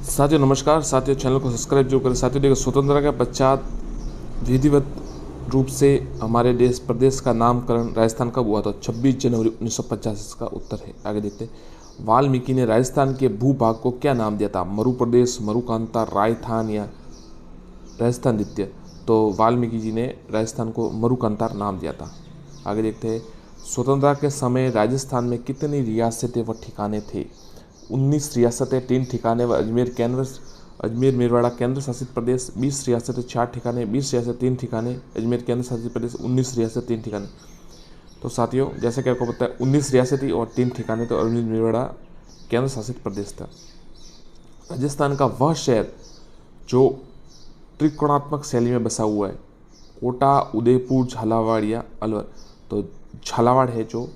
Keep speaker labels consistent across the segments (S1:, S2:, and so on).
S1: साथियों नमस्कार। साथियों चैनल को सब्सक्राइब जो करें। साथियों देखिए, स्वतंत्रता के पश्चात विधिवत रूप से हमारे देश प्रदेश का नामकरण राजस्थान कब हुआ था? 26 जनवरी 1950। इसका उत्तर है। आगे देखते हैं। वाल्मीकि ने राजस्थान के भूभाग को क्या नाम दिया था? मरु प्रदेश, मरुकांता, रायथान या राजस्थान द्वितीय? तो वाल्मीकि जी ने राजस्थान को मरुकांतार नाम दिया था। आगे देखते हैं। स्वतंत्रता के समय राजस्थान में कितनी रियासतें व ठिकाने थे? 19 रियासतें, 3 ठिकाने व अजमेर मेरवाड़ा केंद्र शासित प्रदेश। 20 रियासतें, 4 ठिकाने। 20 रियासत, 3 ठिकाने। अजमेर केंद्र शासित प्रदेश। 19 रियासत, 3 ठिकाने। तो साथियों जैसे कि आपको पता है 19 रियासतें और 3 ठिकाने तो अजमेर मेरवाड़ा केंद्र शासित प्रदेश था। राजस्थान का वह शहर जो त्रिकोणात्मक शैली में बसा हुआ है, कोटा, उदयपुर, झालावाड़ या अलवर? तो झालावाड़ है जो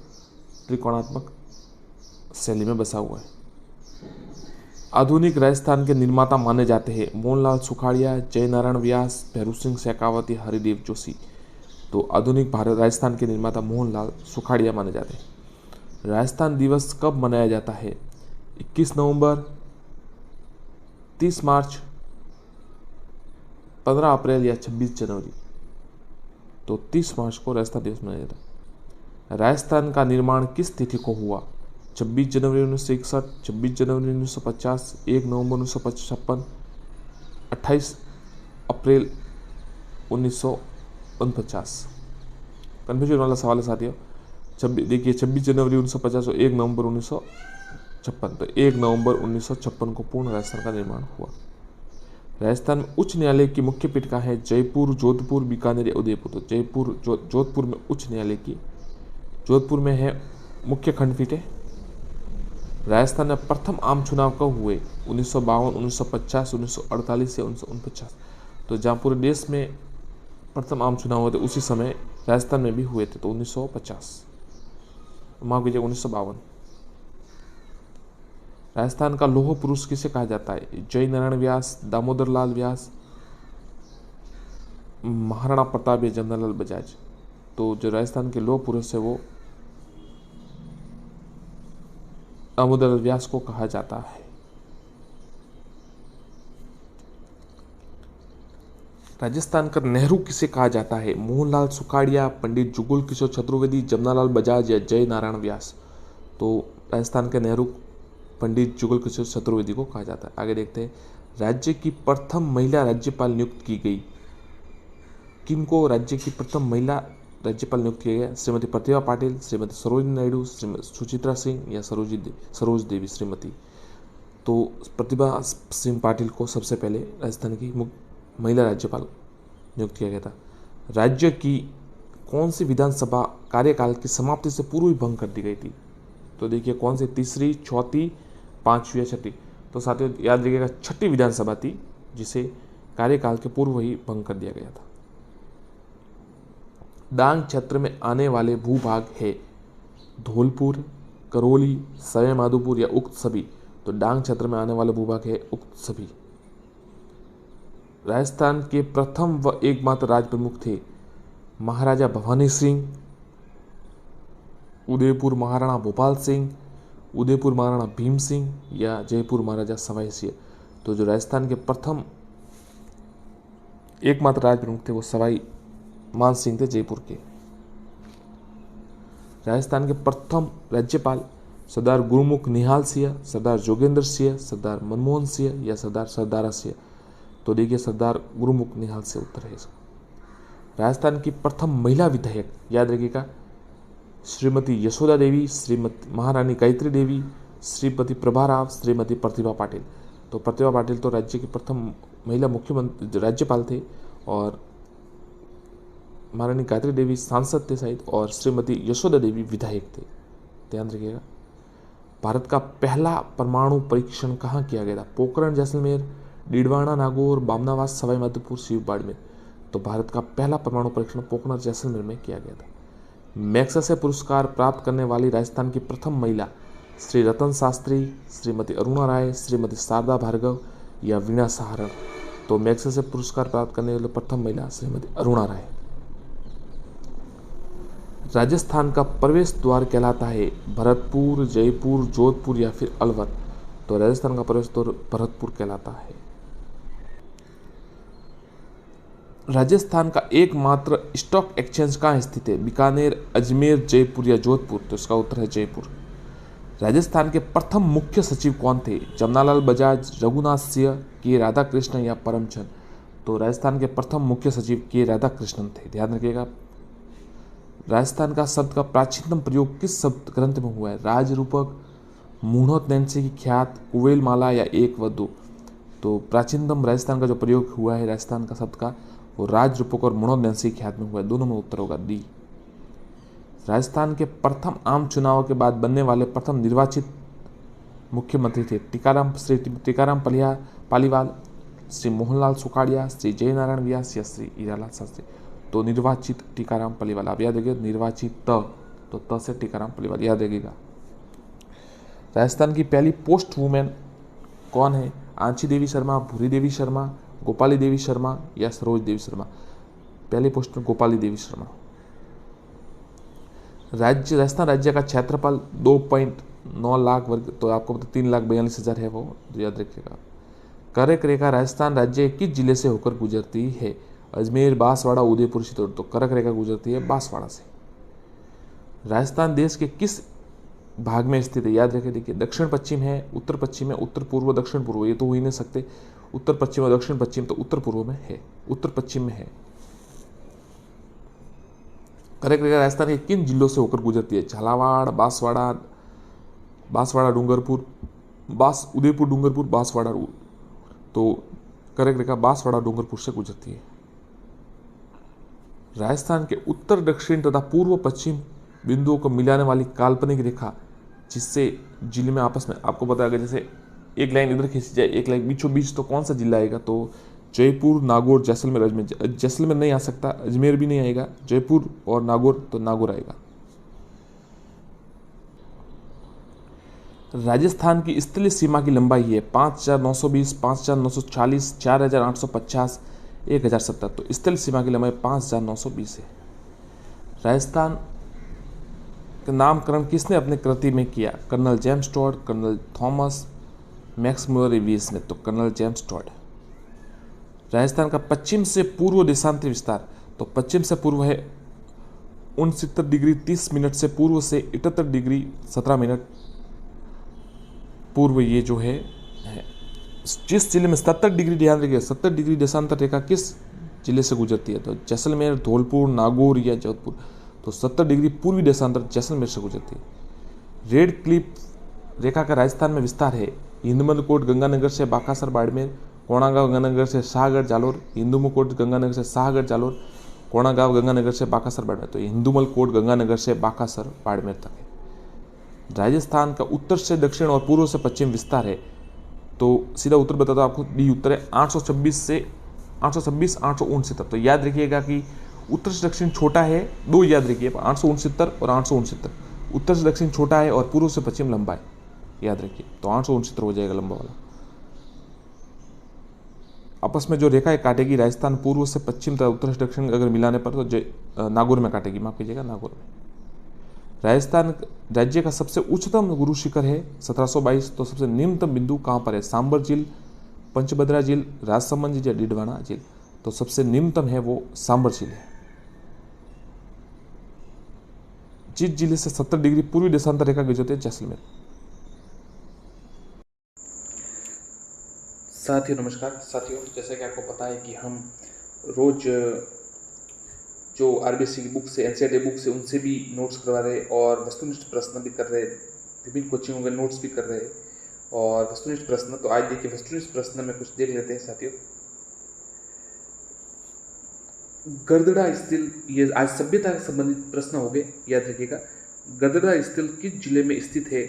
S1: त्रिकोणात्मक शैली में बसा हुआ है। आधुनिक राजस्थान के निर्माता माने जाते हैं मोहनलाल सुखाड़िया, जयनारायण व्यास, भैरू सिंह शेखावत, हरिदेव जोशी। तो आधुनिक भारत राजस्थान के निर्माता मोहनलाल सुखाड़िया माने जाते हैं। राजस्थान दिवस कब मनाया जाता है? 21 नवंबर, 30 मार्च, 15 अप्रैल या 26 जनवरी? तो 30 मार्च को राजस्थान दिवस मनाया जाता है। राजस्थान का निर्माण किस तिथि को हुआ? 26 जनवरी 1961, 26 जनवरी 1950, 1 नवंबर 1956, 28 अप्रैल 1949? कन्फ्यूजन वाला सवाल है साथियों। देखिए 26 जनवरी 1950 और 1 नवंबर 1956। तो 1 नवंबर 1956 को पूर्ण राजस्थान का निर्माण हुआ। राजस्थान में उच्च न्यायालय की मुख्य पीठ कहाँ है? जयपुर, जोधपुर, बीकानेर या उदयपुर? तो जयपुर जोधपुर में उच्च न्यायालय की, जोधपुर में है मुख्य खंडपीठ है। राजस्थान में प्रथम आम चुनाव कब हुए? 1952, 1950, 1948 या 1949? तो जहाँ पूरे देश में प्रथम आम चुनाव हुए थे उसी समय राजस्थान में भी हुए थे, तो 1950, माफ कीजिएगा 1952। राजस्थान का लौह पुरुष किसे कहा जाता है? जय नारायण व्यास, दामोदर लाल व्यास, महाराणा प्रताप या जमनालाल बजाज? तो जो राजस्थान के लौह पुरुष है वो दामोदर व्यास को कहा जाता है। राजस्थान का नेहरू किसे कहा जाता है? मोहनलाल सुखाड़िया, पंडित जुगल किशोर चतुर्वेदी, जमनालाल बजाज या जय नारायण व्यास? तो राजस्थान के नेहरू पंडित जुगल किशोर चतुर्वेदी को कहा जाता है। आगे देखते हैं। राज्य की प्रथम महिला राज्यपाल नियुक्त की गई? किनको राज्य की प्रथम महिला राज्यपाल नियुक्त किया गया? श्रीमती प्रतिभा पाटिल, श्रीमती सरोजिनी नायडू, श्रीमती सुचित्रा सिंह या सरोज देवी श्रीमती? तो प्रतिभा सिंह पाटिल को सबसे पहले राजस्थान की महिला राज्यपाल नियुक्त किया गया था। राज्य की कौन सी विधानसभा कार्यकाल की समाप्ति से पूर्व ही भंग कर दी गई थी? तो देखिए कौन सी, तीसरी, चौथी, पांचवी या छठी? तो साथियों याद रखिएगा छठी विधानसभा थी जिसे कार्यकाल के पूर्व ही भंग कर दिया गया था। डांग क्षेत्र में आने वाले भूभाग है धौलपुर, करौली, सवाई माधोपुर या उक्त सभी? तो डांग क्षेत्र में आने वाले भूभाग है उक्त सभी। राजस्थान के प्रथम व एकमात्र राज प्रमुख थे महाराजा भवानी सिंह, उदयपुर महाराणा भोपाल सिंह, उदयपुर महाराणा भीम सिंह या जयपुर महाराजा सवाई सिंह? तो जो राजस्थान के प्रथम एकमात्र राज प्रमुख थे वो सवाई मान सिंह थे जयपुर के। राजस्थान के प्रथम राज्यपाल सरदार गुरुमुख निहाल सिंह, सरदार जोगेंद्र सिंह, सरदार मनमोहन सिंह या सरदार सरदारा सिंह? तो देखिए सरदार गुरुमुख निहाल से उत्तर है इसका। राजस्थान की प्रथम महिला विधायक याद रखिएगा श्रीमती यशोदा देवी, श्रीमती महारानी गायत्री देवी, श्रीमती प्रभा राव, श्रीमती प्रतिभा पाटिल? तो प्रतिभा पाटिल तो राज्य की प्रथम महिला मुख्यमंत्री राज्यपाल थे और महारानी गायत्री देवी सांसद थे शायद और श्रीमती यशोदा देवी विधायक थे, ध्यान रखिएगा। भारत का पहला परमाणु परीक्षण कहाँ किया गया था? पोखरण, जैसलमेर, डीडवाना, नागौर, बामनावास, सवाई माधोपुर, शिव बाड़मेर? तो भारत का पहला परमाणु परीक्षण पोखरण, जैसलमेर में किया गया था। मैग्सेसे पुरस्कार प्राप्त करने वाली राजस्थान की प्रथम महिला श्री रतन शास्त्री, श्रीमती अरुणा राय, श्रीमती शारदा भार्गव या वीणा सहारण? तो मैग्सेसे पुरस्कार प्राप्त करने वाली प्रथम महिला श्रीमती अरुणा राय। राजस्थान का प्रवेश द्वार कहलाता है भरतपुर, जयपुर, जोधपुर या फिर अलवर? तो राजस्थान का प्रवेश द्वार भरतपुर कहलाता है। राजस्थान का एकमात्र स्टॉक एक्सचेंज कहाँ स्थित है? बीकानेर, अजमेर, जयपुर या जोधपुर? तो इसका उत्तर है जयपुर। राजस्थान के प्रथम मुख्य सचिव कौन थे? जमनालाल बजाज, रघुनाथ सिंह, के राधाकृष्णन या परमचंद? तो राजस्थान के प्रथम मुख्य सचिव के राधाकृष्णन थे, ध्यान रखिएगा। राजस्थान का शब्द का प्राचीनतम प्रयोग किस शब्द ग्रंथ में हुआ है? राजरूपक, मूढ़ोत नैन्सी की ख्यात, कुवेल माला या एक व दो? तो प्राचीनतम राजस्थान का जो प्रयोग हुआ है राजस्थान का शब्द का, वो राजरूपक और मूढ़ोत नैन्सी की ख्यात में हुआ है। दोनों में उत्तर होगा डी। राजस्थान के प्रथम आम चुनाव के बाद बनने वाले प्रथम निर्वाचित मुख्यमंत्री थे? श्री टीकाराम पालीवाल, श्री मोहनलाल सुखाड़िया, श्री जयनारायण व्यास या श्री हीरालाल शास्त्री? तो निर्वाचित टीकाराम पालीवाल। आप याद रखिए निर्वाचित तो त से टीकाराम पालीवाल याद रखिएगा। राजस्थान की पहली पोस्ट वुमेन कौन है? आंची देवी शर्मा, भूरी देवी शर्मा, गोपाली देवी शर्मा या सरोज देवी शर्मा? पहले पोस्ट में गोपाली देवी शर्मा। राजस्थान राज्य का क्षेत्रफल 2.9 लाख वर्ग, तो आपको पता 3,42,000 है वो, याद रखिएगा। कर्क रेखा राजस्थान राज्य किस जिले से होकर गुजरती है? अजमेर, बांसवाड़ा, उदयपुर, चित्तौड़? तो कर्क रेखा गुजरती है बांसवाड़ा से। राजस्थान देश के किस भाग में स्थित है? याद रखिए, देखिए दक्षिण पश्चिम है, उत्तर पश्चिम है, उत्तर पूर्व, दक्षिण पूर्व, ये तो हो ही नहीं सकते। उत्तर पश्चिम और दक्षिण पश्चिम, तो उत्तर पूर्व में है, उत्तर पश्चिम में है। कर्क रेखा राजस्थान के किन जिलों से होकर गुजरती है? झालावाड़, बांसवाड़ा डूंगरपुर, उदयपुर डूंगरपुर, बांसवाड़ा। तो कर्क रेखा बांसवाड़ा डूंगरपुर से गुजरती है। राजस्थान के उत्तर, दक्षिण तथा पूर्व पश्चिम बिंदुओं को मिलाने वाली काल्पनिक रेखा जिससे जिले में आपस में, आपको पता है जैसे एक लाइन इधर खींची जाए, एक लाइन बीचों बीच, तो कौन सा जिला आएगा? तो जयपुर, नागौर, जैसलमेर, अजमेर। जैसलमेर नहीं आ सकता, अजमेर भी नहीं आएगा, जयपुर और नागौर, तो नागौर आएगा। राजस्थान की स्थलीय सीमा की लंबाई है 5,920, 5,940, 4,850, 1,070। तो स्थलीय सीमा की लंबाई 5,920 है। राजस्थान का नामकरण किसने अपने कृति में किया? Colonel James Tod, colonel Thomas, Max Muller, V Smith? तो कर्नल जेम्स टॉड। राजस्थान का पश्चिम से पूर्व देशांतरी विस्तार, तो पश्चिम से पूर्व है 69 डिग्री 30 मिनट से पूर्व से 78 डिग्री 17 मिनट पूर्व, ये जो है जिस जिले में 70 डिग्री, ध्यान रखिए 70 डिग्री देशांतर रेखा किस जिले से गुजरती है? तो जैसलमेर, धौलपुर, नागौर या जोधपुर? तो 70 डिग्री पूर्वी देशांतर जैसलमेर से गुजरती है। रेड क्लिफ रेखा का राजस्थान में विस्तार है? हिंदमलकोट गंगानगर से बाकासर बाड़मेर, कोणागांव गंगानगर से शाहगढ़ जालोर, हिंदुमलकोट गंगानगर से शाहगढ़ जालोर, कोणागांव गंगानगर से बाकासर बाड़मेर? तो हिंदुमलकोट गंगानगर से बाकासर बाड़मेर तक है। राजस्थान का उत्तर से दक्षिण और पूर्व से पश्चिम विस्तार है? तो सीधा उत्तर बता दो आपको, डी उत्तर है 826 869 तक। तो याद रखिएगा कि उत्तर से दक्षिण छोटा है, दो याद रखिए 869 और 869। उत्तर से दक्षिण छोटा है और पूर्व से पश्चिम लंबा है, याद रखिए। तो 869 हो जाएगा लंबा वाला। आपस में जो रेखा है काटेगी राजस्थान पूर्व से पश्चिम तथा उत्तर से दक्षिण अगर मिलाने पर तो नागौर में काटेगी, माफ कीजिएगा नागौर में। राजस्थान राज्य का सबसे उच्चतम गुरु शिखर है 1722, तो सबसे निम्नतम बिंदु कहाँ पर है? सांबर झील, पंचभद्रा झील, राजसमंद झील या डिडवाना झील? तो सबसे निम्नतम है वो सांबर झील है। जिस जिले से 70 डिग्री पूर्वी देशांतर रेखा गुजरती है? जैसलमेर। साथियों नमस्कार। साथियों जैसे कि आपको पता है कि हम रोज जो आरबीएससी की बुक से, एनसीईआरटी बुक से, उनसे भी नोट्स करवा रहे और वस्तुनिष्ठ प्रश्न भी कर रहे, विभिन्न कोचिंगों के नोट्स भी कर रहे और वस्तुनिष्ठ प्रश्न। तो आज देखिए वस्तुनिष्ठ प्रश्न में कुछ देख लेते हैं साथियों। गदड़ा स्थल, ये आज सभ्यता से संबंधित प्रश्न हो गए, याद रखिएगा। गदड़ा स्थल किस जिले में स्थित है?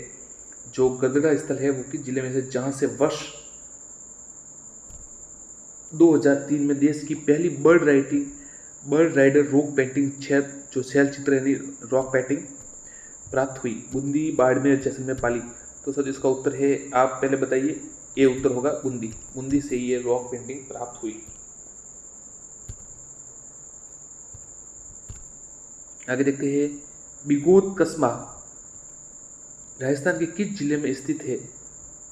S1: जो गदड़ा स्थल है वो किस जिले में है? जहां से वर्ष 2003 में देश की पहली बर्ड राइडर रॉक पेंटिंग जो शैल चित्र यानी रॉक पेंटिंग प्राप्त हुई? बूंदी, बाड़मेर, जैसलमेर, पाली? तो सर इसका उत्तर है, आप पहले बताइए, ये उत्तर होगा बूंदी से ये रॉक पेंटिंग प्राप्त हुई। आगे देखते हैं, बिगोत कस्बा राजस्थान के किस जिले में स्थित है?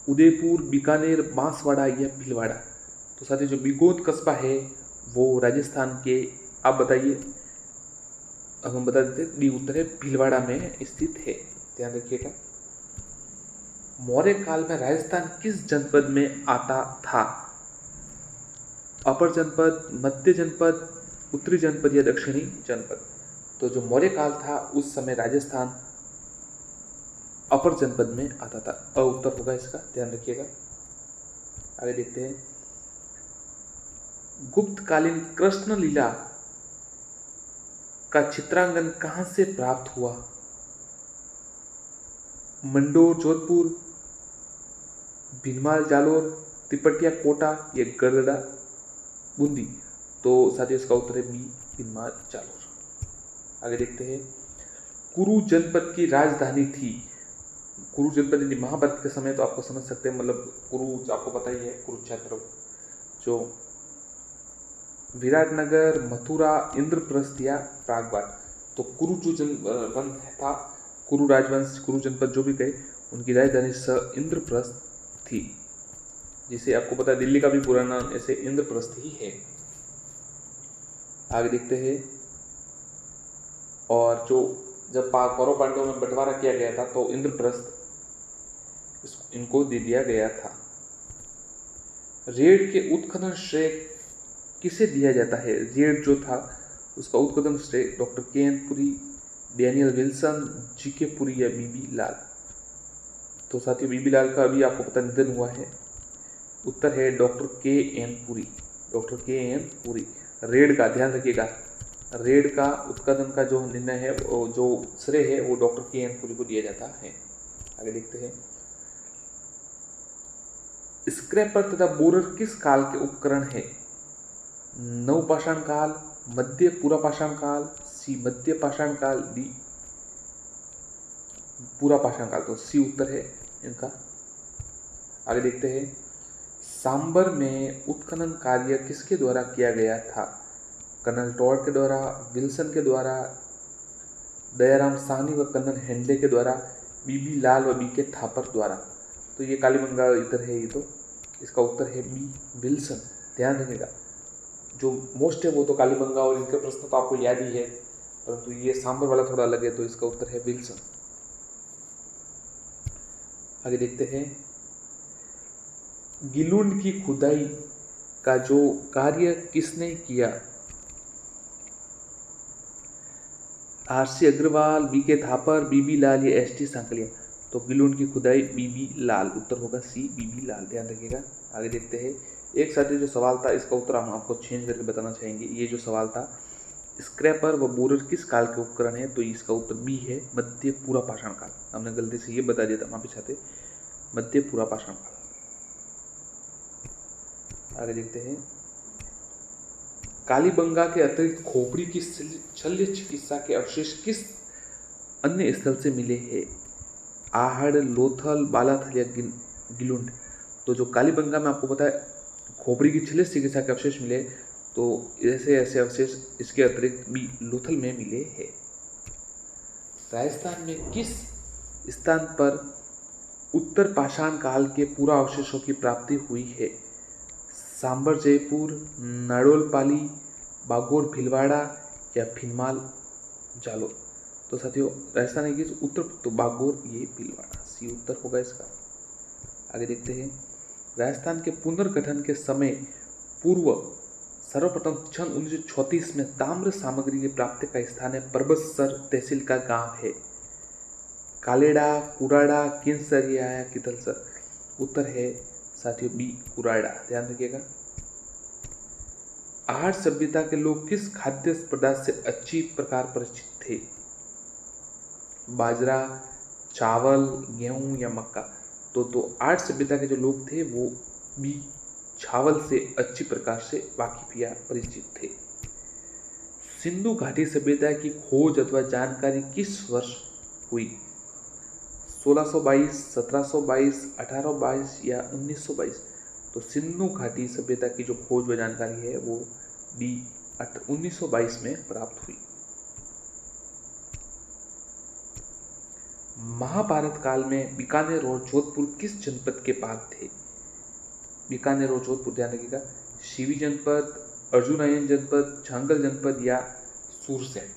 S1: उदयपुर, बीकानेर, बांसवाड़ा या भीलवाड़ा। तो साथियों जो बिगोद कस्बा है वो राजस्थान के, आप बताइए। अब हम बता देते हैं, डी उत्तर है, भीलवाड़ा में स्थित है, ध्यान रखिएगा। मौर्य काल में राजस्थान किस जनपद में आता था? अपर जनपद, मध्य जनपद, उत्तरी जनपद या दक्षिणी जनपद। तो जो मौर्य काल था उस समय राजस्थान अपर जनपद में आता था। अ उत्तर होगा इसका, ध्यान रखिएगा। आगे देखते हैं, गुप्तकालीन कृष्ण लीला का चित्रांकन कहां से प्राप्त हुआ? मंडोर, जोधपुर, भीनमाल, जालोर, तिपटिया, कोटा या गढ़ड़ा, बूंदी। तो साथियों इसका उत्तर है बी, भीनमाल, जालोर। आगे देखते हैं, कुरु जनपद की राजधानी थी। कुरु जनपद यदि महाभारत के समय तो आपको समझ सकते हैं, मतलब कुरु आपको पता ही है, कुरुक्षेत्र, जो विराटनगर, मथुरा, इंद्रप्रस्थ या प्रागवार। तो कुरु जो वंश था, कुरु राजवंश, कुरु जनपद जो भी कहे, उनकी राजधानी इंद्रप्रस्थ थी, जिसे आपको पता है दिल्ली का भी पूरा नाम ऐसे इंद्रप्रस्थ ही है। आगे देखते हैं, और जो जब कौरव पांडवों में बंटवारा किया गया था तो इंद्रप्रस्थ इनको दे दिया गया था। रेड के उत्खनन श्रेय किसे दिया जाता है? रेड जो था उसका उत्खनन श्रेय डॉक्टर के एन पुरी, डैनियल विल्सन, जी के पुरी या बीबी लाल। तो साथियों बीबी लाल का अभी आपको पता निधन हुआ है। उत्तर है डॉक्टर के एन पुरी, डॉक्टर के एन पुरी। रेड का ध्यान रखिएगा, रेड का उत्खनन का जो निर्णय है, जो श्रेय है वो डॉक्टर के एन पुरी को दिया जाता है। आगे देखते हैं, स्क्रैपर तथा बोरर किस काल के उपकरण है? नवपाषाण काल, मध्य पूरा पाषाण काल, सी मध्य पाषाण काल, डी पूरा पाषाण काल। तो सी उत्तर है इनका। आगे देखते हैं, सांबर में उत्खनन कार्य किसके द्वारा किया गया था? कर्नल टॉड के द्वारा, विल्सन के द्वारा, दयाराम साहनी व कर्नल हेंडे के द्वारा, बीबी लाल व बी के थापर द्वारा। तो ये कालीबंगा इधर है, ये तो इसका उत्तर है बी, विल्सन। ध्यान रखिएगा, जो मोस्ट है वो तो कालीबंगा और इनके प्रश्न तो आपको याद ही है, परंतु ये सांबर वाला थोड़ा अलग है, तो इसका उत्तर है विल्सन। आगे देखते हैं, गिलुंड की खुदाई का जो कार्य किसने किया? आरसी अग्रवाल, बी के थापर, बीबी लाल या एस टी सांकलिया। तो गिलुंड की खुदाई बीबी लाल, उत्तर होगा सी, बीबी लाल। ध्यान रखिएगा। आगे देखते हैं, एक साथी जो सवाल था इसका उत्तर हम आपको चेंज करके बताना चाहेंगे। ये जो सवाल था, स्क्रैपर व बोरर किस काल के उपकरण है? तो इसका उत्तर बी है, मध्य पूरा पाषाण काल। हमने गलती से ये बता दिया था, माफी चाहते, मध्य पूरा पाषाण काल। आगे देखते हैं, कालीबंगा के अतिरिक्त खोपड़ी की शल्य चिकित्सा के अवशेष किस अन्य स्थल से मिले हैं? आहड़, लोथल, बालाथल या गिलुंड। तो जो कालीबंगा में आपको पता है खोपड़ी की शल्य चिकित्सा के अवशेष मिले, तो ऐसे ऐसे अवशेष इसके अतिरिक्त भी लोथल में मिले हैं। राजस्थान में किस स्थान पर उत्तर पाषाण काल के पूरा अवशेषों की प्राप्ति हुई है? सांबर, जयपुर, नाडोल पाली, बागोर भीलवाड़ा या भीनमाल, जालोर। तो साथियों राजस्थान की उत्तर तो बागोर, ये भीलवाड़ा, सी उत्तर होगा इसका। आगे देखते हैं, राजस्थान के पुनर्गठन के समय पूर्व सर्वप्रथम सन 1936 में ताम्र सामग्री की प्राप्ति का स्थान है परबतसर तहसील का गांव है। कालेड़ा, कुराड़ा, किंसर या कितलसर। उत्तर है साथियों बी, कुराड़ा। ध्यान रखिएगा। आहड़ सभ्यता के लोग किस खाद्य पदार्थ से अच्छी प्रकार परिचित थे? बाजरा, चावल, गेहूं या मक्का। तो आहड़ सभ्यता के जो लोग थे वो भी चावल से अच्छी प्रकार से वाकिफ या परिचित थे। सिंधु घाटी सभ्यता की खोज अथवा जानकारी किस वर्ष हुई? 1622, 1722, 1822 या 1922। तो सिंधु घाटी सभ्यता की जो खोज व जानकारी है वो डी 1922 में प्राप्त हुई। महाभारत काल में बीकानेर और जोधपुर किस जनपद के भाग थे? बीकानेर और जोधपुर ध्यान रखिएगा। शिवी जनपद, अर्जुनायन जनपद, जांगल जनपद या सूरसेन।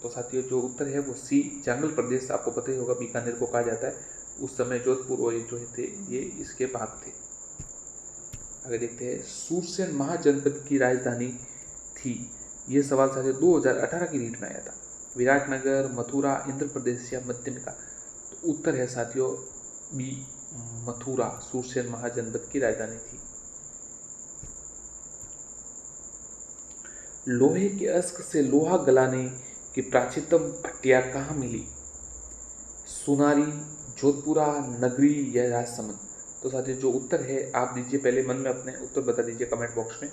S1: तो साथियों जो उत्तर है वो सी जांगल प्रदेश। आपको पता ही होगा बीकानेर को कहा जाता है। उस समय जोधपुर और ये जो थे ये इसके भाग थे। आगे देखते हैं, सूरसेन महाजनपद की राजधानी थी। ये सवाल साथियों 2018 की रीट में आया था। विराटनगर, मथुरा, इंद्र प्रदेश या मध्यमिका। तो उत्तर है साथियों बी मथुरा। सूरसेन महाजनपद की राजधानी थी। लोहे के अस्क से लोहा गलाने की प्राचीनतम भट्टियां कहाँ मिली? सुनारी, जोधपुरा, नगरी या राजसमंद। तो साथियों जो उत्तर है आप दीजिए, पहले मन में अपने उत्तर बता दीजिए कमेंट बॉक्स में।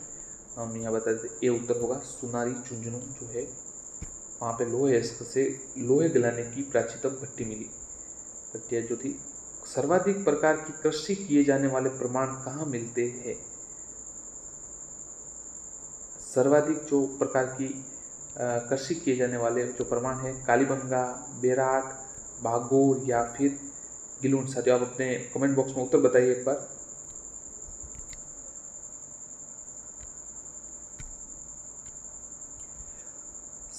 S1: हम यहाँ बता देते, ये उत्तर होगा सुनारी झुंझुनू जो है वहाँ पे लोहे से लोहे गलाने की प्राचीनतम भट्टी मिली। भट्टियाँ जो थी। सर्वाधिक प्रकार की कृषि किए जाने वाले प्रमाण कहाँ मिलते हैं? सर्वाधिक जो प्रकार की कृषि किए जाने वाले जो प्रमाण है, कालीबंगा, बेराट, भागोर या फिर गिलुंड। साथियों आप अपने कमेंट बॉक्स में उत्तर बताइए एक बार।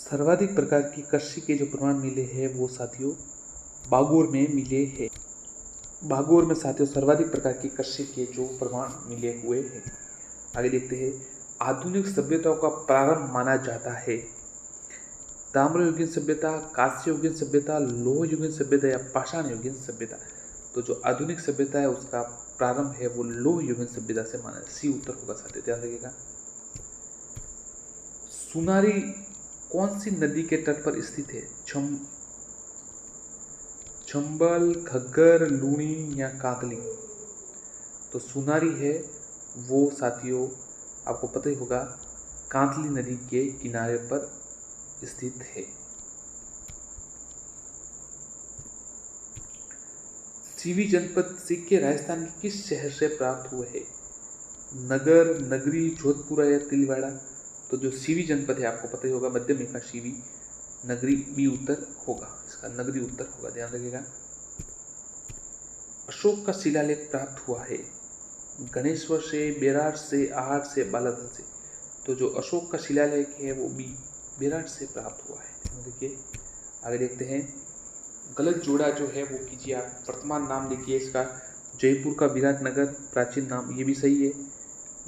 S1: सर्वाधिक प्रकार की कृषि के जो प्रमाण मिले हैं वो साथियों भागोर में मिले हैं। भागोर में साथियों सर्वाधिक प्रकार की कृषि के जो प्रमाण मिले हुए हैं। आगे देखते हैं, आधुनिक सभ्यताओं का प्रारंभ माना जाता है ताम्रयुगीन सभ्यता, कांस्ययुगीन सभ्यता, लोहयुगीन सभ्यता या पाषाणयुगीन सभ्यता। तो जो आधुनिक सभ्यता है उसका प्रारंभ है वो लोहयुगीन सभ्यता से माना। सी उत्तर होगा साथियों, ध्यान रखिएगा। सुनारी कौन सी नदी के तट पर स्थित है? चंबल, घग्गर, लूणी या कातली। तो सुनारी है वो साथियों आपको पता ही होगा कातली नदी के किनारे पर स्थित है। सीवी जनपद सिक्के राजस्थान के किस शहर से प्राप्त हुए हैं? नगर, नगरी, जोधपुरा या तिलवाड़ा। तो जो सीवी जनपद है आपको पता ही होगा मध्यमिका सीवी। नगरी बी उत्तर होगा, इसका नगरी उत्तर होगा, ध्यान रखिएगा। अशोक का शिलालेख प्राप्त हुआ है गणेश्वर से, बेराट से, आहट से, बालाधन से। तो जो अशोक का शिलालेख है वो बी बेराट से प्राप्त हुआ है। देखिए आगे देखते हैं, गलत जोड़ा जो है वो कीजिए आप। वर्तमान नाम लिखिए इसका, जयपुर का विराटनगर प्राचीन नाम, ये भी सही है।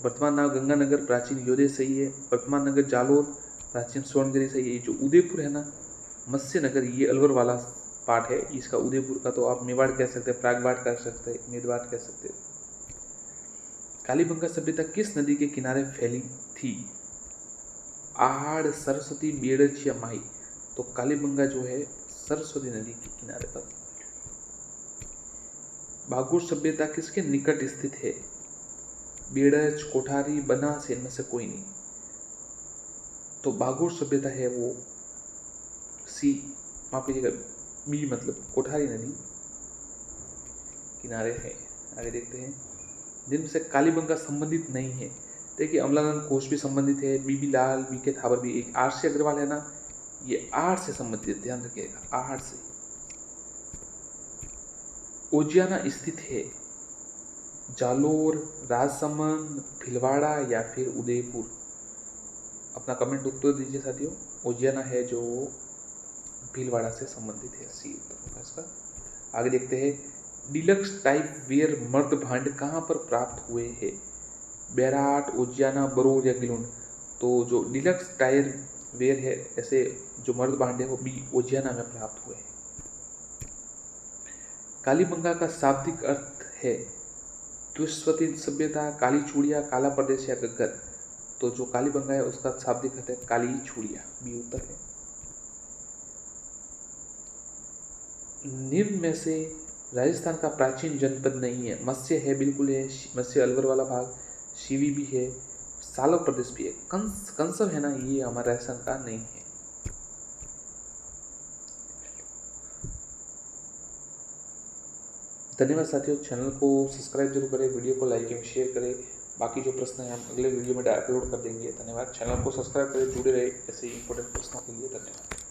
S1: वर्तमान नाम गंगानगर प्राचीन योधे सही है। वर्तमान नगर जालोर प्राचीन स्वर्णगिरी सही है। जो उदयपुर है ना मत्स्य नगर, ये अलवर वाला पार्ट है इसका उदयपुर का। तो आप मेवाड़ कह सकते हैं, प्रागवाड़ कह सकते हैं, मेदवाड़ कह सकते हैं। कालीबंगा सभ्यता किस नदी के किनारे फैली थी? आहड़, सरस्वती, बेड़च या माही। तो कालीबंगा जो है सरस्वती नदी के किनारे पर। भागोर सभ्यता किसके निकट स्थित है? बेड़च, कोठारी, बनास, इनमें से कोई नहीं। तो भागोर सभ्यता है वो सी, माफ कीजिएगा बी, मतलब कोठारी नदी किनारे है। आगे देखते हैं, जिनमें से कालीबंगा संबंधित नहीं है। देखिए अमलानंद कोश भी संबंधित है, बीबी लाल, बीके थावर भी। एक आरसी अग्रवाल है ना, ये आहट से संबंधित, ध्यान रखिएगा आहट से। ओजियाना स्थित है जालोर, राजसमंद, भीलवाड़ा या फिर उदयपुर। अपना कमेंट उत्तर दीजिए साथियों। ओजियाना है जो भीलवाड़ा से संबंधित है, सी उत्तर होगा इसका। आगे देखते हैं, डिलक्स टाइप वेयर मर्द भांड कहाँ पर प्राप्त हुए हैं? बेराट, उजियाना, बरूर या गिलुंड। तो जो डिलक्स टायर वेयर है ऐसे जो मर्द भांड है वो बी उजियाना में प्राप्त हुए हैं। कालीबंगा का शाब्दिक अर्थ है द्विस्वती सभ्यता, काली चूड़िया, काला प्रदेश या गग्गर। तो जो कालीबंगा है उसका शाब्दिक अर्थ है काली चूड़िया, बी उत्तर है। निम्न में से राजस्थान का प्राचीन जनपद नहीं है। मत्स्य है, बिल्कुल है, मत्स्य अलवर वाला भाग, शिवी भी है, सालव प्रदेश भी है। कंसर है ना, ये हमारा राजस्थान का नहीं है। धन्यवाद साथियों, चैनल को सब्सक्राइब जरूर करें, वीडियो को लाइक एवं शेयर करें। बाकी जो प्रश्न है हम अगले वीडियो में अपलोड कर देंगे। धन्यवाद, चैनल को सब्सक्राइब करें, जुड़े रहे ऐसे इंपॉर्टेंट प्रश्नों के लिए। धन्यवाद।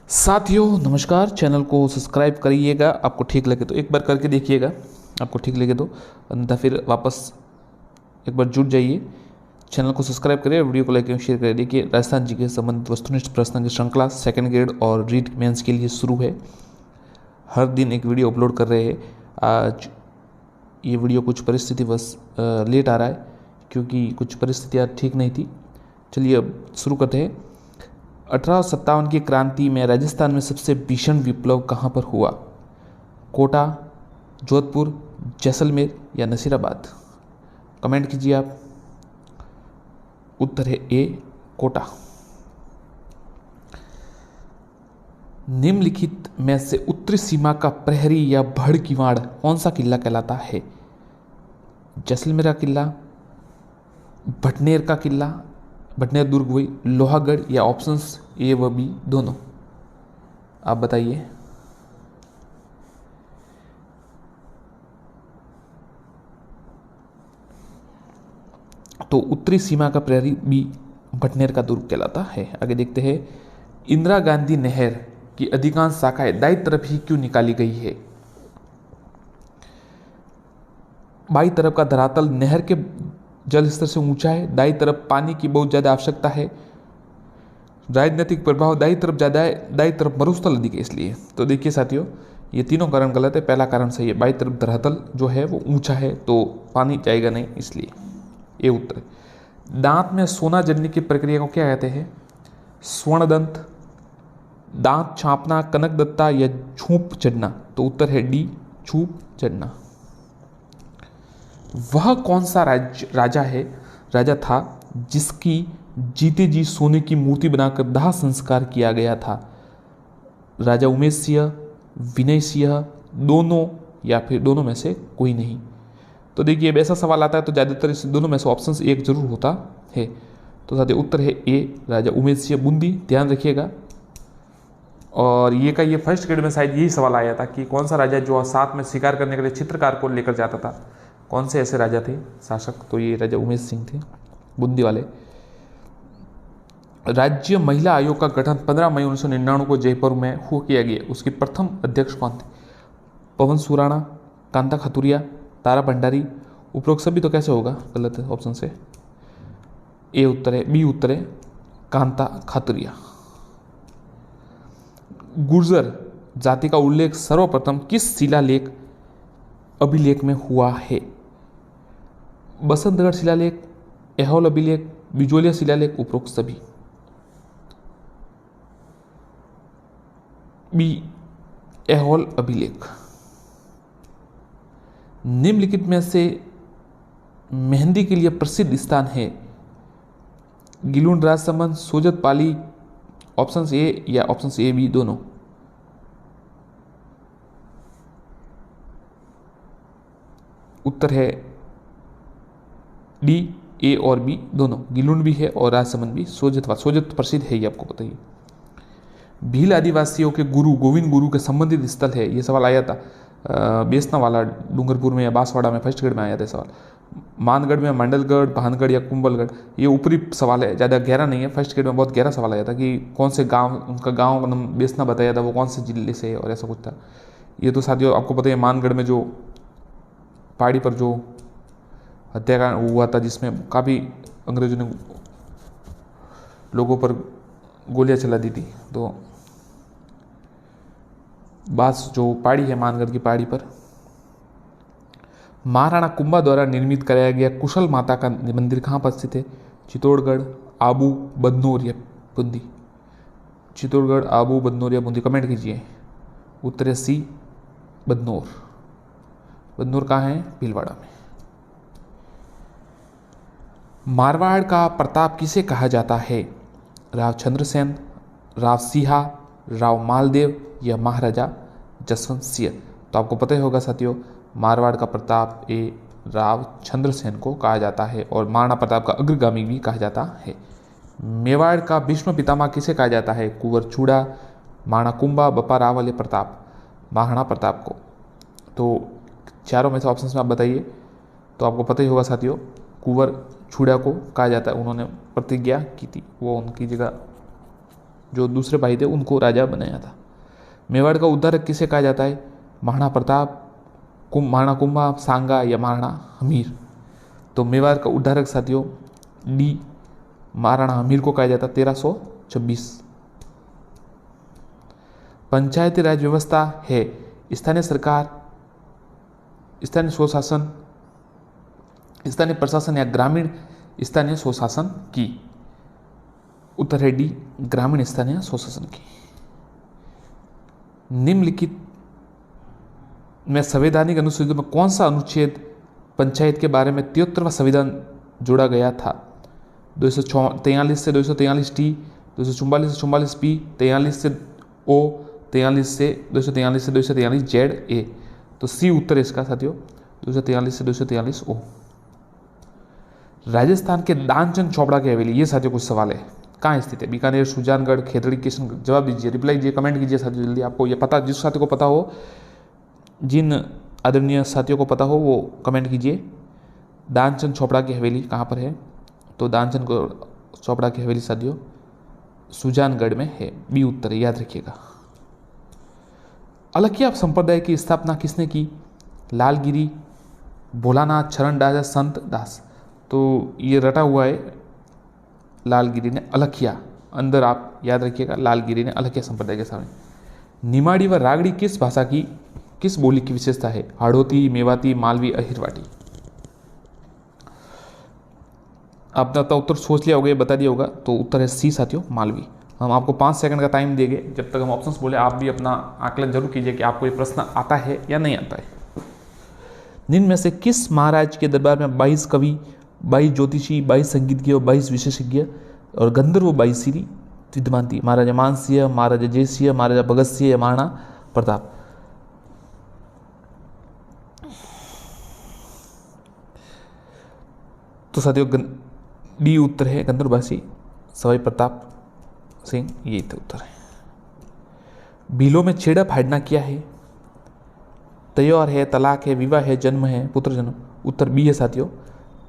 S1: साथियों नमस्कार, चैनल को सब्सक्राइब करिएगा। आपको ठीक लगे तो एक बार करके देखिएगा, आपको ठीक लगे तो, अन्यथा फिर वापस एक बार जुड़ जाइए। चैनल को सब्सक्राइब करिए, वीडियो को लाइक एवं शेयर करिए। देखिए, राजस्थान जी के संबंधित वस्तुनिष्ठ प्रश्न की श्रृंखला सेकंड ग्रेड और रीट मेंस के लिए शुरू है। हर दिन एक वीडियो अपलोड कर रहे हैं। आज ये वीडियो कुछ परिस्थितिवश लेट आ रहा है क्योंकि कुछ परिस्थितियाँ ठीक नहीं थी। चलिए अब शुरू करते हैं। 1857 की क्रांति में राजस्थान में सबसे भीषण विप्लव कहाँ पर हुआ? कोटा, जोधपुर, जैसलमेर या नसीराबाद? कमेंट कीजिए आप। उत्तर है ए, कोटा। निम्नलिखित में से उत्तरी सीमा का प्रहरी या भड़ किवाड़ कौन सा किला कहलाता है? जैसलमेर का किला, भटनेर का किला, भटनेर दुर्ग हुई, लोहागढ़ या ऑप्शंस ए व बी दोनों? आप बताइए। तो उत्तरी सीमा का प्रहरी बी भटनेर का दुर्ग कहलाता है। आगे देखते हैं। इंदिरा गांधी नहर की अधिकांश शाखाएं दाईं तरफ ही क्यों निकाली गई है? बाईं तरफ का धरातल नहर के जल स्तर से ऊंचा है, दाईं तरफ पानी की बहुत ज्यादा आवश्यकता है, राजनीतिक प्रभाव दाईं तरफ ज्यादा है, दाईं तरफ मरुस्थल अधिक है इसलिए। तो देखिए साथियों, ये तीनों कारण गलत है। पहला कारण सही है, बाईं तरफ धरातल जो है वो ऊंचा है तो पानी जाएगा नहीं, इसलिए ये उत्तर है। दांत में सोना जड़ने की प्रक्रिया को क्या कहते हैं? स्वर्णदंत, दांत छापना, कनक दत्ता या छूप चढ़ना? तो उत्तर है डी, छूप चढ़ना। वह कौन सा राजा था जिसकी जीते जी सोने की मूर्ति बनाकर दाह संस्कार किया गया था? राजा उमेश सिंह, विनय सिंह, दोनों या फिर दोनों में से कोई नहीं? तो देखिए, अब ऐसा सवाल आता है तो ज़्यादातर इस दोनों में से ऑप्शन एक जरूर होता है। तो साथियों उत्तर है ए, राजा उमेश सिंह बूंदी। ध्यान रखिएगा। और ये फर्स्ट ग्रेड में शायद यही सवाल आया था कि कौन सा राजा जो साथ में शिकार करने के लिए चित्रकार को लेकर जाता था, कौन से ऐसे राजा थे शासक? तो ये राजा उमेश सिंह थे, बूंदी वाले। राज्य महिला आयोग का गठन 15 मई 1999 को जयपुर में किया गया। उसके प्रथम अध्यक्ष कौन थे? पवन सुराणा, कांता खातुरिया, तारा भंडारी? उपरोक्त सभी तो कैसे होगा? गलत है, ऑप्शन से ए उत्तर है, बी उत्तर है कांता खातुरिया। गुर्जर जाति का उल्लेख सर्वप्रथम किस शिलालेख अभिलेख में हुआ है? बसंतगढ़ शिलालेख, ऐहोल अभिलेख, बिजोलिया शिलालेख? उपरोक्त सभी। बी, ऐहोल अभिलेख। निम्नलिखित में से मेहंदी के लिए प्रसिद्ध स्थान है? गिलुंड राजसमंद, सोजत पाली? ऑप्शन ए या ऑप्शन ए बी दोनों? उत्तर है डी, ए और बी दोनों। गिलुंड भी है और राजसमंद भी। सोजत प्रसिद्ध है, ये आपको बताइए। भील आदिवासियों के गुरु गोविंद गुरु के संबंधित स्थल है? ये सवाल आया था बेसना वाला डूंगरपुर में या बांसवाड़ा में, फर्स्ट ग्रेड में आया था सवाल। मानगढ़ में मंडलगढ़, भानगढ़ या कुंभलगढ़? ये ऊपरी सवाल है, ज़्यादा गहरा नहीं है। फर्स्ट ग्रेड में बहुत गहरा सवाल आया था कि कौन से गांव, उनका गांव का नाम बेसना बताया था, वो कौन से जिले से है और ऐसा कुछ था। ये तो साथियों आपको पता है, मानगढ़ में जो पहाड़ी पर जो हत्याकांड हुआ था जिसमें काफ़ी अंग्रेजों ने लोगों पर गोलियां चला दी थी, तो बास जो पहाड़ी है मानगढ़ की पहाड़ी पर। महाराणा कुंभा द्वारा निर्मित कराया गया कुशल माता का मंदिर कहाँ पर स्थित है? चित्तौड़गढ़, आबू, बदनौर या बूंदी? चित्तौड़गढ़, आबू, बदनौर या बूंदी? कमेंट कीजिए। उत्तर है सी, बदनौर। बदनौर कहाँ है? भीलवाड़ा में। मारवाड़ का प्रताप किसे कहा जाता है? राव चंद्रसेन, राव सिंहा, राव मालदेव या महाराजा जसवंत सिंह? तो आपको पता ही होगा साथियों, मारवाड़ का प्रताप ए राव चंद्रसेन को कहा जाता है और महाराणा प्रताप का अग्रगामी भी कहा जाता है। मेवाड़ का भीष्म पितामह किसे कहा जाता है? कुंवर चूड़ा, महाराणा कुंभा, बप्पा रावल या प्रताप? महाराणा प्रताप को। तो चारों में से ऑप्शन में आप बताइए। तो आपको पता ही होगा साथियों, कुंवर चूड़ा को कहा जाता है, उन्होंने प्रतिज्ञा की थी, वो उनकी जगह
S2: जो दूसरे भाई थे उनको राजा बनाया था। मेवाड़ का उद्धारक किसे कहा जाता है? महाराणा प्रताप, महाराणा कुंभा, सांगा या महाराणा हमीर। तो मेवाड़ का उद्धारक साथियों डी महाराणा हमीर को कहा जाता 1326। पंचायती राज व्यवस्था है स्थानीय सरकार, स्थानीय स्वशासन, स्थानीय प्रशासन या ग्रामीण स्थानीय स्वशासन की। उत्तर है डी ग्रामीण स्थानीय स्वशासन की। निम्नलिखित में संवैधानिक अनुच्छेदों में कौन सा अनुच्छेद पंचायत के बारे में 73वां संविधान जोड़ा गया था? 243 से 243 टी, 244 से 44 पी, 43 से ओ, 43 से 243 जेड ए। तो सी उत्तर है इसका साथियों, 243 से 243 ओ। राजस्थान के दानचंद चोपड़ा की हवेली, ये साथियों कुछ सवाल है, कहाँ स्थित है? बीकानेर, सुजानगढ़, खेतड़ी, किशनगढ़। जवाब दीजिए, रिप्लाई दीजिए, कमेंट कीजिए साथियों जल्दी। आपको ये पता, जिस साथी को पता हो, जिन आदरणीय साथियों को पता हो वो कमेंट कीजिए। दानचंद चोपड़ा की हवेली कहाँ पर है? तो दानचंद चोपड़ा की हवेली साथियों सुजानगढ़ में है, बी उत्तर है, याद रखिएगा। अलखिया संप्रदाय की स्थापना किसने की? लालगिरी, भोलानाथ, चरण दास, संत दास। तो ये रटा हुआ है, लालगिरी ने अलखिया, अंदर आप याद रखिएगा, लालगिरी ने अलखिया संप्रदाय के सामने। निमाड़ी व रागड़ी किस भाषा की, किस बोली की विशेषता है? हाड़ौती, मेवाती, मालवी, अहिरवाटी। आपने अपना उत्तर सोच लिया होगा, ये बता दिया होगा, तो उत्तर है सी साथियों, मालवी। हम आपको 5 सेकंड का टाइम देंगे, जब तक हम ऑप्शंस बोले आप भी अपना आकलन जरूर कीजिए कि आपको ये प्रश्न आता है या नहीं आता है। निम्न में से किस महाराज के दरबार में 22 कवि, 22 ज्योतिषी, 22 संगीतज्ञ, 22 विशेषज्ञ और गंधर्व 22 विद्वान थी? महाराजा मानसिंह, महाराजा जयसिंह, महाराजा भगत सिंह या महाराणा प्रताप। तो साथियों डी उत्तर है, गंधर्ववासी सवाई प्रताप सिंह, ये उत्तर है। बिलों में छेड़ा फाड़ना क्या है? त्योहार है, तलाक है, विवाह है, जन्म है, पुत्र जन्म। उत्तर बी है साथियों,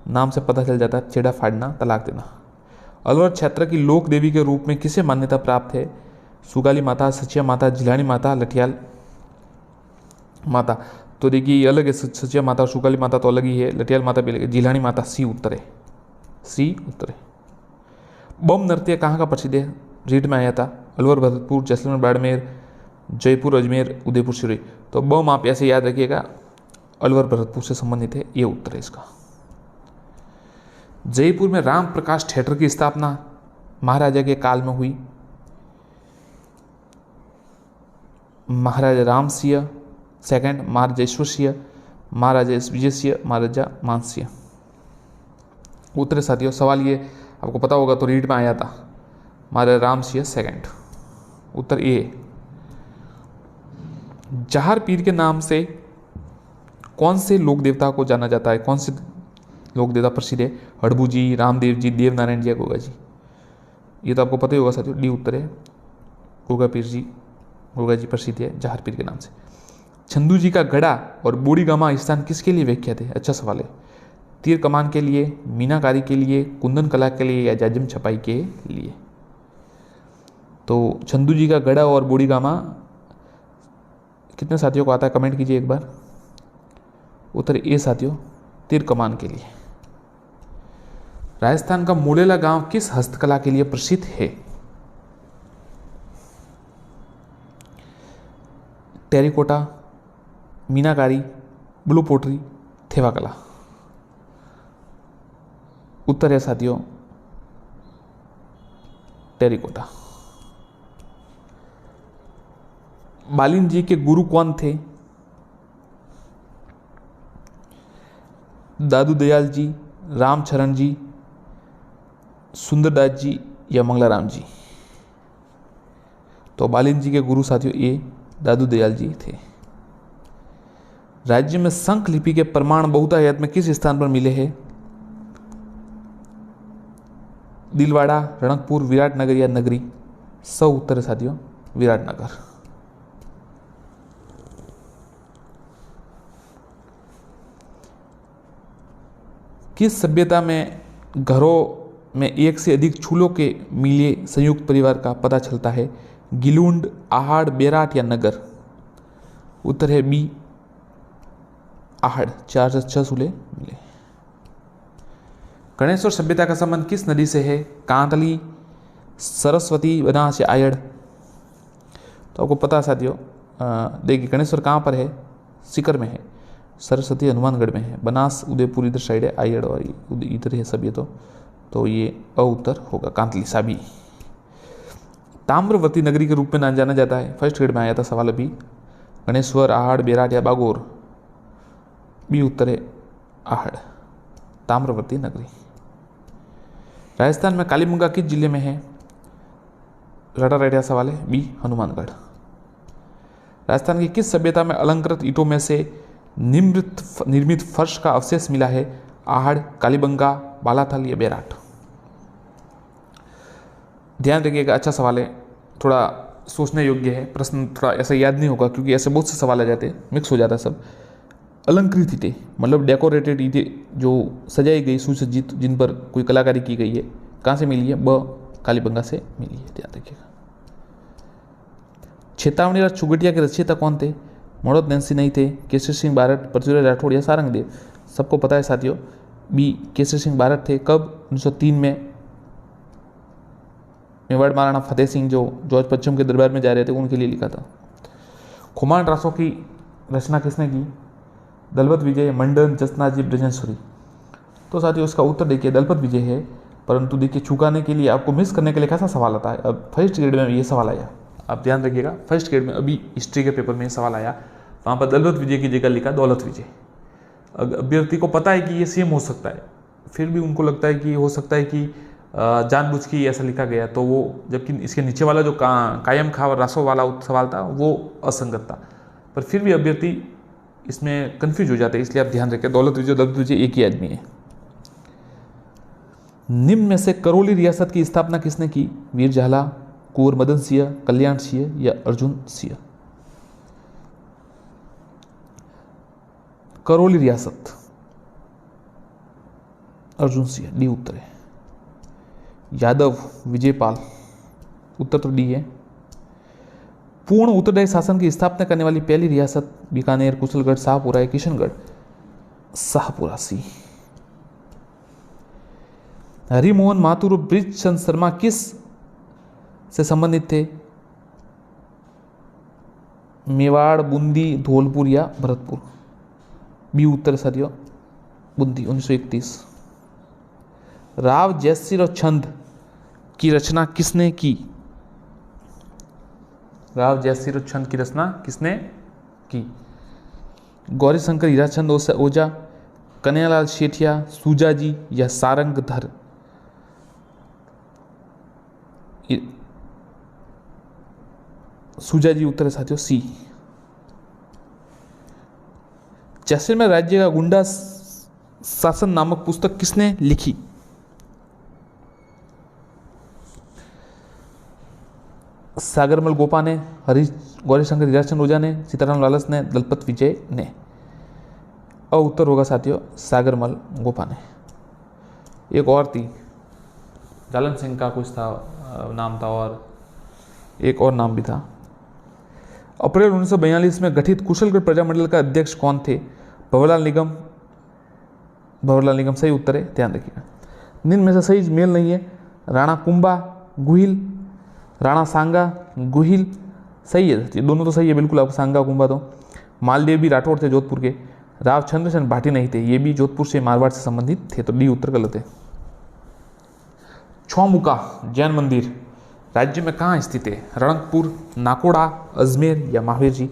S2: नाम से पता चल जाता है, छेड़ा फाड़ना, तलाक देना। अलवर क्षेत्र की लोक देवी के रूप में किसे मान्यता प्राप्त है? सुगाली माता, सचिया माता, झिलानी माता, लठियाल माता। तो देखिए ये अलग है, सचिया माता और सुगाली माता तो अलग ही है, लठियाल माता भी अलग है, झिलानी माता सी उत्तर है, सी उत्तर है। बम नृत्य कहाँ का प्रसिद्ध है? रीड में आया था, अलवर, भरतपुर, जैसलमेर, बाड़मेर, जयपुर, अजमेर, उदयपुर, सिरोही। तो बम आप ऐसे याद रखिएगा, अलवर भरतपुर से संबंधित है, ये उत्तर है इसका। जयपुर में राम प्रकाश थिएटर की स्थापना महाराजा के काल में हुई? महाराजा राम सिंह सेकंड, महाराजा ईश्वर सिंह, महाराजा विजय सिंह, महाराजा मान सिंह। उत्तर साथियों, सवाल ये आपको पता होगा तो रीड में आया था, महाराजा राम सिंह सेकंड, उत्तर ए। जहार पीर के नाम से कौन से लोक देवता को जाना जाता है? कौन से लोक देवता प्रसिद्ध है? हड़बू जी, रामदेव जी, देवनारायण जी या गोगा जी। ये तो आपको पता ही होगा साथियों, डी उत्तर है, गोगा पीर जी, गोगा जी प्रसिद्ध है जहार पीर के नाम से। चंदू जी का गढ़ा और बूढ़ी गामा स्थान किसके लिए विख्यात है? अच्छा सवाल है। तीर कमान के लिए, मीनाकारी के लिए, कुंदन कला के लिए या जाजिम छपाई के लिए? तो चंदू जी का गढ़ा और बूढ़ी गामा कितने साथियों को आता है, कमेंट कीजिए एक बार। उत्तर ए साथियों, तीर कमान के लिए। राजस्थान का मुडेला गांव किस हस्तकला के लिए प्रसिद्ध है? टेरिकोटा, मीनाकारी, ब्लू पोटरी, थेवा कला। उत्तर है साथियों टेरिकोटा। बालिन जी के गुरु कौन थे? दादू दयाल जी, रामचरण जी, सुंदरदास जी या मंगलाराम जी? तो बालिन जी के गुरु साथियों ए दादू दयाल जी थे। राज्य में संख लिपि के प्रमाण बहुतायत में किस स्थान पर मिले हैं? दिलवाड़ा, रणकपुर, विराटनगर या नगरी? सौ उत्तर है साथियों, विराटनगर। किस सभ्यता में घरों में एक से अधिक चूल्हों के मिले संयुक्त परिवार का पता चलता है? गिलुंड, आहड़, बेराट या नगर? उत्तर है बी आहड़। 4 से 6 चूल्हे मिले। गणेश्वर सभ्यता का संबंध किस नदी से है? कांतली, सरस्वती, बनास या आयड़? तो आपको पता है साथियों, देखिए गणेश्वर कहाँ पर है? सीकर में है, सरस्वती हनुमानगढ़ में है, बनास उदयपुर इधर साइड है, आयड़ और इधर है सब। ये तो ये अ उत्तर होगा, कांतली साबी। ताम्रवती नगरी के रूप में जाना जाता है? फर्स्ट ग्रेड में आया था सवाल अभी। गणेश्वर, आहड़, बेराट या बागोर? बी उत्तर है आहड़, ताम्रवती नगरी। राजस्थान में कालीबंगा किस जिले में है? रटा रेडिया सवाल है, बी हनुमानगढ़। राजस्थान की किस सभ्यता में अलंकृत ईंटों में से निर्मित फर्श का अवशेष मिला है? आहड़, कालीबंगा, बालाथल या बेराट? ध्यान रखिएगा, अच्छा सवाल है, थोड़ा सोचने योग्य है। प्रश्न थोड़ा ऐसा याद नहीं होगा क्योंकि ऐसे बहुत से सवाल आ जाते हैं, मिक्स हो जाता है सब। अलंकृत ईंटें मतलब डेकोरेटेड ईंटें जो सजाई गई, सुसज्जित, जिन पर कोई कलाकारी की गई है, कहाँ से मिली है? ब कालीबंगा से मिली है। ध्यान रखिएगा। चेतावनी और चुगटिया के रचयिता कौन थे? मनोज नैन्सी नहीं थे, केसरी सिंह बारट, पृथ्वीराज राठौड़ या सारंगदेव? सबको पता है साथियों, बी केसरी सिंह बारट थे। कब? 1903 में। मेवाड़ महाराणा फतेह सिंह जो जॉर्ज पश्चिम के दरबार में जा रहे थे, उनके लिए लिखा था। खुमान रासों की रचना किसने की? दलपत विजय, मंडन, जसनाजी, ब्रजनसुरी? तो साथियों उसका उत्तर देखिए दलपत विजय है, परंतु देखिए चुकाने के लिए, आपको मिस करने के लिए कैसा सवाल आता है। अब फर्स्ट ग्रेड में ये सवाल आया, आप ध्यान रखिएगा, फर्स्ट ग्रेड में अभी हिस्ट्री के पेपर में ये सवाल आया, वहाँ पर दलपत विजय की जगह लिखा दौलत विजय। अभ्यर्थी को पता है कि ये सेम हो सकता है, फिर भी उनको लगता है कि हो सकता है कि जानबूझ के ऐसा लिखा गया, तो वो, जबकि इसके नीचे वाला जो कायम खा और रासो वाला सवाल था वो असंगत था, पर फिर भी अभ्यर्थी इसमें कंफ्यूज हो जाते हैं, इसलिए आप ध्यान रखें दौलत विजय एक ही आदमी है। निम्न में से करौली रियासत की स्थापना किसने की? वीर झाला, कुंवर मदन सिंह, कल्याण सिंह या अर्जुन सिंह? करौली रियासत अर्जुन सिंह, डी उत्तर है। यादव, विजयपाल? उत्तर तो डी है। पूर्ण उत्तरदायी शासन की स्थापना करने वाली पहली रियासत? बीकानेर, कुशलगढ़, शाहपुरा या किशनगढ़? शाहपुरा, सी। हरिमोहन माथुर और ब्रिजचंद शर्मा किस से संबंधित थे? मेवाड़, बूंदी, धौलपुर या भरतपुर? बी उत्तर साथियों, बूंदी, 1931। राव जयसिर और छंद की रचना किसने की? राव जयसिर और छंद की रचना किसने की? गौरीशंकर हीराचंद ओझा, कन्हैयालाल शेठिया, सूजाजी या सारंगधर? सूजाजी उत्तर है साथियों, सी। जैसलमेर राज्य का गुंडा शासन नामक पुस्तक किसने लिखी? सागरमल गोपा ने, गौरीशंकर हीराचंद ओझा ने, सीताराम लालस ने, दलपत विजय ने? और उत्तर होगा साथियों सागरमल गोपा ने। एक और थी, जालन सिंह का कुछ था नाम था, और एक और नाम भी था। अप्रैल 1942 में गठित कुशलगढ़ प्रजामंडल का अध्यक्ष कौन थे? भंवरलाल निगम? भंवरलाल निगम सही उत्तर है, ध्यान रखिएगा। निम्न में से सही मेल नहीं है। राणा कुंभा, गुहिल, राणा सांगा, गुहिल? सही है, ये दोनों तो सही है बिल्कुल, आपको सांगा कुंभा तो। मालदेव भी राठौड़ थे जोधपुर के। राव चंद्रसेन भाटी नहीं थे, ये भी जोधपुर से मारवाड़ से संबंधित थे, तो डी उत्तर गलत है। छौमुका जैन मंदिर राज्य में कहाँ स्थित है? रणकपुर, नाकोड़ा, अजमेर या महावीर जी?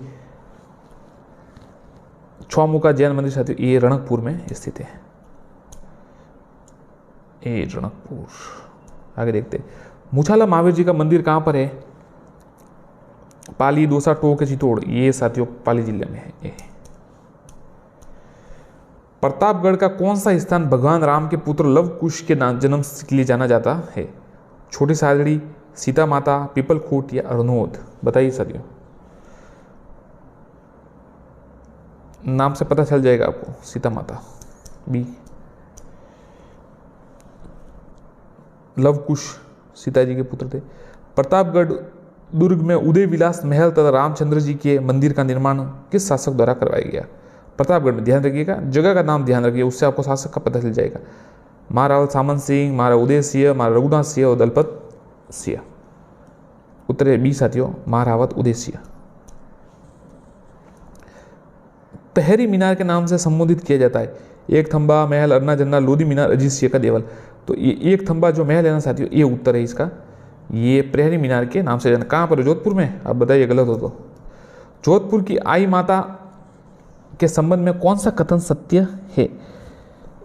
S2: छौमुका जैन मंदिर साथियों ये रणकपुर में स्थित है, ये रणकपुर। आगे देखते हैं, मुछाला महावीर जी का मंदिर कहाँ पर है? पाली, दौसा, टोंक, चित्तौड़? ये साथियों पाली जिले में है। प्रतापगढ़ का कौन सा स्थान भगवान राम के पुत्र लव कुश के जन्म के लिए जाना जाता है? छोटी सादड़ी, सीता माता, पीपलखूट या अरनोद? बताइए साथियों, नाम से पता चल जाएगा आपको। सीता माता, बी। लव कुश सीता जी के पुत्र थे। प्रतापगढ़ दुर्ग में उदय विलास महल तथा रामचंद्र जी के मंदिर का निर्माण किस शासक द्वारा करवाया गया? प्रतापगढ़ में, ध्यान रखिएगा, जगह का नाम ध्यान रखिए, उससे आपको शासक का पता चल जाएगा। महारावत सामंत सिंह, महाराज उदय सिंह, महाराज रघुनाथ सिंह और दलपत सिंह। उत्तर है बी साथियों, महारावत उदय सिंह। तहरी मीनार के नाम से संबोधित किया जाता है। एक थंबा, महल, अरना जन्ना, लोधी मीनार, अजीत सिंह का देवल। तो ये एक थंबा जो महल है ना साथियों, ये उत्तर है इसका। ये प्रहरी मीनार के नाम से जाना। कहाँ पर? जोधपुर में। आप बताइए गलत हो तो। जोधपुर की आई माता के संबंध में कौन सा कथन सत्य है?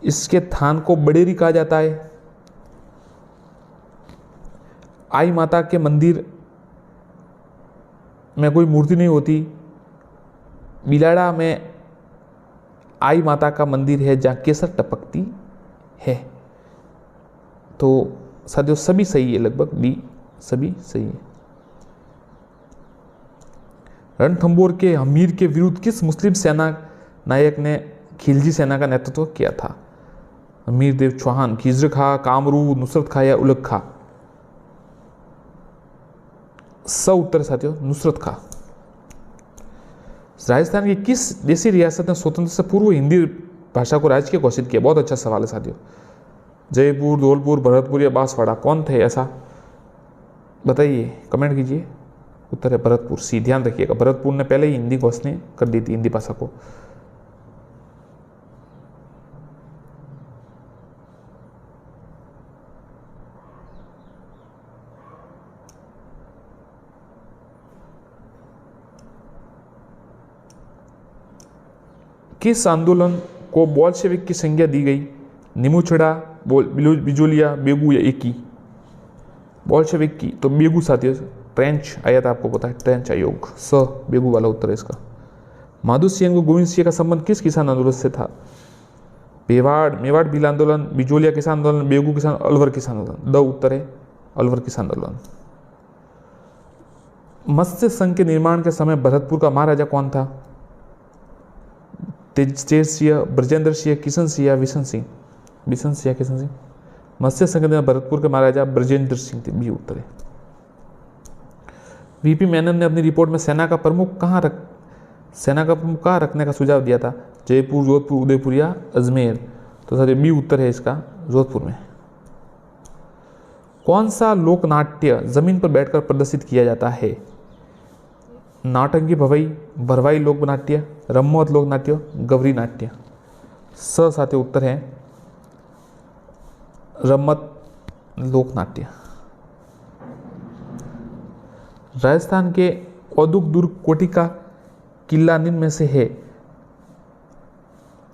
S2: इसके थान को बडेरी कहा जाता है। आई माता के मंदिर में कोई मूर्ति नहीं होती। बिलाड़ा में आई माता का मंदिर है जहाँ केसर टपकती है। तो साथियों सभी सही है, लगभग बी सभी सही है। रणथंभौर के हमीर के विरुद्ध किस मुस्लिम सेना नायक ने खिलजी सेना का नेतृत्व किया था? हमीर देव चौहान, खिजर खां, कामरू, नुसरत खां या उलग खां? उत्तर साथियों नुसरत खां। राजस्थान की किस देशी रियासत ने स्वतंत्रता से पूर्व हिंदी भाषा को राज्य के घोषित किया? बहुत अच्छा सवाल है साथियों। जयपुर, धौलपुर, भरतपुर या बांसवाड़ा? कौन थे ऐसा? बताइए, कमेंट कीजिए। उत्तर है भरतपुर, सी। ध्यान रखिएगा, भरतपुर ने पहले ही हिंदी घोषणा कर दी थी, हिंदी भाषा को। किस आंदोलन को बोल्शेविक की संज्ञा दी गई? निमुछड़ा, बिजोलिया, बेगू या एकी? बोल्शेविक की तो बेगू साथियों। ट्रेंच आया था, आपको पता है, ट्रेंच आयोग, स बेगू वाला उत्तर है इसका। माधु सिंह को गोविंद सिंह का संबंध किस किसान आंदोलन से था? मेवाड़ भील आंदोलन, बिजोलिया किसान आंदोलन, बेगू किसान, अलवर किसान आंदोलन? द उत्तर है अलवर किसान आंदोलन। मत्स्य संघ के निर्माण के समय भरतपुर का महाराजा कौन था? तेज सिंह, ब्रजेंद्र सिंह, किशन सिंह या विशन सिंह? विशन सिंह या किशन सिंह? मत्स्य संघ के भरतपुर के महाराजा ब्रजेंद्र सिंह थे, बी उत्तर है। वीपी मेनन ने अपनी रिपोर्ट में सेना का प्रमुख कहाँ रखने का सुझाव दिया था? जयपुर, जोधपुर, उदयपुर या अजमेर? तो सर बी उत्तर है इसका, जोधपुर में। कौन सा लोकनाट्य जमीन पर बैठकर प्रदर्शित किया जाता है? नाटंकी भवई, भरवाई लोक नाट्य, रम्मोत लोक नाट्य, गवरी नाट्य? स साथियों उत्तर है रम्मत लोक नाट्य। राजस्थान के औदुक दुर्ग कोटि का किला निम्न में से है?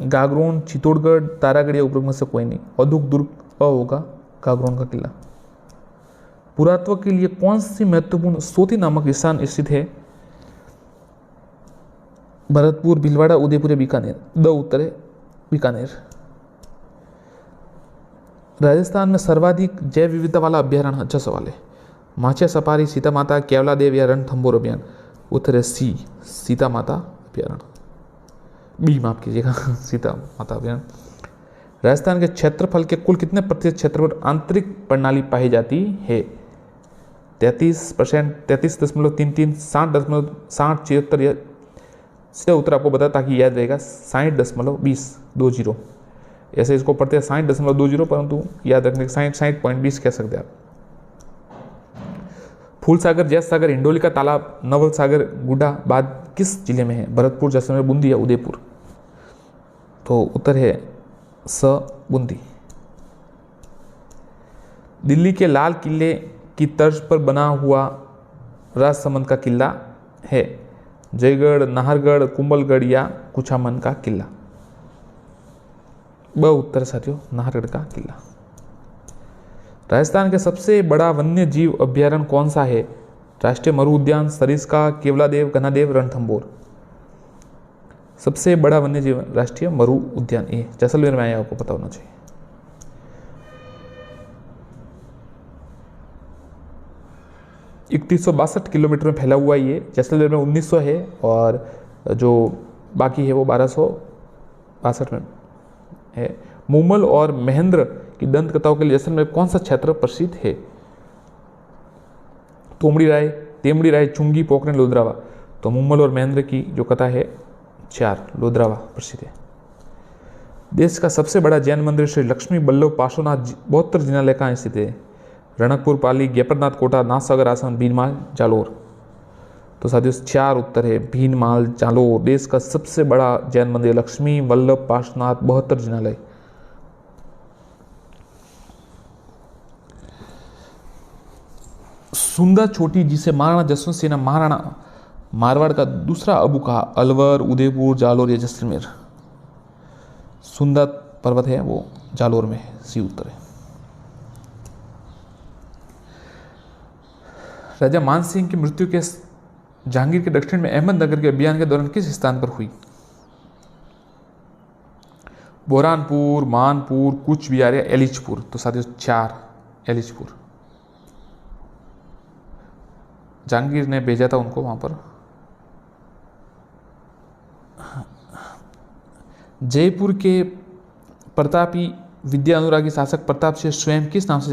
S2: गागरोन, चित्तौड़गढ़, तारागढ़ या उपरोक्त में से कोई नहीं? औदुक दुर्ग अ होगा, गागरोन का किला। पुरातत्व के लिए कौन सी महत्वपूर्ण सोती नामक स्थान स्थित है? भरतपुर, भीलवाड़ा, उदयपुर या बीकानेर? द उत्तर है बीकानेर। राजस्थान में सर्वाधिक जैव विविधता वाला अभ्यारण्य? अच्छा सवाल है। माचिया सफारी, सीता माता, केवला देव या रणथंभौर अभियान? उत्तर है सी, सीता माता अभ्यारण्य। बी माफ कीजिएगा, सीता माता अभ्यारण्य। राजस्थान के क्षेत्रफल के कुल कितने प्रतिशत क्षेत्र पर आंतरिक प्रणाली पाई जाती है? 33%, 33.33, 60.60, या इसका उत्तर आपको बता ताकि याद रहेगा 60.20 ऐसे इसको पढ़ते हैं 60.20, परंतु याद रखने 60.20 कह सकते हैं आप। फूलसागर, जैस सागर, हिंडोली का तालाब, नवल सागर, गुड्डा बाद किस जिले में है? भरतपुर, जैसलमेर, बूंदी या उदयपुर? तो उत्तर है स, बूंदी। दिल्ली के लाल किले की तर्ज पर बना हुआ राजसमंद का किला है? जयगढ़, नाहरगढ़, कुंभलगढ़ या कुछामन का किला? ब उत्तर साथियों, नाहरगढ़ का किला। राजस्थान के सबसे बड़ा वन्य जीव अभ्यारण्य कौन सा है? राष्ट्रीय मरु उद्यान, सरिस्का, केवलादेव, घनादेव, रणथंभौर? सबसे बड़ा वन्य जीव राष्ट्रीय मरु उद्यान, ये जैसलमेर में आया, आपको पता होना चाहिए। इकतीस 162 किलोमीटर में फैला हुआ ये, जैसलमेर में 1900 है और जो बाकी है वो 1262 में है। मुमल और महेंद्र कि दंत कथाओं के लिए जैसलमेर कौन सा क्षेत्र प्रसिद्ध है? तोमड़ी राय, तेमड़ी राय, चुंगी, पोखरण, लोधरावा। तो मुम्मल और महेंद्र की जो कथा है 4 लोधरावा प्रसिद्ध है। देश का सबसे बड़ा जैन मंदिर श्री लक्ष्मी बल्लभ पार्श्वनाथ बौद्ध जिनालय कहाँ स्थित है? रणकपुर, पाली, गेपरनाथ कोटा, नाथसागर आश्रम, भीनमाल, जालोर। तो साथियों 4 उत्तर है भीनमाल, जालोर। देश का सबसे बड़ा जैन मंदिर लक्ष्मी वल्लभ पार्श्वनाथ बौद्ध जिनालय। सुंदर छोटी, जिसे महाराणा जसवंत सिंह ने महाराणा मारवाड़ का दूसरा अबू कहा, अलवर, उदयपुर, जालोर या जैसलमेर। सुंदर पर्वत है वो जालोर में है, सी उत्तर है। राजा मान सिंह की मृत्यु के जहांगीर के दक्षिण में अहमदनगर के अभियान के दौरान किस स्थान पर हुई? बोरानपुर, मानपुर, कुछ बिहार या एलिचपुर। तो साथियों 4 एलिचपुर। जहांगीर ने भेजा था उनको वहां पर। जयपुर के प्रतापी विद्या अनुरागी शासक प्रताप सिंह स्वयं किस नाम से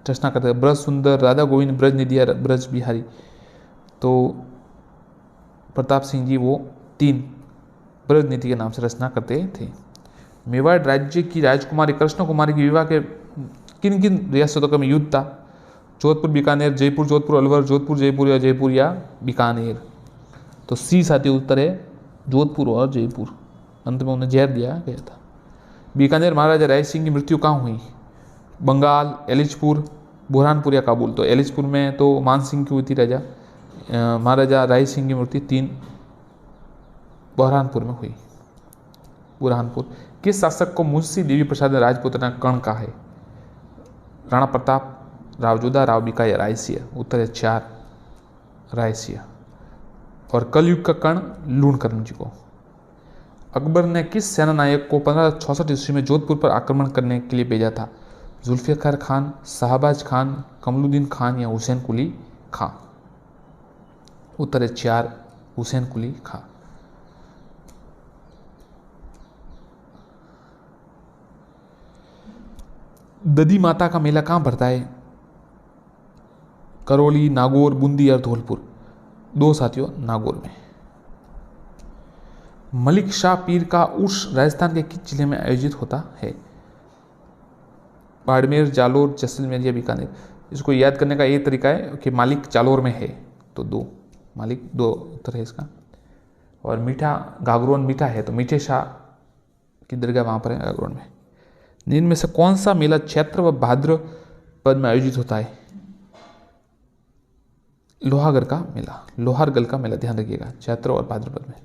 S2: रचना करते थे? ब्रज सुंदर, राधा गोविंद, ब्रज निधि या ब्रज बिहारी। तो प्रताप सिंह जी वो 3 ब्रज निधि के नाम से रचना करते थे। मेवाड़ राज्य की राजकुमारी कृष्ण कुमारी के विवाह के किन किन रियासतों में युद्ध था? जोधपुर, बीकानेर, जयपुर, जोधपुर, अलवर, जोधपुर, जयपुर या बीकानेर। तो सी साथी उत्तर है जोधपुर और जयपुर। अंत में उन्हें जहर दिया गया था। बीकानेर महाराजा राय सिंह की मृत्यु कहाँ हुई? बंगाल, एलिचपुर, बुरहानपुर या काबुल। तो एलिचपुर में तो मान सिंह की हुई थी महाराजा राय सिंह की मृत्यु 3 बुरहानपुर में हुई। बुरहानपुर। किस शासक को मुंशी देवी प्रसाद ने राजपुतना कर्ण कहा है? राणा प्रताप, राव जोधा, राव बीका या रायसिंह। उत्तर है 4 रायसिंह। और कलयुग का कर्ण लूणकर्ण जी को। अकबर ने किस सेना नायक को 1566 ईस्वी में जोधपुर पर आक्रमण करने के लिए भेजा था? जुल्फिकार खान, शाहबाज खान, कमलुद्दीन खान या हुसैन कुली खां। उत्तर है 4 हुसैन कुली खां। दधी माता का मेला कहाँ भरता है? करौली, नागौर, बूंदी और धौलपुर। 2 साथियों नागौर में। मलिक शाह पीर का उर्स राजस्थान के किस जिले में आयोजित होता है? बाड़मेर, जालोर, जैसलमेर या बीकानेर। इसको याद करने का ये तरीका है कि मालिक जालोर में है, तो 2 मालिक 2 उत्तर है इसका। और मीठा गागरोन मीठा है, तो मीठे शाह की दरगाह वहाँ पर है गागरोन में। निम्न में से कौन सा मेला चैत्र व भाद्रपद में आयोजित होता है? लोहागढ़ का मेला, लोहारगढ़ का मेला, ध्यान रखिएगा, चैत्र और भाद्रपद में।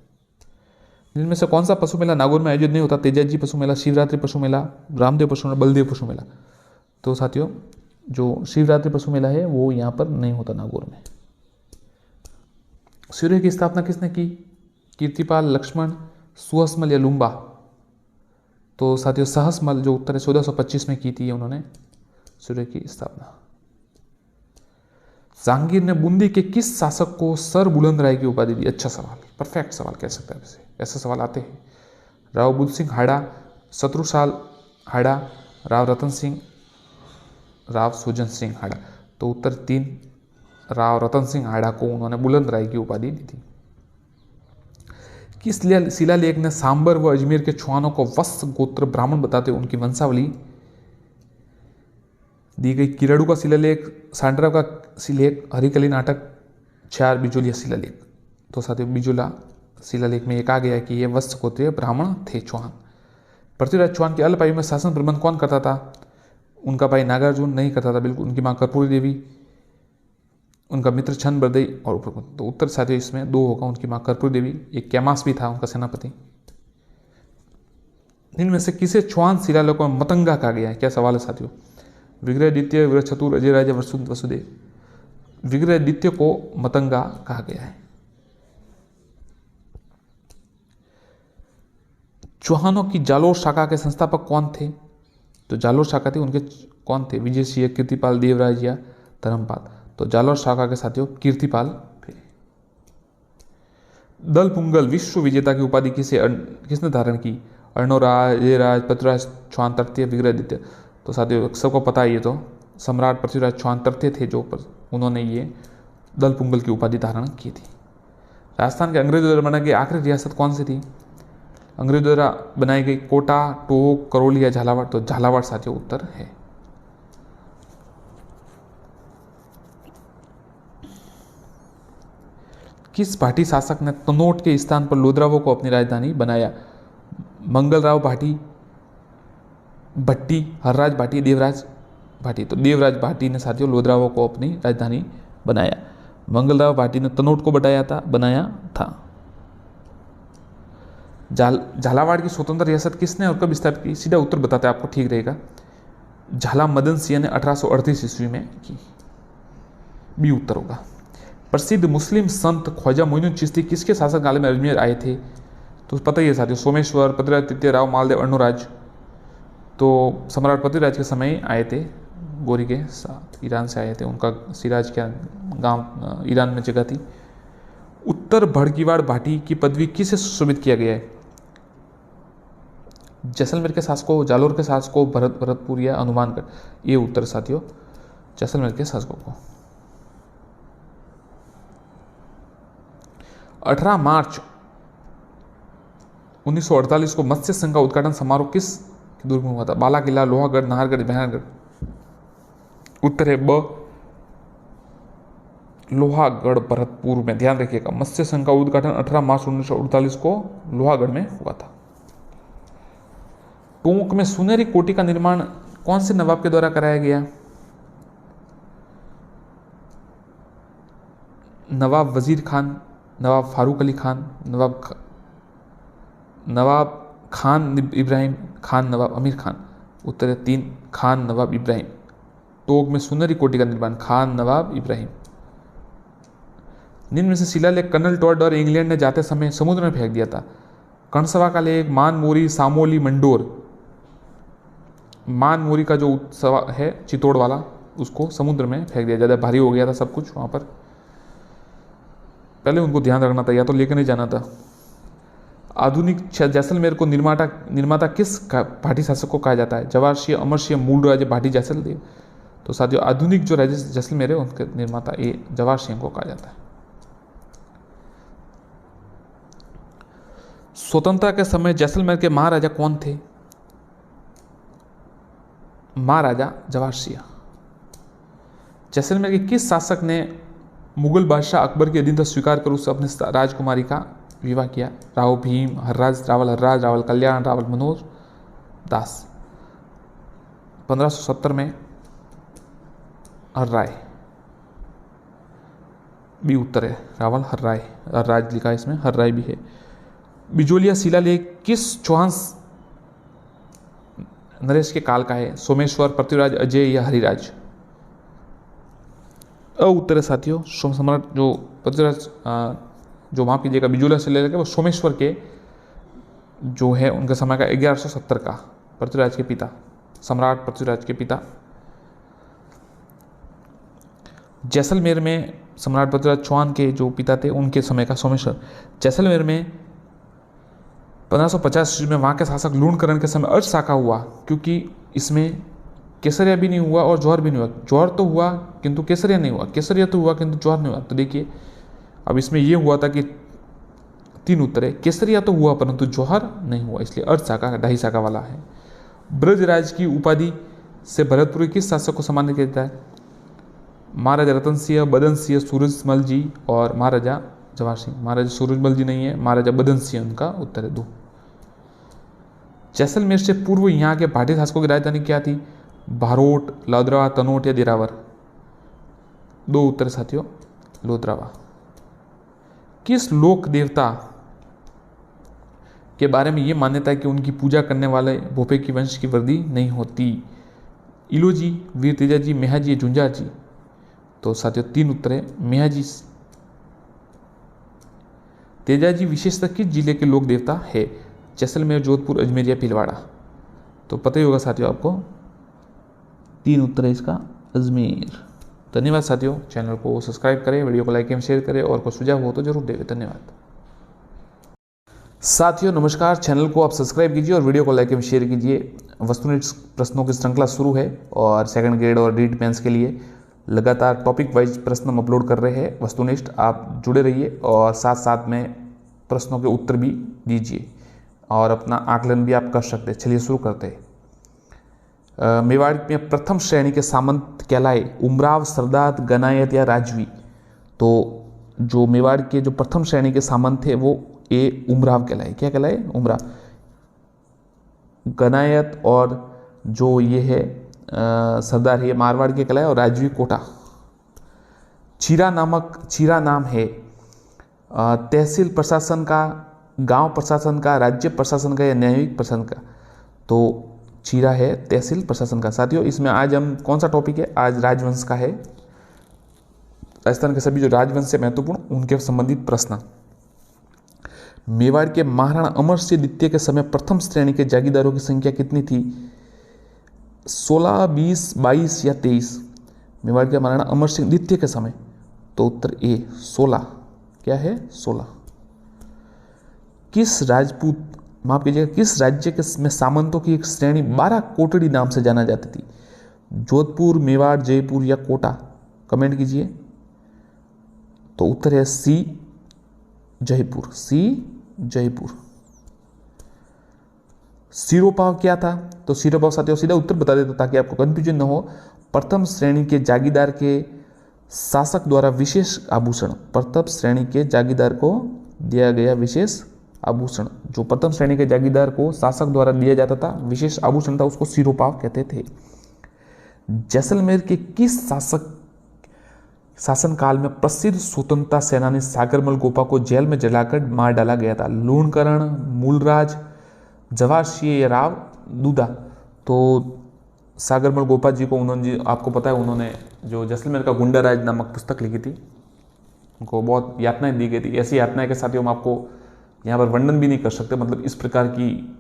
S2: जिनमें से कौन सा पशु मेला नागौर में आयोजित नहीं होता? तेजाजी पशु मेला, शिवरात्रि पशु मेला, रामदेव पशु मेला, बलदेव पशु मेला। तो साथियों जो शिवरात्रि पशु मेला है वो यहाँ पर नहीं होता नागौर में। सूर्य की स्थापना किसने की? कीर्तिपाल, लक्ष्मण, सुहसमल या लुम्बा। तो साथियों सहसमल जो उत्तर है 1425 में की थी उन्होंने सूर्य की स्थापना। जहांगीर ने बूंदी के किस शासक को सर बुलंद राय की उपाधि दी? अच्छा सवाल, परफेक्ट सवाल कह सकते हैं वैसे, ऐसे सवाल आते हैं। राव बुद्ध सिंह हाड़ा, शत्रुसाल हाड़ा, राव रतन सिंह, राव सुजन सिंह हाड़ा। तो उत्तर 3 राव रतन सिंह हाड़ा को उन्होंने बुलंद राय की उपाधि दी थी। किस शिलालेख ने सांबर व अजमेर के चौहानों को वत्स गोत्र ब्राह्मण बताते उनकी वंशावली दी गई? किराड़ू का शिलालेख, सांड्रा का शिलालेख, हरिकली नाटक, 4 बिजोलिया शिलालेख। तो साथियों बिजोला शिलालेख में ये कहा गया कि ये वत्स गोत्रीय ब्राह्मण थे चौहान। पृथ्वीराज चौहान की अल्प आयु में शासन प्रबंध कौन करता था? उनका भाई नागार्जुन नहीं करता था बिल्कुल, उनकी माँ कर्पूरी देवी, उनका मित्र छंद बरदई और उपरकुंद। तो उत्तर साथियों इसमें 2 होगा, उनकी माँ कर्पूरी देवी, एक कैमास भी था उनका सेनापति। इनमें से किसे चौहान शिलालेखों में मतंगा कहा गया है? क्या सवाल है साथियों? विग्रहादित्य, विग्रह चतुर, अजय राजा, वसुदेव। विग्रहादित्य को मतंगा कहा गया है। चौहानों की जालोर शाखा के संस्थापक कौन थे? तो जालोर शाखा थी उनके कौन थे? विजय सिंह, कीर्तिपाल, देवराज या धर्मपाल। तो जालोर शाखा के साथियों कीर्तिपाल थे। दल पुंगल विश्व विजेता की उपाधि किसने धारण की? अर्णोराज, अजयराज, पृथ्वीराज चौहान, तृतीय विग्रहादित्य। तो साथियों सबको पता है ये तो सम्राट पृथ्वीराज चौहान तृतीय थे जो उन्होंने ये दलपुंगल की उपाधि धारण की थी। राजस्थान के अंग्रेजों द्वारा बनाई गई आखिरी रियासत कौन सी थी? अंग्रेजों द्वारा बनाई गई कोटा, टोंक, करौली या झालावाड़? तो झालावाड़ साथियों उत्तर है। किस भाटी शासक ने तनोट के स्थान पर लोदरावो को अपनी राजधानी बनाया? मंगलराव भाटी, भट्टी, हरराज भाटी, देवराज भाटी? तो देवराज भाटी ने साथियों लोदरावो को अपनी राजधानी बनाया। मंगलराव भाटी ने तनोट को बनाया था। झालावाड़ की स्वतंत्र रियासत किसने और कब स्थापित की? सीधा उत्तर बताते आपको ठीक रहेगा। झाला मदन सिंह ने 1838 ईस्वी में की। बी उत्तर होगा। प्रसिद्ध मुस्लिम संत ख्वाजा मोइनुद्दीन चिश्ती किसके शासनकाल में अजमेर आए थे? तो पता ही है साथियों, सोमेश्वर, पृथ्वीराज तृतीय, राव मालदेव, अर्णोराज। तो सम्राट पृथ्वीराज के समय आए थे, गोरी के साथ ईरान से आए थे। उनका सिराज क्या गांव ईरान में जगह थी। उत्तर भड़कीवाड़ भाटी की पदवी किसे सुशोभित किया गया है? जैसलमेर के शासकों, जालोर के शासकों, भरतपुर या हनुमानगढ़? ये उत्तर साथियों जैसलमेर के शासकों को। 18 मार्च 1948 को मत्स्य संघ का उद्घाटन समारोह किस दुर्ग में हुआ था? बाला किला, लोहागढ़, नाहरगढ़, मेहरगढ़? उत्तर है ब लोहागढ़, भरतपुर में। ध्यान रखिएगा, मत्स्य संघ का उद्घाटन 18 मार्च 1948 को लोहागढ़ में हुआ था। टोंक में सुनहरी कोठी का निर्माण कौन से नवाब के द्वारा कराया गया? नवाब वजीर खान, नवाब फारूक अली खान, नवाब खान इब्राहिम खान, नवाब अमीर खान? उत्तर है 3 खान नवाब इब्राहिम। टोंक में सुनहरी कोठी का निर्माण खान नवाब इब्राहिम। निम्न में से शिलालेख कर्नल टॉड और इंग्लैंड ने जाते समय समुद्र में फेंक दिया था? कर्णसभा का लेख, मानमोरी, सामोली, मंडोर? मानमोरी का जो सवा है चित्तौड़ वाला, उसको समुद्र में फेंक दिया, ज़्यादा भारी हो गया था सब कुछ वहाँ पर। पहले उनको ध्यान रखना था, या तो लेकर नहीं जाना था। आधुनिक जैसलमेर को निर्माता किस भाटी शासक को कहा जाता है? जवाहर सिंह, अमर सिंह, मूल राजे भाटी, जैसलदेव? तो साथियों आधुनिक जो राज्य जैसलमेर है उनके निर्माता ये जवाहर सिंह को कहा जाता है। स्वतंत्रता के समय जैसलमेर के महाराजा कौन थे? महाराजा जवाहर सिंह। जैसलमेर के किस शासक ने मुगल बादशाह अकबर की अधीनता स्वीकार कर उससे अपनी राजकुमारी का विवाह किया? राव भीम, हर्राज, रावल कल्याण, रावल मनोज दास? 1570 में हर्राय। भी उत्तर है रावल हर्राय। हर्राज लिखा है इसमें, हर्राय भी है। बिजोलिया शिलालेख किस चौहान नरेश के काल का है? सोमेश्वर, पृथ्वीराज, अजय या हरिराज? उत्तर है साथियों सम्राट जो पृथ्वीराज जो माफ कीजिएगा बिजोलिया शिलालेख है वो सोमेश्वर के जो है उनके समय का 1170 का, पृथ्वीराज के पिता, सम्राट पृथ्वीराज के पिता। जैसलमेर में सम्राट पृथ्वीराज चौहान के जो पिता थे उनके समय का सोमेश्वर। जैसलमेर में 1550 ईस्वी में वहाँ के शासक लूणकरण के समय अर्ध शाखा हुआ, क्योंकि इसमें केसरिया भी नहीं हुआ और जौहर भी नहीं हुआ। जौहर तो हुआ किंतु केसरिया नहीं हुआ, केसरिया तो हुआ किंतु जौहर नहीं हुआ। तो देखिए अब इसमें यह हुआ था कि 3 उत्तर है, केसरिया तो हुआ परंतु जौहर नहीं हुआ, इसलिए अर्ध शाखा 2.5 शाखा वाला है। ब्रजराज की उपाधि से भरतपुर के किस शासक को सम्मानित किया जाता है? महाराजा रतन सिंह, बदन सिंह, सूरजमल जी और महाराजा जवाहर सिंह? महाराजा सूरजमल जी नहीं है, महाराजा बदन सिंह उनका उत्तर है 2। जैसलमेर से पूर्व यहाँ के भाटी शासकों की राजधानी क्या थी? भारोट, लोदरावा, तनोट या दिरावर? 2 उत्तर साथियों लोदरावा। किस लोक देवता के बारे में यह मान्यता है कि उनकी पूजा करने वाले भोपे की वंश की वृद्धि नहीं होती? इलोजी, वीर तेजाजी, मेहाजी, झुंझार जी? तो साथियों 3 उत्तर है मेहाजी। तेजाजी विशेषतः किस जिले के लोक देवता है? जैसलमेर, जोधपुर, अजमेर या भीलवाड़ा? तो पता ही होगा साथियों आपको, 3 उत्तर है इसका अजमेर। धन्यवाद साथियों, चैनल को सब्सक्राइब करें, वीडियो को लाइक एवं शेयर करें और कोई सुझाव हो तो जरूर दें। धन्यवाद। साथियों नमस्कार, चैनल को आप सब्सक्राइब कीजिए और वीडियो को लाइक एवं शेयर कीजिए। वस्तुनिष्ठ प्रश्नों की श्रृंखला शुरू है और सेकंड ग्रेड और रीट मेंस के लिए लगातार टॉपिक वाइज प्रश्न हम अपलोड कर रहे हैं। वस्तुनिष्ठ आप जुड़े रहिए और साथ साथ में प्रश्नों के उत्तर भी दीजिए और अपना आकलन भी आप कर सकते हैं। चलिए शुरू करते हैं। मेवाड़ में प्रथम श्रेणी के सामंत कहलाए उमराव, सरदार, गनायत या राजवी। तो जो मेवाड़ के जो प्रथम श्रेणी के सामंत थे वो ए उमराव कहलाए। क्या कहलाए? उमराव। गनायत और जो ये है सरदार है ये मारवाड़ के कहलाए और राजवी कोटा। चीरा नाम है तहसील प्रशासन का, गांव प्रशासन का, राज्य प्रशासन का या न्यायिक प्रशासन का। तो चीरा है तहसील प्रशासन का। साथियों इसमें आज हम कौन सा टॉपिक है? आज राजवंश का है। राजस्थान के सभी जो राजवंश से महत्वपूर्ण उनके संबंधित प्रश्न। मेवाड़ के महाराणा अमर सिंह द्वितीय के समय प्रथम श्रेणी के जागीरदारों की संख्या कितनी थी? 16, 20, 22 या 23? मेवाड़ के महाराणा अमर सिंह द्वितीय के समय तो उत्तर ए 16। क्या है? 16। किस राज्य के में सामंतों की एक श्रेणी 12 कोटड़ी नाम से जाना जाती थी? जोधपुर, मेवाड़, जयपुर या कोटा? कमेंट कीजिए। तो उत्तर है सी जयपुर। जयपुर। सिरोपाव क्या था? तो सिरोपाव साथियों सीधा उत्तर बता देता ताकि आपको कंफ्यूजन न हो। प्रथम श्रेणी के जागीरदार के शासक द्वारा विशेष आभूषण। प्रथम श्रेणी के जागीरदार को दिया गया विशेष आभूषण। जो प्रथम श्रेणी के जागीरदार को शासक द्वारा दिया जाता था विशेष आभूषण था उसको सिरोपाव कहते थे। जैसलमेर के किस शासनकाल में प्रसिद्ध स्वतंत्रता सेनानी सागरमल गोपा को जेल में जलाकर मार डाला गया था? लूणकरण, मूलराज, जवाहर सिंह या राव दूधा? तो सागरमल गोपा जी को उन्होंने, आपको पता है उन्होंने जो जैसलमेर का गुंडा राज नामक पुस्तक लिखी थी, उनको बहुत यातनाएं दी गई थी। ऐसी यातनाएं के साथियों हम आपको यहाँ पर वर्णन भी नहीं कर सकते। मतलब इस प्रकार की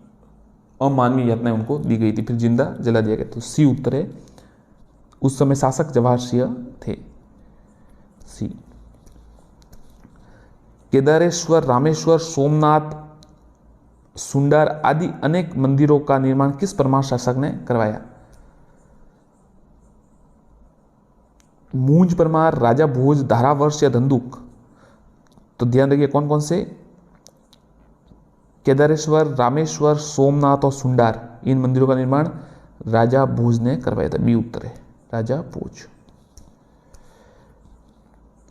S2: अमानवीय यातनाएं उनको दी गई थी, फिर जिंदा जला दिया गया। तो सी उत्तर है। उस समय शासक जवाहर सिंह थे। सी। केदारेश्वर, रामेश्वर, सोमनाथ, सुंडर आदि अनेक मंदिरों का निर्माण किस परमार शासक ने करवाया? मूंज परमार, राजा भोज, धारावर्ष या धंधुक? तो ध्यान रखिए कौन कौन से? केदारेश्वर, रामेश्वर, सोमनाथ और सुंडर, इन मंदिरों का निर्माण राजा भोज ने करवाया था। बी उत्तर है राजा भोज।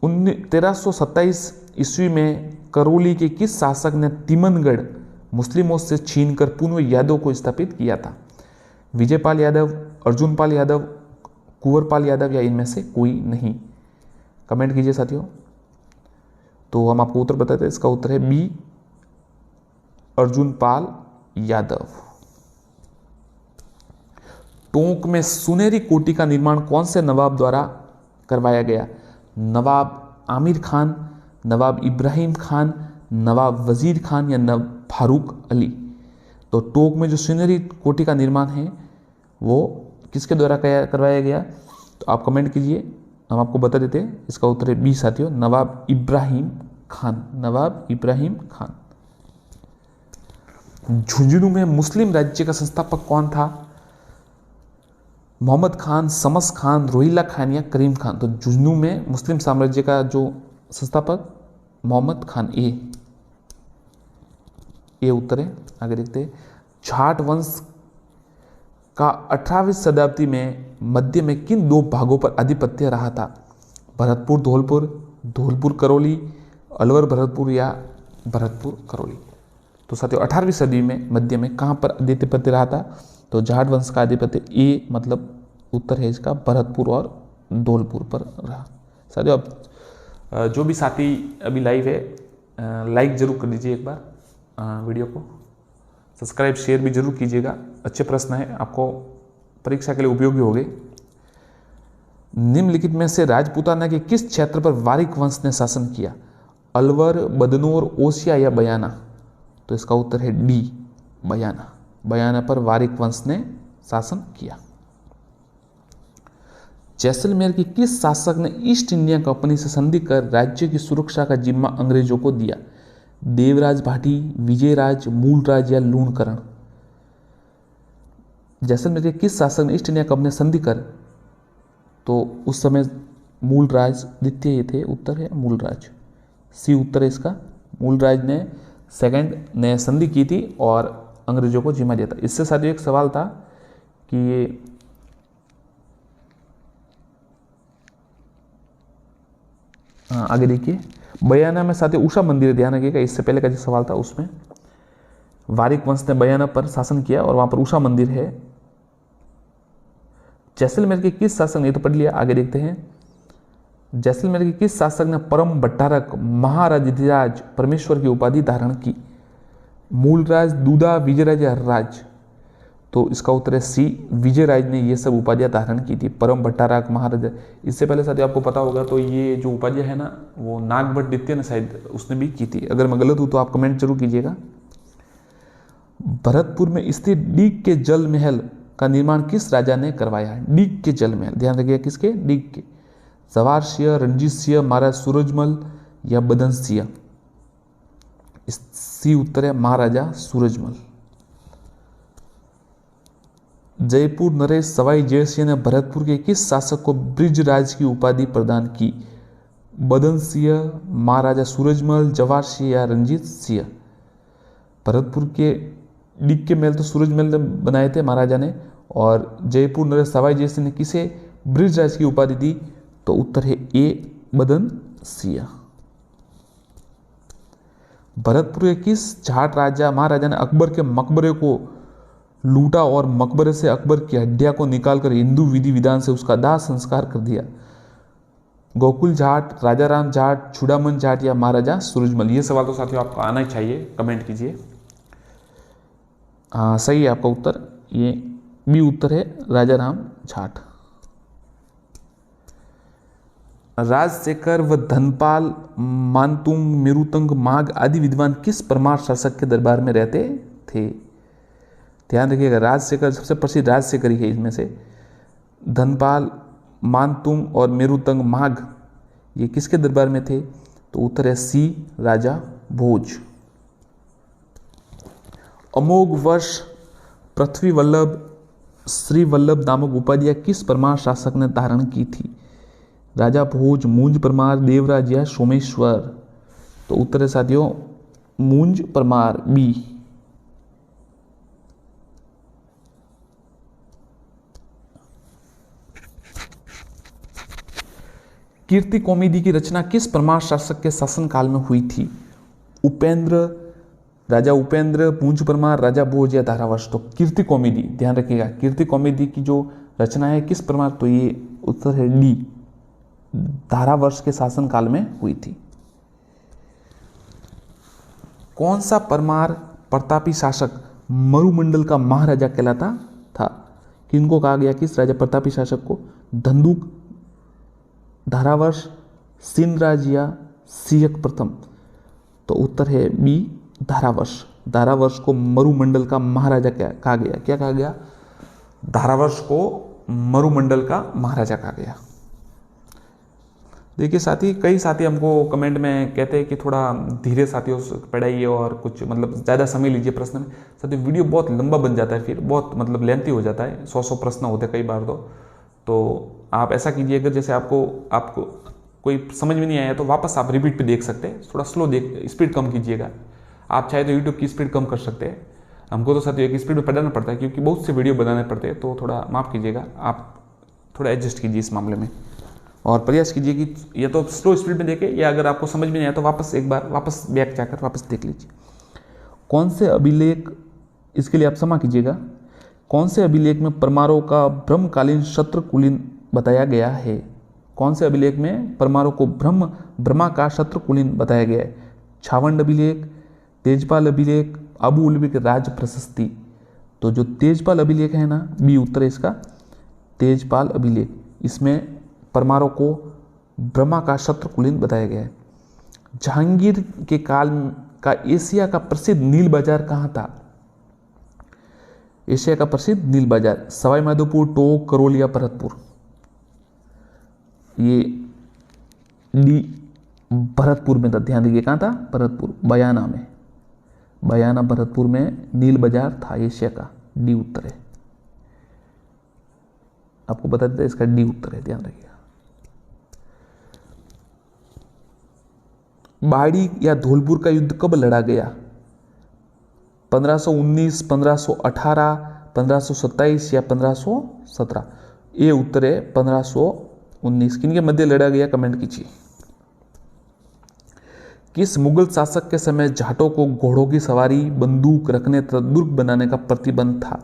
S2: 1327 ईस्वी में करौली के किस शासक ने तिमनगढ़ मुस्लिमों से छीनकर पुनः यादव को स्थापित किया था? विजयपाल यादव, अर्जुनपाल यादव, कुंवरपाल यादव या इनमें से कोई नहीं? कमेंट कीजिए साथियों। तो हम आपको उत्तर बताते हैं। इसका उत्तर है बी अर्जुनपाल यादव। टोंक में सुनहरी कोठी का निर्माण कौन से नवाब द्वारा करवाया गया? नवाब आमिर खान, नवाब इब्राहिम खान, नवाब वजीर खान या नवाब फारूक अली? तो टोंक में जो सुनहरी कोठी का निर्माण है वो किसके द्वारा करवाया गया? तो आप कमेंट कीजिए, हम आपको बता देते हैं। इसका उत्तर है बी साथियों नवाब इब्राहिम खान। नवाब इब्राहिम खान। झुंझुनू में मुस्लिम राज्य का संस्थापक कौन था? मोहम्मद खान, शमस खान, रोहिला खान या करीम खान? तो झुंझुनू में मुस्लिम साम्राज्य का जो संस्थापक मोहम्मद खान। ए उत्तर है। आगे देखते हैं। जाट वंश का 18वीं शताब्दी में मध्य में किन दो भागों पर आधिपत्य रहा था? भरतपुर धौलपुर, धौलपुर करौली, अलवर भरतपुर या भरतपुर करौली? तो साथियों 18वीं सदी में मध्य में कहाँ पर आधिपत्य रहा था? तो जाट वंश का आधिपत्य ए मतलब उत्तर है इसका भरतपुर और धौलपुर पर रहा। साथियों अब जो भी साथी अभी लाइव है लाइक जरूर कर दीजिए एक बार वीडियो को, सब्सक्राइब शेयर भी जरूर कीजिएगा। अच्छे प्रश्न है, आपको परीक्षा के लिए उपयोगी होंगे। निम्नलिखित में से राजपूताना के किस क्षेत्र पर वारिक वंश ने शासन किया? अलवर, बदनौर, ओसिया या बयाना? तो इसका उत्तर है डी बयाना। बयाना पर वारिक वंश ने शासन किया। जैसलमेर की किस शासक ने ईस्ट इंडिया कंपनी से संधि कर राज्य की सुरक्षा का जिम्मा अंग्रेजों को दिया? देवराज भाटी, विजयराज, मूलराज या लूणकरण। जैसलमेर के किस शासक ने ईस्ट इंडिया कंपनी संधि कर, तो उस समय मूलराज द्वितीय ये थे, उत्तर है मूलराज, सी उत्तर है इसका। मूलराज ने सेकंड ने संधि की थी और अंग्रेजों को जिम्मा दिया था। इससे साथ एक सवाल था कि ये आगे देखिए, बयाना में साथ उषा मंदिर, ध्यान रखिएगा, इससे पहले का जो सवाल था उसमें वारिक वंश ने बयाना पर शासन किया और वहां पर उषा मंदिर है। जैसलमेर के किस शासक ने, तो पढ़ लिया, आगे देखते हैं। जैसलमेर के किस शासक ने परम भट्टारक महाराजाधिराज परमेश्वर की उपाधि धारण की? मूलराज, दूधा, विजयराज या हर्राज? तो इसका उत्तर है सी, विजयराज ने ये सब उपाधियां धारण की थी, परम भट्टारक महाराजा। इससे पहले साथियों आपको पता होगा तो ये जो उपाधियां है ना, वो नागभट्ट द्वितीय ने शायद उसने भी की थी। अगर मैं गलत हूं तो आप कमेंट जरूर कीजिएगा। भरतपुर में स्थित डीग के जल महल का निर्माण किस राजा ने करवाया? डीग के जल महल, ध्यान रखिएगा, किसके? डीग के। जवाहर सिंह, रणजीत सिंह, महाराज सूरजमल या बदन सिंह? सी उत्तर है महाराजा सूरजमल। जयपुर नरेश सवाई जयसिंह ने भरतपुर के किस शासक को ब्रिजराज की उपाधि प्रदान की? बदन सिंह, महाराजा सूरजमल, जवाहर सिंह या रणजीत सिंह? भरतपुर के डीग के महल तो सूरजमल ने बनाए थे महाराजा ने, और जयपुर नरेश सवाई जयसिंह ने किसे ब्रिजराज की उपाधि दी? तो उत्तर है ए, बदन सिंह। भरतपुर के किस जाट राजा महाराजा ने अकबर के मकबरे को लूटा और मकबरे से अकबर की हड्डियां को निकालकर हिंदू विधि विधान से उसका दाह संस्कार कर दिया? गोकुल जाट, राजा राम जाट, चूड़ामन जाट या महाराजा सूरजमल? ये सवाल तो साथियों आपको आना ही चाहिए, कमेंट कीजिए। हाँ सही है आपका उत्तर, ये बी उत्तर है राजा राम जाट। राजशेखर व धनपाल, मानतुंग, मेरुतंग, माघ आदि विद्वान किस परमार शासक के दरबार में रहते थे? ध्यान रखिएगा, राजशेखर सबसे प्रसिद्ध राजशेखर ही है इसमें से। धनपाल, मानतुंग और मेरुतंग, माघ ये किसके दरबार में थे? तो उत्तर है सी, राजा भोज। अमोघ वर्ष, पृथ्वी वल्लभ, श्री वल्लभ नामक उपाधियां किस परमार शासक ने धारण की थी? राजा भोज, मूंज परमार, देवराज या सोमेश्वर? तो उत्तर है साथियों मूंज परमार, बी। कीर्ति कौमुदी की रचना किस परमार शासक के शासनकाल में हुई थी? उपेंद्र, राजा उपेंद्र, मूंज परमार, राजा भोज या धारावर्ष? तो कीर्ति कौमुदी, ध्यान रखिएगा, कीर्ति कौमुदी की जो रचना है किस परमार? तो ये उत्तर है डी, धारावर्ष के शासनकाल में हुई थी। कौन सा परमार प्रतापी शासक मरुमंडल का महाराजा कहलाता था? किनको कहा गया, किस राजा प्रतापी शासक को? धंधुक, धारावर्ष, सिंहराज या सियक प्रथम? तो उत्तर है बी, धारावर्ष। धारावर्ष को मरुमंडल का महाराजा कहा गया। क्या कहा गया? धारावर्ष को मरुमंडल का महाराजा कहा गया। देखिए साथी, कई साथी हमको कमेंट में कहते हैं कि थोड़ा धीरे साथियों पढ़ाइए और कुछ मतलब ज़्यादा समय लीजिए प्रश्न में। साथियों वीडियो बहुत लंबा बन जाता है, फिर बहुत मतलब लेंथी हो जाता है, 100 प्रश्न होते हैं कई बार। तो आप ऐसा कीजिए, अगर जैसे आपको कोई समझ में नहीं आया तो वापस आप रिपीट पे देख सकते हैं, थोड़ा स्लो स्पीड कम कीजिएगा। आप चाहे तो यूट्यूब की स्पीड कम कर सकते हैं। हमको तो साथियों एक स्पीड में पढ़ाना पड़ता है क्योंकि बहुत से वीडियो बनाने पड़ते हैं, तो थोड़ा माफ़ कीजिएगा, आप थोड़ा एडजस्ट कीजिए इस मामले में और प्रयास कीजिए कि या तो स्लो स्पीड में देखें या अगर आपको समझ में नहीं आया तो वापस एक बार वापस बैक जाकर वापस देख लीजिए। कौन से अभिलेख, इसके लिए आप क्षमा कीजिएगा, कौन से अभिलेख में परमारों का ब्रह्मकालीन शत्रुकुलीन बताया गया है? कौन से अभिलेख में परमारों को ब्रह्मा का शत्रुकुलीन बताया गया है? छावंड अभिलेख, तेजपाल अभिलेख, अबू उलबी की राज प्रशस्ति? तो जो तेजपाल अभिलेख है ना, बी उत्तर है इसका, तेजपाल अभिलेख। इसमें परमारों को ब्रह्मा का शत्रुकुलीन बताया गया है। जहांगीर के काल का एशिया का प्रसिद्ध नील बाजार कहाँ था? एशिया का प्रसिद्ध नील बाजार सवाई माधोपुर, टोंक, करौली या भरतपुर? ये डी भरतपुर में था, ध्यान दीजिए कहाँ था, भरतपुर, बयाना में, बयाना भरतपुर में नील बाजार था एशिया का। डी उत्तर है, आपको बता देते इसका डी उत्तर है, ध्यान रखिएगा। बाड़ी या धौलपुर का युद्ध कब लड़ा गया? 1519, 1518, 1527 या 1517? ये उत्तर है 1519। किनके मध्य लड़ा गया, कमेंट कीजिए। किस मुगल शासक के समय जाटों को घोड़ों की सवारी, बंदूक रखने तथा दुर्ग बनाने का प्रतिबंध था?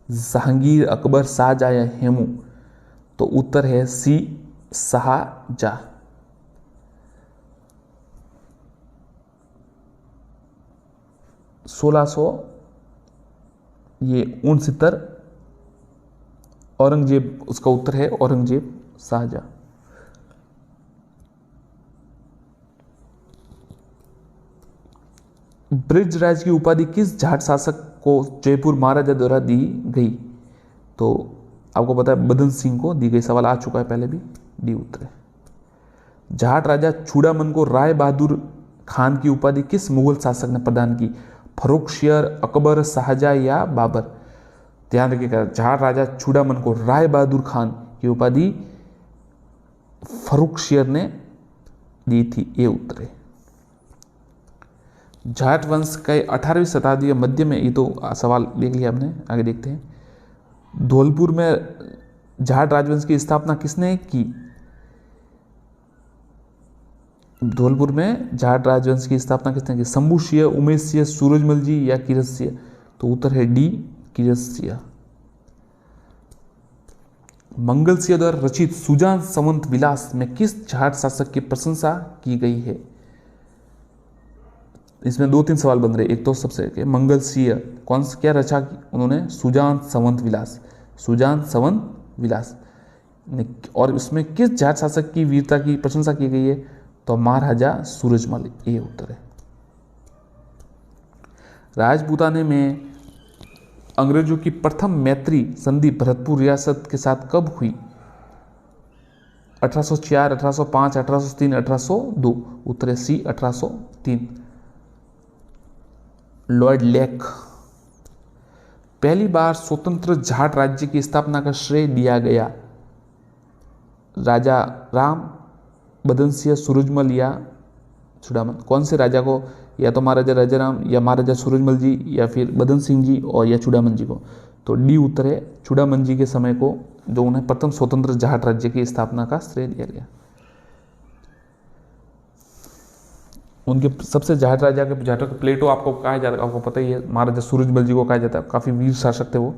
S2: जहांगीर, अकबर, शाहजहां या हेमू? तो उत्तर है सी, शाहजहां। 1669 औरंगजेब, उसका उत्तर है औरंगजेब, शाहजहां। ब्रिजराज की उपाधि किस जाट शासक को जयपुर महाराजा द्वारा दी गई? तो आपको पता है बदन सिंह को दी गई, सवाल आ चुका है पहले भी, डी उत्तर है। जाट राजा चूड़ामन को राय बहादुर खान की उपाधि किस मुगल शासक ने प्रदान की? फर्रुखशियर, अकबर, शाहजहां या बाबर? ध्यान रखिएगा, जाट राजा चूड़ामन को राय बहादुर खान की उपाधि फर्रुखशियर ने दी थी, ये उत्तर है। जाट वंश के 18वीं शताब्दी के मध्य में, ये तो सवाल देख लिया आपने, आगे देखते हैं। धौलपुर में जाट राजवंश की स्थापना किसने की? धौलपुर में जाट राजवंश की स्थापना किसने की? शंभू सिंह, उमेश सिंह, सूरजमल जी या कीरत सिंह? तो उत्तर है डी, कीरत सिंह। मंगल सिंह द्वारा रचित सुजान संवत विलास में किस जाट शासक की प्रशंसा की गई है? इसमें 2-3 सवाल बन रहे। एक तो सबसे मंगल सिंह कौन सा क्या रचा उन्होंने? सुजान संवत विलास, सुजान संवत विलास। और उसमें किस जाट शासक की वीरता की प्रशंसा की गई है? तो महाराजा सूरजमल, ये उत्तर है। राजपूताने में अंग्रेजों की प्रथम मैत्री संधि भरतपुर रियासत के साथ कब हुई? 1804, 1805, 1803, 1802? उत्तर है सी, 1803। Lord lake. पहली बार स्वतंत्र जाट राज्य की स्थापना का श्रेय दिया गया राजा राम, बदन सिंह, सूरजमल या चूड़ामन? कौन से राजा को? या तो महाराजा राजाराम या महाराजा सूरजमल जी या फिर बदन सिंह जी और या चूड़ामन जी को? तो डी उत्तर है, चूड़ामन जी के समय को जो उन्हें प्रथम स्वतंत्र जाट राज्य की स्थापना का श्रेय दिया गया। उनके सबसे जाट राजा के जाटों के प्लेटो आपको कहा जाता है, आपको पता ही है, महाराजा सूरजमल जी को कहा जाता है, काफी वीर शासक थे वो।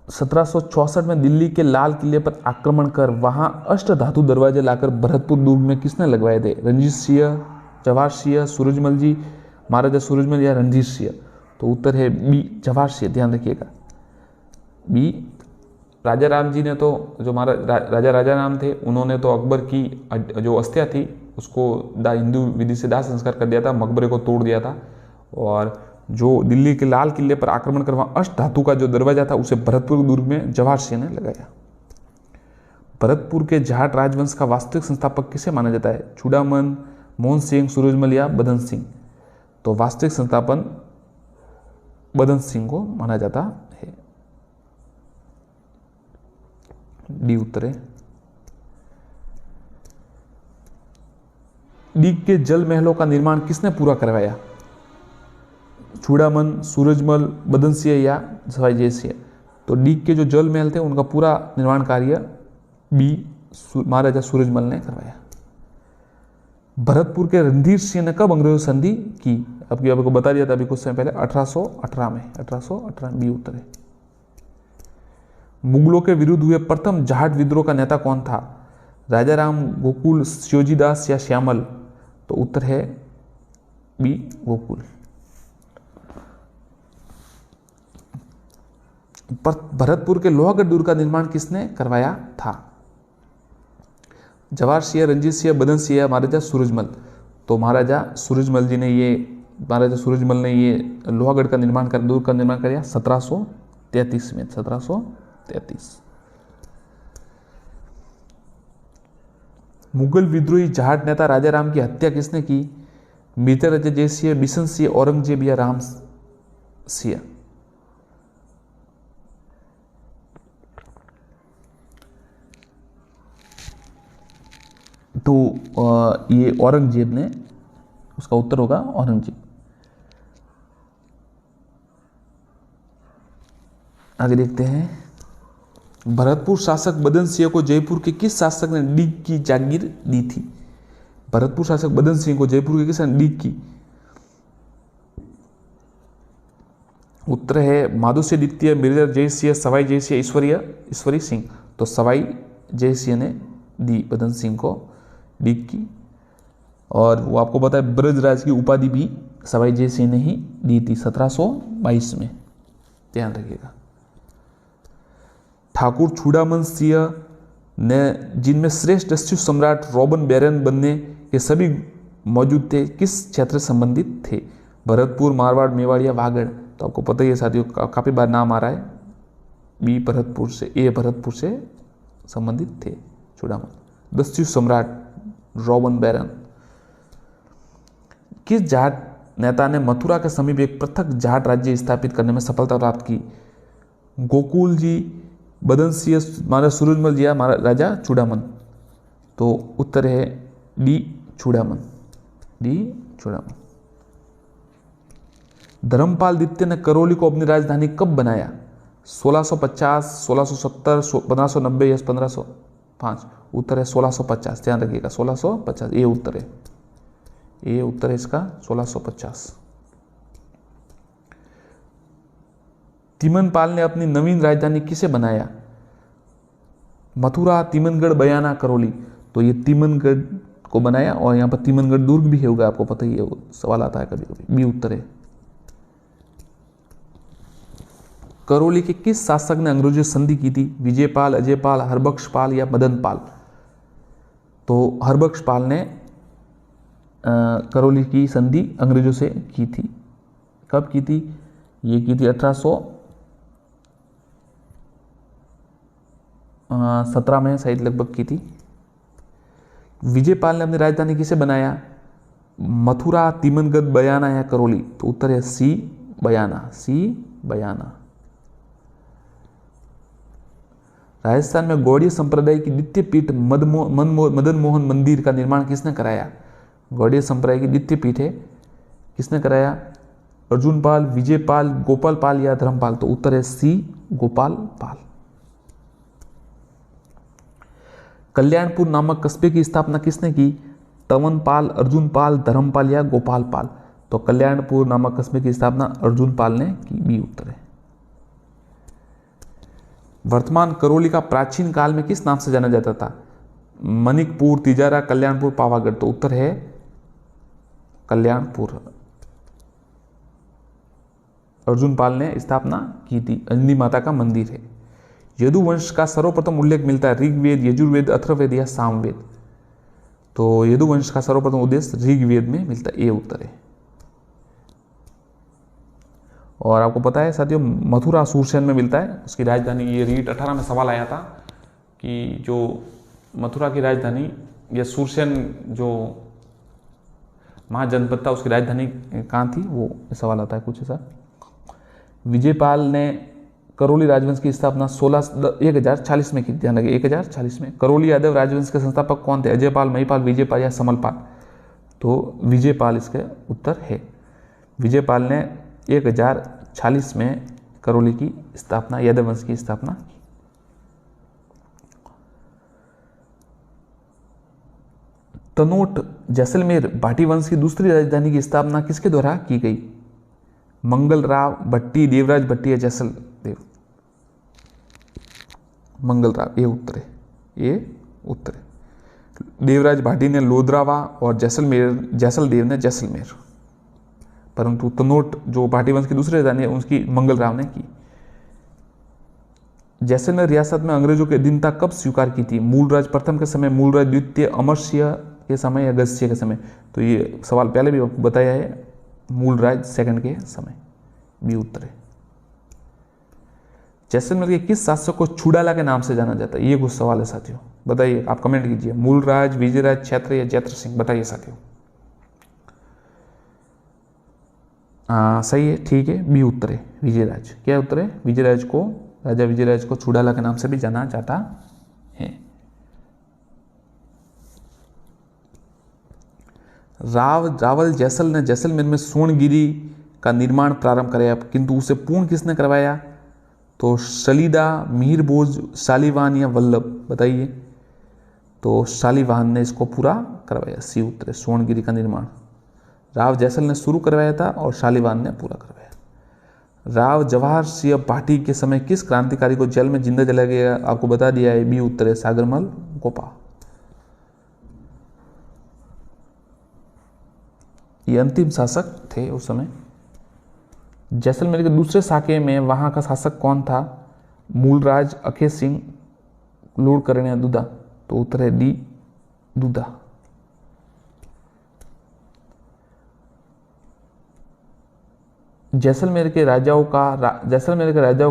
S2: 1764 में दिल्ली के लाल किले पर आक्रमण कर वहां अष्ट धातु दरवाजे लाकर भरतपुर दुर्ग में किसने लगवाए थे? रणजीत सिंह, जवाहर सिंह, सूरजमल जी, महाराजा सूरजमल या रणजीत सिंह? तो उत्तर है बी, जवाहर सिंह, ध्यान रखिएगा बी। राजा राम जी ने तो जो राजा राजाराम थे उन्होंने तो अकबर की जो अस्थियां थी उसको हिंदू विधि से दाह संस्कार कर दिया था, मकबरे को तोड़ दिया था। और जो दिल्ली के लाल किले पर आक्रमण कर वहां अष्ट धातु का जो दरवाजा था उसे भरतपुर दुर्ग में जवाहर सिंह ने लगाया। भरतपुर के जाट राजवंश का वास्तविक संस्थापक किसे माना जाता है? चूड़ामन, मोहन सिंह, सूरजमल या बदन सिंह? तो वास्तविक संस्थापन बदन सिंह को माना जाता है, डी उत्तर है। डीग के जल महलों का निर्माण किसने पूरा करवाया? चूड़ामन, सूरजमल, बदन सिंह या सवाई जय सिंह? तो डीग के जो जल महल थे उनका पूरा निर्माण कार्य बी, महाराजा सूरजमल ने करवाया। भरतपुर के रणधीर सिंह ने कब अंग्रेजों संधि की? आपको बता दिया था अभी कुछ समय पहले, 1818 में, 1818, बी उत्तर है। मुगलों के विरुद्ध हुए प्रथम जाट विद्रोह का नेता कौन था? राजाराम, गोकुल, श्योजीदास या श्यामल? तो उत्तर है बी, गोकुल। भरतपुर के लोहागढ़ दुर्ग का निर्माण किसने करवाया था? जवाहर सिंह, रणजीत सिंह, बदन सिंह, महाराजा सूरजमल? तो महाराजा सूरजमल ने ये लोहागढ़ का निर्माण कर दुर्ग का निर्माण किया 1733 में, 1733। मुगल विद्रोही जाट नेता राजा राम की हत्या किसने की? मिर्जा जयसिंह, बिशन सिंह, औरंगजेब या राम सिंह? तो ये औरंगजेब ने, उसका उत्तर होगा औरंगजेब। आगे देखते हैं। भरतपुर शासक बदन सिंह को जयपुर के किस शासक ने डीग की जागीर दी थी? भरतपुर शासक बदन सिंह को जयपुर के किसने डीग की? उत्तर है माधुस्य द्वितीय, मिर्जा जयसिंह, सवाई जयसिंह, ईश्वरी सिंह। तो सवाई जयसिंह ने दी बदन सिंह को डीग की। और वो आपको पता है ब्रजराज की उपाधि भी सवाई जयसिंह ने ही दी थी 1722 में, ध्यान रखिएगा। ठाकुर चूड़ामन सिंह ने, जिनमें श्रेष्ठ दस्यु सम्राट रॉबन बैरन बनने के सभी मौजूद थे, किस क्षेत्र से संबंधित थे? भरतपुर, मारवाड़, मेवाड़ या वागड़? तो आपको पता ही है साथियों, काफी बार नाम आ रहा है। बी भरतपुर से, ए भरतपुर से संबंधित थे चूड़ामन। दस्यु सम्राट रॉबन बैरन। किस जाट नेता ने मथुरा के समीप एक पृथक जाट राज्य स्थापित करने में सफलता प्राप्त की? गोकुल जी, बदन सिंह, महाराज सूरजमल जी या महाराज राजा चूड़ामन? तो उत्तर है डी चूड़ामन, डी चूड़ामन। धर्मपाल द्वितीय ने करौली को अपनी राजधानी कब बनाया? 1650, 1670, 1590 या 1505? उत्तर है 1650, ध्यान रखिएगा 1650, ये उत्तर है, ये उत्तर है इसका 1650। तिमनपाल ने अपनी नवीन राजधानी किसे बनाया? मथुरा, तिमनगढ़, बयाना, करौली? तो ये तिमनगढ़ को बनाया, और यहाँ पर तिमनगढ़ दुर्ग भी होगा, आपको पता ही है, सवाल आता है कभी कभी। बी उत्तर है। करौली के किस शासक ने अंग्रेजों से संधि की थी? विजयपाल, अजयपाल, हरबख्शपाल या मदनपाल? तो हरबख्शपाल ने करौली की संधि अंग्रेजों से की थी। कब की थी? ये की थी 1817 में शायद लगभग की थी। विजयपाल ने अपनी राजधानी किसे बनाया? मथुरा, तिमनगढ़, बयाना या करौली? तो उत्तर है सी बयाना, सी बयाना। राजस्थान में गौड़ीय संप्रदाय की द्वितीय पीठ मदन मोहन मंदिर का निर्माण किसने कराया? गौड़ीय संप्रदाय की द्वितीय पीठ है, किसने कराया? अर्जुन पाल, विजय पाल, गोपाल पाल या धर्मपाल? तो उत्तर है सी गोपाल पाल। कल्याणपुर नामक कस्बे की स्थापना किसने की? तवन पाल, अर्जुन पाल, धर्मपाल या गोपाल पाल? तो कल्याणपुर नामक कस्बे की स्थापना अर्जुन पाल ने की। बी उत्तर है। वर्तमान करौली का प्राचीन काल में किस नाम से जाना जाता था? मनिकपुर, तिजारा, कल्याणपुर, पावागढ़? तो उत्तर है कल्याणपुर। अर्जुन पाल ने स्थापना की थी। अंजनी माता का मंदिर है। यदुवंश का सर्वप्रथम उल्लेख मिलता है ऋग्वेद, यजुर्वेद, अथर्ववेद या सामवेद? तो यदुवंश का सर्वप्रथम उद्देश्य ऋग्वेद में मिलता है, ये उत्तर है। और आपको पता है साथियों, मथुरा सूरसेन में मिलता है, उसकी राजधानी। ये रीट 18 में सवाल आया था कि जो मथुरा की राजधानी या सूरसेन जो महाजनपद था उसकी राजधानी कहाँ थी, वो सवाल आता है कुछ ऐसा। विजयपाल ने करौली राजवंश की स्थापना 1040 में की। ध्यान रखिए 1040 में। करौली यादव राजवंश के संस्थापक कौन थे? अजयपाल, महिपाल, विजयपाल या समलपाल? तो विजयपाल इसका उत्तर है। विजयपाल ने 1040 में करौली की स्थापना, यादव वंश की स्थापना की। तनोट जैसलमेर भाटी वंश की दूसरी राजधानी की स्थापना किसके द्वारा की गई? मंगल राव भट्टी, देवराज भट्टी या जैसलदेव? मंगल राव, ये उत्तर है, ये उत्तर है। देवराज भाटी ने लोधरावा और जैसलदेव ने जैसलमेर। परंतु तनोट जो भाटी वंश की दूसरी राजधानी है उसकी मंगल राव ने की। जैसलमेर रियासत में अंग्रेजों की अधीनता कब स्वीकार की थी? मूलराज प्रथम के समय, मूलराज द्वितीय, अमरसिंह के समय या गजसिंह के समय? तो ये सवाल पहले भी आपको बताया है, मूलराज सेकंड के समय। बी उत्तर है। जैसलमेर के किस शासक को चूड़ाला के नाम से जाना जाता है? ये कुछ सवाल है साथियों, बताइए, आप कमेंट कीजिए। मूलराज, विजयराज, क्षेत्र या जैत्र सिंह, बताइए साथियों। हाँ सही है, ठीक है, बी उत्तर है, विजयराज। क्या उत्तर है? विजयराज को, राजा विजयराज को चूड़ाला के नाम से भी जाना जाता है। रावल जैसल ने जैसलमेर में सोनगिरी का निर्माण प्रारंभ कराया, किंतु उसे पूर्ण किसने करवाया? तो सलीदा, मिहिरभोज, शालीवाहन या वल्लभ, बताइए। तो शालीवाहन ने इसको पूरा करवाया, सी उत्तर है, सोनगिरी का निर्माण राव जैसल ने शुरू करवाया था और शालीवाहन ने पूरा करवाया। राव जवाहर सिंह भाटी के समय किस क्रांतिकारी को जेल में जिंदा जलाया गया? आपको बता दिया है, बी उत्तर है, सागरमल गोपा। ये अंतिम शासक थे उस समय। जैसलमेर के दूसरे साके में वहां का शासक कौन था? मूलराज, अखेर सिंह, लूणकरण या दूधा? तो उत्तर है डी, दूधा। जैसलमेर के राजाओं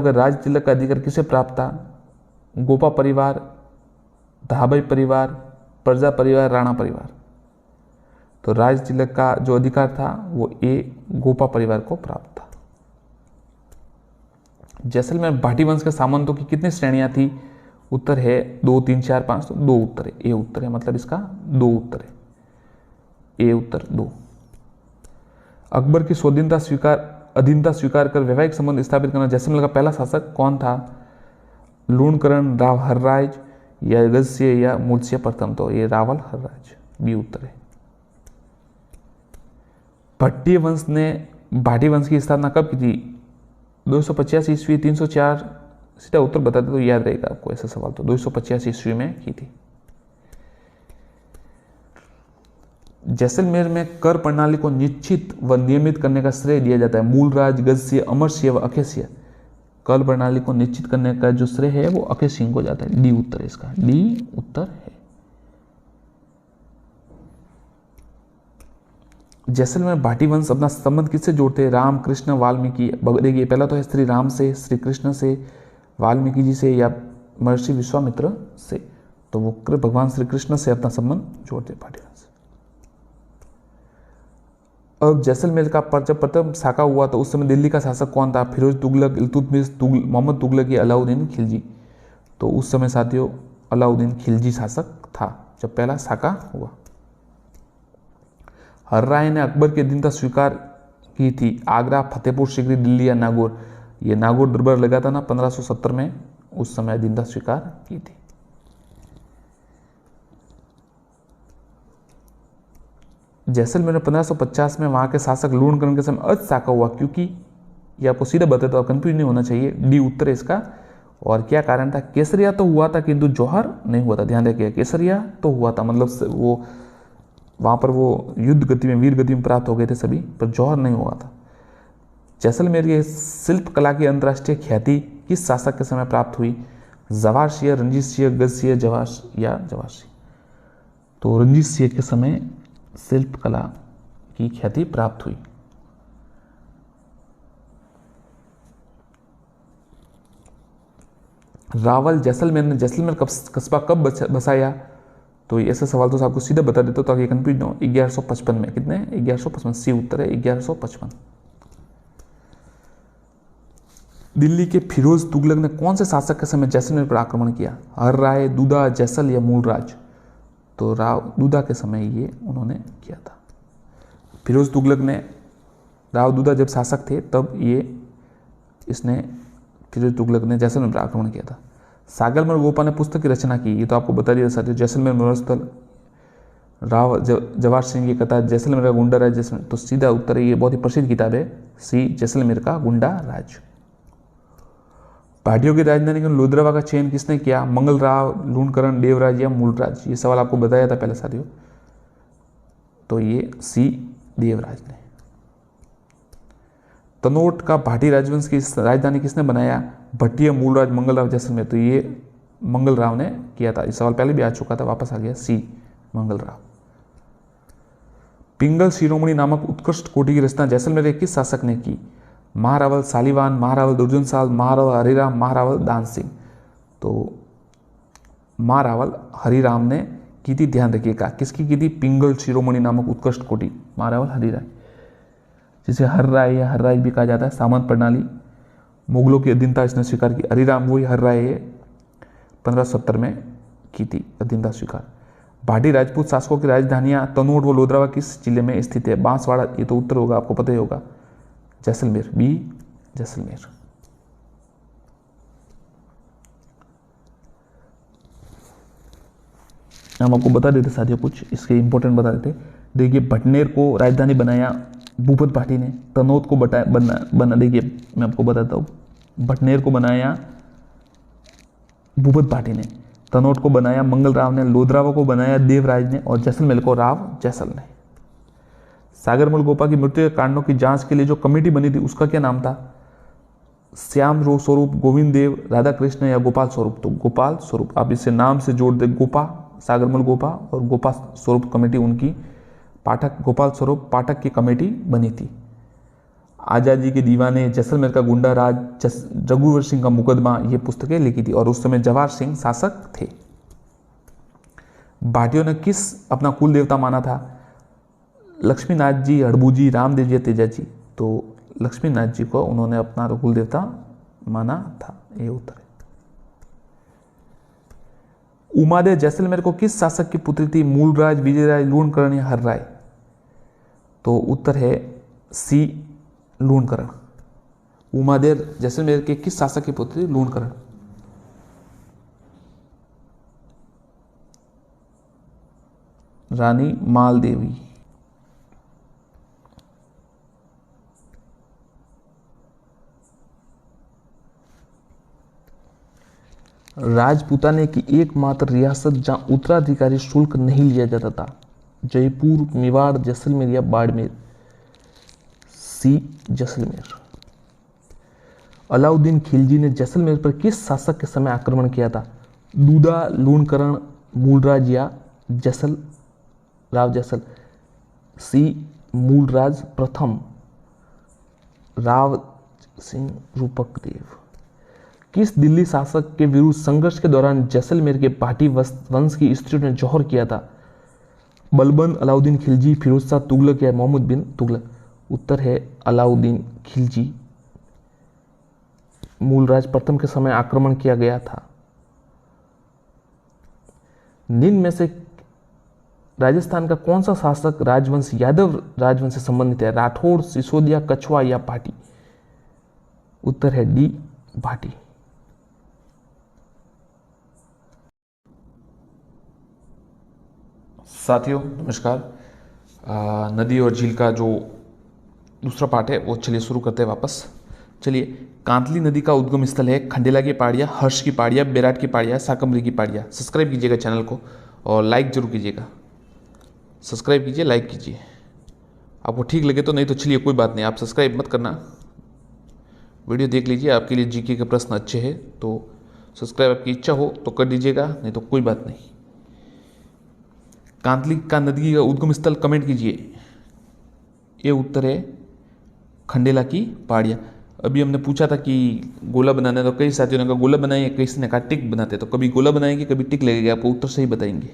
S2: के राज तिलक का अधिकार किसे प्राप्त था? गोपा परिवार, धाबई परिवार, प्रजा परिवार, राणा परिवार? तो राज तिलक का जो अधिकार था वो ए, गोपा परिवार को प्राप्त था। जैसलमेर भाटी वंश के सामंतों की कितनी श्रेणियां थी? उत्तर है 2, 3, 4, 5, तो 2 उत्तर है, ए उत्तर है, मतलब इसका 2 उत्तर है, ए उत्तर 2। अकबर की अधीनता स्वीकार कर वैवाहिक संबंध स्थापित करना जैसलमेर का पहला शासक कौन था? लूणकरण, राव हर्राज या गजसिंह या मूलसिंह प्रथम? तो ये रावल हर्राज, बी उत्तर है। भट्टी वंश ने भाटी वंश की स्थापना कब की थी? 285 ईस्वी, 304? सीधा उत्तर बता दे तो याद रहेगा आपको ऐसा सवाल। तो 285 ईस्वी में की थी। जैसलमेर में कर प्रणाली को निश्चित व नियमित करने का श्रेय दिया जाता है मूलराज, गजसिंह, अमरसिंह व अखेसिंह? कर प्रणाली को निश्चित करने का जो श्रेय है वो अखेर सिंह को जाता है, डी उत्तर है इसका, डी उत्तर है। जैसलमेर भाटी वंश अपना संबंध किससे जोड़ते हैं? राम, कृष्ण, वाल्मीकि? देखिए पहला तो है श्री राम से, श्री कृष्ण से, वाल्मीकि जी से या महर्षि विश्वामित्र से। तो वो भगवान श्री कृष्ण से अपना संबंध जोड़ते हैं भाटी वंश। अब जैसलमेर का जब प्रथम साका हुआ तो उस समय दिल्ली का शासक कौन था? फिरोज तुगलक, इल्तुतमिश, मोहम्मद तुगलक या अलाउद्दीन खिलजी? तो उस समय साथियों अलाउद्दीन खिलजी शासक था जब पहला साका हुआ। हर्राय ने अकबर की अधीनता स्वीकार की थी आगरा, फतेहपुर सीकरी, दिल्ली या नागौर? ये नागौर दरबार लगा था ना 1570 में, उस समय अधीनता स्वीकार की थी। जैसलमेर में 1550 में वहां के शासक लूणकरण के समय साका हुआ, क्योंकि ये आपको सीधा बताते तो कंफ्यूज नहीं होना चाहिए, डी उत्तर है इसका। और क्या कारण था? केसरिया तो हुआ था किंतु जौहर नहीं हुआ था, ध्यान रखिए, केसरिया तो हुआ था, मतलब वो वहां पर वो युद्ध गति में, वीर गति में प्राप्त हो गए थे सभी, पर जौहर नहीं हुआ था। जैसलमेर की शिल्प कला की अंतर्राष्ट्रीय ख्याति किस शासक के समय प्राप्त हुई? जवाहर सिंह, रणजीत सिंह, गज सिंह, जवाहर सिंह? तो रणजीत सिंह के समय शिल्प कला की ख्याति प्राप्त हुई। रावल जैसलमेर कस्बा कब बसाया? तो ऐसे सवाल तो आपको सीधा बता देता ताकि कंफ्यूज ना हो। 1155 में। कितने? 1155, सी उत्तर है 1155। दिल्ली के फिरोज तुगलक ने कौन से शासक के समय जैसलमेर पर आक्रमण किया? हर्राय, दूधा, जैसल या मूलराज? तो राव दूधा के समय ये उन्होंने किया था। फिरोज तुगलक ने, राव दूधा जब शासक थे तब इसने फिरोज तुगलक ने जैसलमेर पर आक्रमण किया था। सागरमल गोपा ने पुस्तक की रचना की, ये तो आपको बता दिया साथियों, जैसलमेर मनोरस्थल, राव जवाहर सिंह की कथा, जैसलमेर का गुंडा राज। जैसलमेर, तो सीधा उत्तर है, ये बहुत ही प्रसिद्ध किताब है, सी जैसलमेर का गुंडा राज। भाटियों की राजधानी के लोधरवा का चयन किसने किया? मंगल राव, लूणकरण, देवराज या मूलराज? ये सवाल आपको बताया था पहले साथियों, तो ये सी देवराज ने। तनोट का भाटी राजवंश की राजधानी किसने बनाया? भट्टिया, मूलराज, मंगल राव, जैसलमेर? तो ये मंगल राव ने किया था। इस सवाल पहले भी आ चुका था, वापस आ गया, सी मंगल राव। पिंगल शिरोमणि नामक उत्कृष्ट कोटि की रचना जैसलमेर के किस शासक ने की? महारावल सालीवान, महारावल दुर्जन साल, महारावल हरिराम, महारावल दान सिंह। तो महारावल हरिराम ने की थी, ध्यान रखिएगा, किसकी की थी? पिंगल शिरोमणि नामक उत्कृष्ट कोटि, महारावल हरिराय, जिसे हर राय या हर राय भी कहा जाता है। सामंत प्रणाली, मुगलों की अधीनता इसने स्वीकार की। हरिराम वही हर राय है, 1570 में की थी अधीनता स्वीकार। भाटी राजपूत शासकों की राजधानियां तनोट व लोधरावा किस जिले में स्थित है? बांसवाड़ा, ये तो उत्तर होगा, आपको पता ही होगा। जैसलमेर, बी जैसलमेर। हम आपको बता देते साथियों, कुछ इसके इंपॉर्टेंट बता देते। देखिए, भटनेर को राजधानी बनाया भूपत भाटी ने। तनोत को बना देखिए मैं आपको बताता हूँ, भटनेर को बनाया भूपत भाटी ने, तनोट को बनाया मंगल राव ने, लोधरावा को बनाया देवराज ने, और जैसलमेर को राव जैसल ने। सागरमल गोपा की मृत्यु के कारणों की जांच के लिए जो कमेटी बनी थी उसका क्या नाम था? श्याम स्वरूप, गोविंद देव, राधा कृष्ण या गोपाल स्वरूप? तो गोपाल स्वरूप। आप इसे नाम से जोड़ दे, गोपा, सागरमल गोपा और गोपाल स्वरूप कमेटी उनकी, पाठक गोपाल स्वरूप पाठक की कमेटी बनी थी। आजादी के दीवाने, जैसलमेर का गुंडा राज, रघुवर सिंह का मुकदमा, ये पुस्तकें लिखी थी, और उस समय जवाहर सिंह शासक थे। भाटियों ने किस अपना कुल देवता माना था? लक्ष्मीनाथ जी, हड़बू जी, रामदेव जी, तेजा जी? तो लक्ष्मीनाथ जी को उन्होंने अपना कुल देवता माना था, ये उत्तर है। उमादेव जैसलमेर को किस शासक की पुत्री थी? मूलराज, विजयराज, लूणकरण या हर्राय? तो उत्तर है सी लूणकरण। उमादेव जैसलमेर के किस शासक की पुत्री? लूणकरण। रानी मालदेवी। राजपूताने की एकमात्र रियासत जहां उत्तराधिकारी शुल्क नहीं लिया जाता था? जयपुर, मेवाड़, जैसलमेर या बाड़मेर? सी जैसलमेर। अलाउद्दीन खिलजी ने जैसलमेर पर किस शासक के समय आक्रमण किया था? दूधा, लूणकरण, मूलराज या जैसल राव जैसल? सी मूलराज प्रथम, राव सिंह रूपक देव। किस दिल्ली शासक के विरुद्ध संघर्ष के दौरान जैसलमेर के भाटी वंश की स्त्रियों ने जौहर किया था? बलबन, अलाउद्दीन खिलजी, फिरोज शाह तुगलक या मोहम्मद बिन तुगलक? उत्तर है अलाउद्दीन खिलजी। मूलराज प्रथम के समय आक्रमण किया गया था। निम्न में से राजस्थान का कौन सा शासक राजवंश यादव राजवंश से संबंधित है? राठौड़, सिसोदिया, कछवा या भाटी? उत्तर है डी भाटी।
S1: साथियों नमस्कार। नदी और झील का जो दूसरा पार्ट है वो चलिए शुरू करते हैं वापस। चलिए, कांतली नदी का उद्गम स्थल है खंडेला की पहाड़ियाँ, हर्ष की पहाड़ियाँ, बेराट की पहाड़ियाँ, साकमरी की पहाड़ियाँ। सब्सक्राइब कीजिएगा चैनल को और लाइक जरूर कीजिएगा। सब्सक्राइब कीजिए, लाइक कीजिए। आपको ठीक लगे तो, नहीं तो चलिए कोई बात नहीं, आप सब्सक्राइब मत करना, वीडियो देख लीजिए। आपके लिए जीके के प्रश्न अच्छे हैं तो सब्सक्राइब आपकी इच्छा हो तो कर दीजिएगा, नहीं तो कोई बात नहीं। कांतली का नदी का उद्गम स्थल कमेंट कीजिए। ये उत्तर है खंडेला की पहाड़ियाँ। अभी हमने पूछा था कि गोला बनाना है, तो कई साथियों ने कहा गोला बनाइए, किसी ने कहा टिक बनाते, तो कभी गोला बनाएंगे कभी टिक लगेगा, आपको उत्तर सही बताएंगे।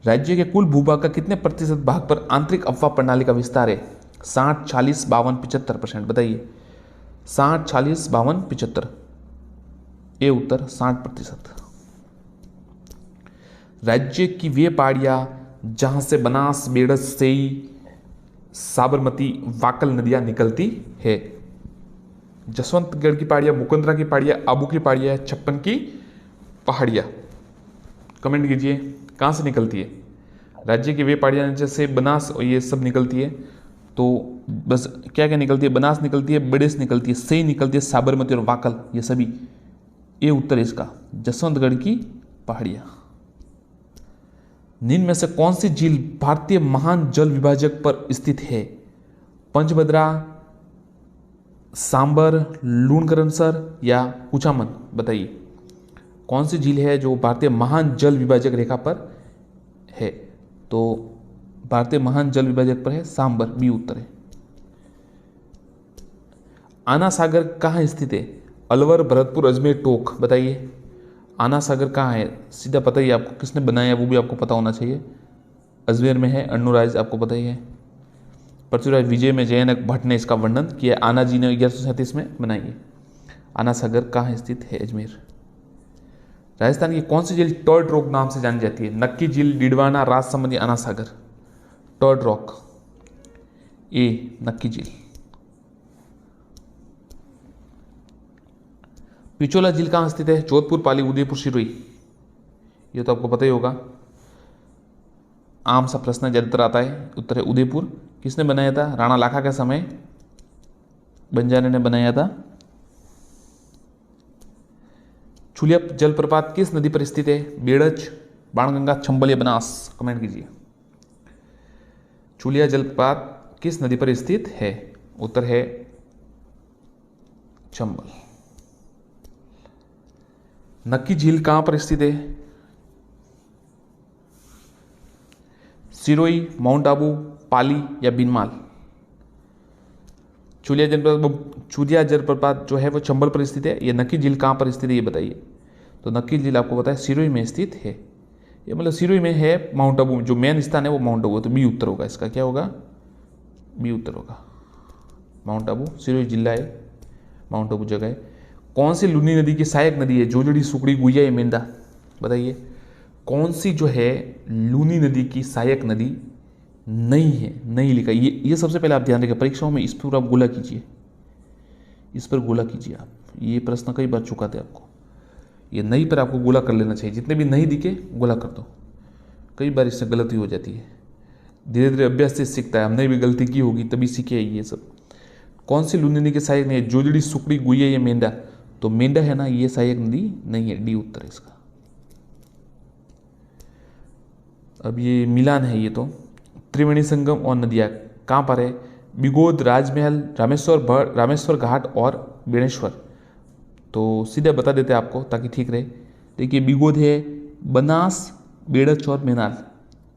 S1: राज्य के कुल भूभाग का कितने प्रतिशत भाग पर आंतरिक अफवाह प्रणाली का विस्तार है? 60, 40, 52, 75%? बताइए। 60, 40, 52, 75? ये उत्तर 60%। राज्य की वे पहाड़ियां जहां से बनास, बेड़स, सेई, साबरमती, वाकल नदियां निकलती है? जसवंतगढ़ की पहाड़ियां, मुकंदरा की पहाड़ियां, आबू की पहाड़ियां, छप्पन की पहाड़ियां? कमेंट कीजिए कहां से निकलती है। राज्य की वे पहाड़ियां जैसे बनास और ये सब निकलती है, तो बस क्या क्या निकलती है? बनास निकलती है, बेड़स निकलती है, सेई निकलती है, साबरमती और वाकल, ये सभी। ये उत्तर है इसका, जसवंतगढ़ की पहाड़ियां। निम्न में से कौन सी झील भारतीय महान जल विभाजक पर स्थित है? पंचभद्रा, सांबर, लूणकरणसर या कुचामन? बताइए कौन सी झील है जो भारतीय महान जल विभाजक रेखा पर है? तो भारतीय महान जल विभाजक पर है सांबर, बी उत्तर है।
S2: आना सागर कहाँ स्थित है? अलवर, भरतपुर, अजमेर, टोक। बताइए आना सागर कहाँ है? सीधा पता ही है आपको, किसने बनाया है वो भी आपको पता होना चाहिए। अजमेर में है। अन्नूराज आपको पता ही है। पृथ्वीराज विजय में जयनक भट्ट ने इसका वर्णन किया। आना जी ने 1137 में बनाई है। आना सागर कहाँ स्थित है? अजमेर। राजस्थान की कौन सी झील टर्ड रॉक नाम से जानी जाती है? नक्की झील, डिडवाना, राजसमंद या आना सागर? टर्ड रॉक, ए नक्की झील। पिचोला झील कहाँ स्थित है? जोधपुर, पाली, उदयपुर, सिरोही। ये तो आपको पता ही होगा, आम सा प्रश्न ज्यादातर आता है। उत्तर है उदयपुर। किसने बनाया था? राणा लाखा के समय बंजारे ने बनाया था। छुलिया जलप्रपात किस नदी पर स्थित है? बेड़ज, बाणगंगा, चंबल या बनास? कमेंट कीजिए। छुलिया जलप्रपात किस नदी पर स्थित है? उत्तर है चंबल। नक्की झील कहां पर स्थित है? सिरोही, माउंट आबू, पाली या बीनमाल? चुलिया जलप्रपात जो है वो चंबल पर स्थित है। ये नक्की झील कहां पर स्थित है ये बताइए। तो नक्की झील आपको पता है सिरोही में स्थित है। ये मतलब सिरोही में है। माउंट आबू जो मेन स्थान है वो माउंट आबू, तो बी उत्तर होगा इसका। क्या होगा? बी उत्तर होगा। माउंट आबू सिरोही जिला है, माउंट आबू जगह है। कौन सी लूनी नदी की सहायक नदी है? जोजड़ी, सुकड़ी, गुइया या मेंढा? बताइए कौन सी जो है लूनी नदी की सहायक नदी नहीं है? नहीं लिखा। ये सबसे पहले आप ध्यान रखिए, परीक्षाओं में इस पर आप गोला कीजिए, इस पर गोला कीजिए आप। ये प्रश्न कई बार चुकाते आपको। ये नहीं पर आपको गोला कर लेना चाहिए। जितने भी नहीं दिखे गोला कर दो। कई बार इससे गलती हो जाती है। धीरे धीरे अभ्यास से सीखता है। हमने भी गलती की होगी तभी सीखे ये सब। कौन सी लूनी नदी के सहायक नहीं है? जोजड़ी, सुकड़ी, गुइया या मेंढा? तो मेंढा है ना, ये सहायक नदी नहीं है। डी उत्तर है इसका। अब ये मिलान है। ये तो त्रिवेणी संगम और नदियाँ कहाँ पर है? बिगोद, राजमहल, रामेश्वर घाट और बेणेश्वर। तो सीधे बता देते हैं आपको ताकि ठीक रहे। देखिए बिगोद है बनास, बेड़च और मेनाल।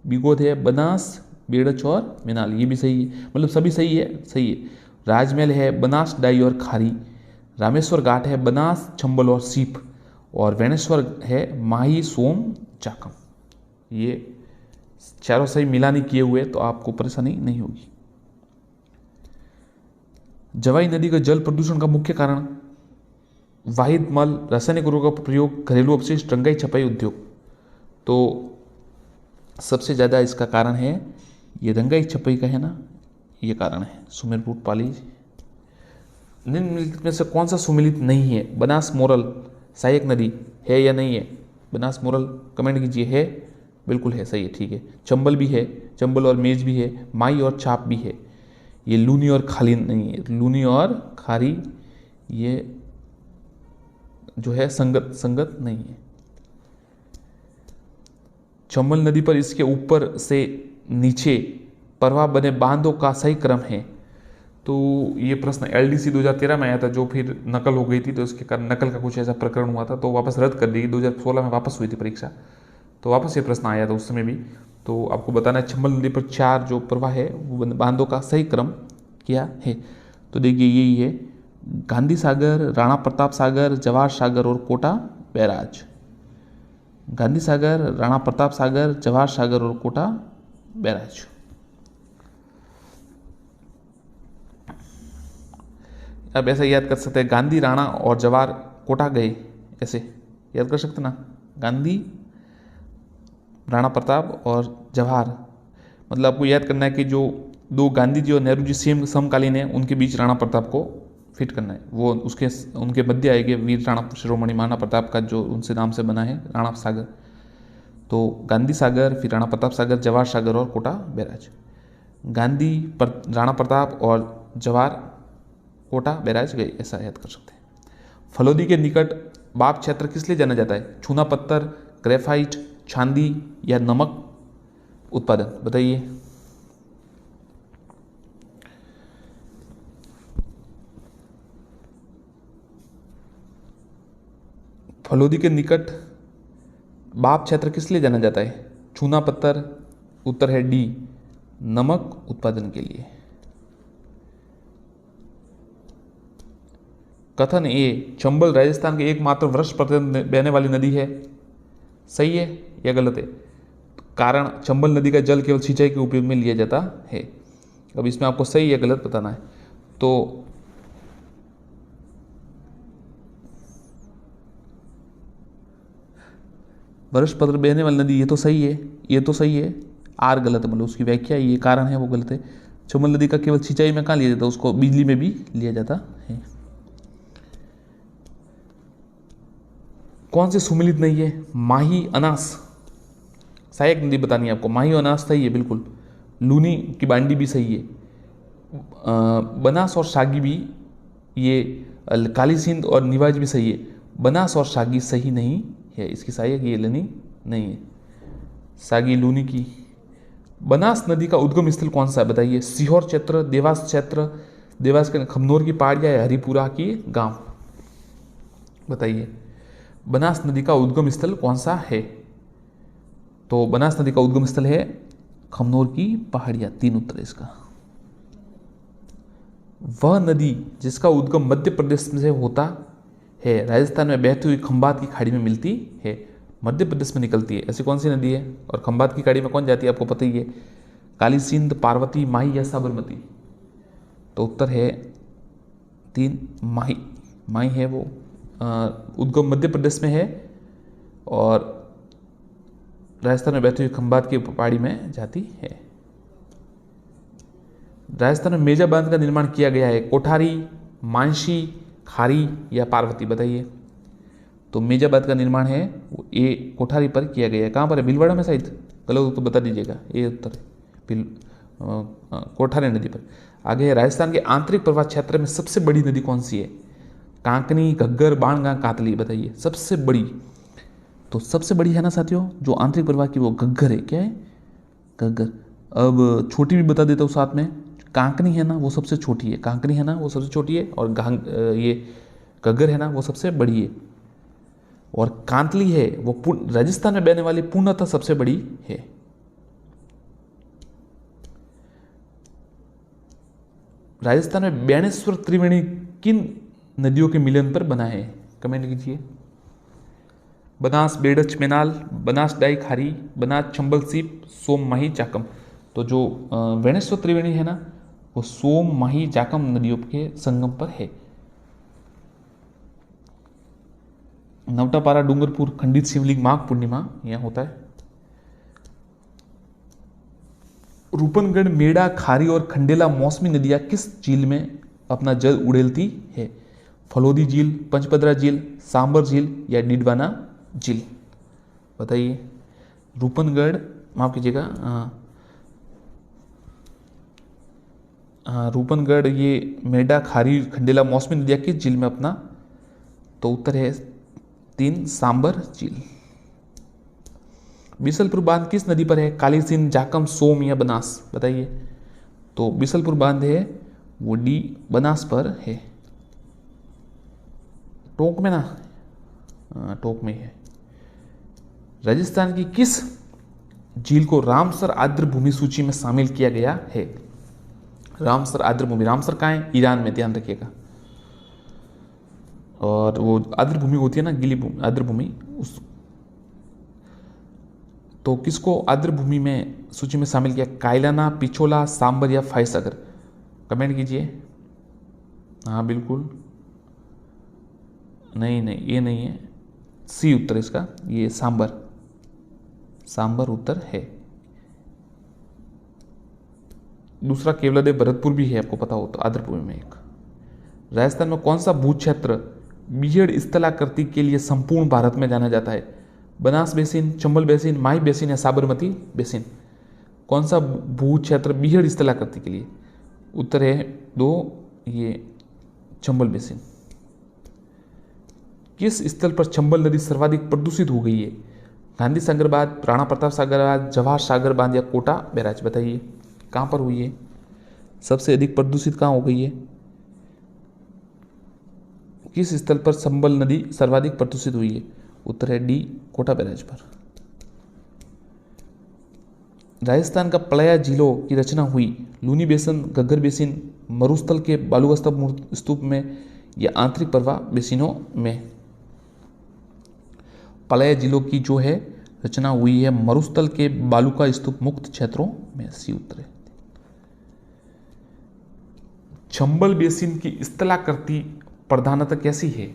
S2: बिगोद है बनास, बेड़च और मेनाल, ये भी सही है। मतलब सभी सही है, सही है। राजमहल है बनास, डाई और खारी। रामेश्वर घाट है बनास, चंबल और सीप। और वेणेश्वर है माही, सोम, चाकम। ये चारों सही मिलानी किए हुए तो आपको परेशानी नहीं होगी। जवाई नदी का जल प्रदूषण का मुख्य कारण? वाहिद मल, रासायनिक उर्वरकों का प्रयोग, घरेलू अपशिष्ट, रंगाई छपाई उद्योग। तो सबसे ज़्यादा इसका कारण है ये रंगाई छपाई का है ना, ये कारण है। सुमेरपुर, पाली। निम्नलिखित में से कौन सा सुमेलित नहीं है? बनास मोरल सहायक नदी है या नहीं है? बनास मोरल कमेंट कीजिए। है, बिल्कुल है, सही है, ठीक है। चंबल भी है, चंबल और मेज भी है, माई और छाप भी है। ये लूनी और खाली नहीं है। लूनी और खारी ये जो है संगत नहीं है। चंबल नदी पर इसके ऊपर से नीचे प्रवाह बने बांधों का सही क्रम है? तो ये प्रश्न LDC 2013 में आया था, जो फिर नकल हो गई थी, तो इसके कारण नकल का कुछ ऐसा प्रकरण हुआ था, तो वापस रद्द कर दी। 2016 में वापस हुई थी परीक्षा, तो वापस ये प्रश्न आया था उस समय भी। तो आपको बताना है चंबल नदी पर 4 जो प्रवाह है वो बांधों का सही क्रम क्या है? तो देखिए यही है, गांधी सागर, राणा प्रताप सागर, जवाहर सागर और कोटा बैराज। गांधी सागर, राणा प्रताप सागर, जवाहर सागर और कोटा बैराज। अब ऐसा याद कर सकते हैं, गांधी, राणा और जवाहर कोटा गए, ऐसे याद कर सकते ना। गांधी, राणा प्रताप और जवाहर, मतलब आपको याद करना है कि जो दो गांधी जी और नेहरू जी सेम समकालीन है, उनके बीच राणा प्रताप को फिट करना है। वो उनके मध्य आएंगे वीर राणा शिरोमणि महाराणा प्रताप का जो उनसे नाम से बना है राणा सागर। तो गांधी सागर, फिर राणा प्रताप सागर, जवाहर सागर और कोटा बैराज। राणा प्रताप और जवाहर कोटा बैराज गए, ऐसा याद कर सकते हैं। फलोदी के निकट बाप क्षेत्र किस लिए जाना जाता है? चूना पत्थर, ग्रेफाइट, चांदी या नमक उत्पादन? बताइए। फलोदी के निकट बाप क्षेत्र किस लिए जाना जाता है? चूना पत्थर, उत्तर है डी, नमक उत्पादन के लिए। कथन ए, चंबल राजस्थान की एकमात्र वर्ष प्रतिदिन बहने वाली नदी है, सही है या गलत है? कारण चंबल नदी का जल केवल सिंचाई के उपयोग में लिया जाता है। अब इसमें आपको सही या गलत बताना है। तो वर्ष पत्र बहने वाली नदी, ये तो सही है, ये तो सही है। आर गलत है, मतलब उसकी व्याख्या, ये कारण है वो गलत है। चंबल नदी का केवल सिंचाई में कहाँ लिया जाता है, उसको बिजली में भी लिया जाता है। कौन सी सुमिलित नहीं है? माही, अनास, सहायक नदी बतानी है आपको। माही और अनास सही है बिल्कुल। लूनी की बांडी भी सही है। बनास और शागी भी, ये काली सिंध और निवाज भी सही है। बनास और शागी सही नहीं है, इसकी सहायक ये लेनी नहीं है। सागी लूनी की। बनास नदी का उद्गम स्थल कौन सा है बताइए? सीहोर क्षेत्र, देवास क्षेत्र, देवास के खमनोर की पहाड़ियाँ या हरिपुरा की गांव, बताइए बनास नदी का उद्गम स्थल कौन सा है? तो बनास नदी का उद्गम स्थल है खमनोर की पहाड़ियाँ, 3 उत्तर है इसका। वह नदी जिसका उद्गम मध्य प्रदेश से होता है, राजस्थान में बहती हुई खंबात की खाड़ी में मिलती है, मध्य प्रदेश में निकलती है, ऐसी कौन सी नदी है? और खंबात की खाड़ी में कौन जाती है आपको पता ही है, काली सिंध, पार्वती, माही या साबरमती? तो उत्तर है 3 माही। माही है वो, उद्गम मध्य प्रदेश में है और राजस्थान में बहती हुई खंबात की पहाड़ी में जाती है। राजस्थान में मेजा बांध का निर्माण किया गया है, कोठारी, मानसी, खारी या पार्वती, बताइए। तो मेजा बांध का निर्माण है वो ए कोठारी पर किया गया है। कहाँ पर है? भीलवाड़ा में शायद, गलत तो बता दीजिएगा, ये उत्तर है कोठारी नदी पर। आगे है, राजस्थान के आंतरिक प्रवाह क्षेत्र में सबसे बड़ी नदी कौन सी है? कांकनी, घग्गर, बाणगंगा, कातली, बताइए सबसे बड़ी। तो सबसे बड़ी है ना साथियों, जो आंतरिक प्रवाह की, वो घग्गर है। क्या है? घग्गर। अब छोटी भी बता देता हूँ साथ में, कांकनी है ना वो सबसे छोटी है, कांकनी है ना वो सबसे छोटी है, और ये घग्गर है ना वो सबसे बड़ी है, और कांतली है वो राजस्थान में बहने वाली पूर्णतः सबसे बड़ी है। राजस्थान में बेणेश्वर त्रिवेणी किन नदियों के मिलन पर बना है? कमेंट कीजिए। बनास, बेड़च, मेनाल, बनास डाई खारी, बनास चंबल सीप, सोम माही चाकम। तो जो बेणेश्वर त्रिवेणी है ना वो सोम माही चाकम नदियों के संगम पर है। नवटापारा, डूंगरपुर, खंडित शिवलिंग, माघ पूर्णिमा यहाँ होता है। रूपनगढ़, मेड़ा, खारी और खंडेला मौसमी नदियाँ किस झील में अपना जल उड़ेलती है? फलोदी झील, पंचपदरा झील, सांबर झील या डिडवाना झील, बताइए। रूपनगढ़, माफ कीजिएगा, रूपनगढ़, ये मेड़ा, खारी, खंडेला मौसमी नदियाँ किस झील में अपना? तो उत्तर है 3 सांबर झील। बिसलपुर बांध किस नदी पर है? काली सिंध, जाकम, सोम या बनास, बताइए। तो बिसलपुर बांध है वो डी बनास पर है। टोंक में ना, टोंक में है। राजस्थान की किस झील को रामसर आर्द्र भूमि सूची में शामिल किया गया है? रामसर आर्द्र भूमि, रामसर कहाँ है? ईरान में, ध्यान रखिएगा। और वो आर्द्र भूमि होती है ना, गीली भूमि, आर्द्र भूमि, उस तो किसको आर्द्र भूमि में सूची में शामिल किया? कायलाना, पिछोला, सांबर या फायसागर, कमेंट कीजिए। हाँ बिल्कुल, नहीं नहीं ये नहीं है, सी उत्तर इसका, ये सांबर, सांबर उत्तर है। दूसरा केवलादेव भरतपुर भी है, आपको पता हो तो, आर्द्र भूमि में एक। राजस्थान में कौन सा भू क्षेत्र बीहड़ स्थलाकृति के लिए संपूर्ण भारत में जाना जाता है? बनास बेसिन, चंबल बेसिन, माही बेसिन या साबरमती बेसिन? कौन सा भू क्षेत्र बीहड़ स्थलाकृति के लिए? उत्तर है 2, ये चंबल बेसिन। किस स्थल पर चंबल नदी सर्वाधिक प्रदूषित हो गई है? गांधी सागर बांध, राणा प्रताप सागर बांध, जवाहर सागर बांध या कोटा बैराज, बताइए कहाँ पर हुई है? सबसे अधिक प्रदूषित कहाँ हो गई है? किस स्थल पर चंबल नदी सर्वाधिक प्रदूषित हुई है? उत्तर है डी, कोटा बैराज पर। राजस्थान का प्लया झीलों की रचना हुई लूनी बेसिन, घग्गर बेसिन, मरुस्थल के बालुकास्तंभ स्तूप में या आंतरिक प्रवाह बेसिनों में। पलय जिलों की जो है रचना हुई है मरुस्थल के बालुका स्तूप मुक्त क्षेत्रों में, सी उत्तर है। चंबल बेसिन की स्थलाकृति प्रधानतः कैसी है?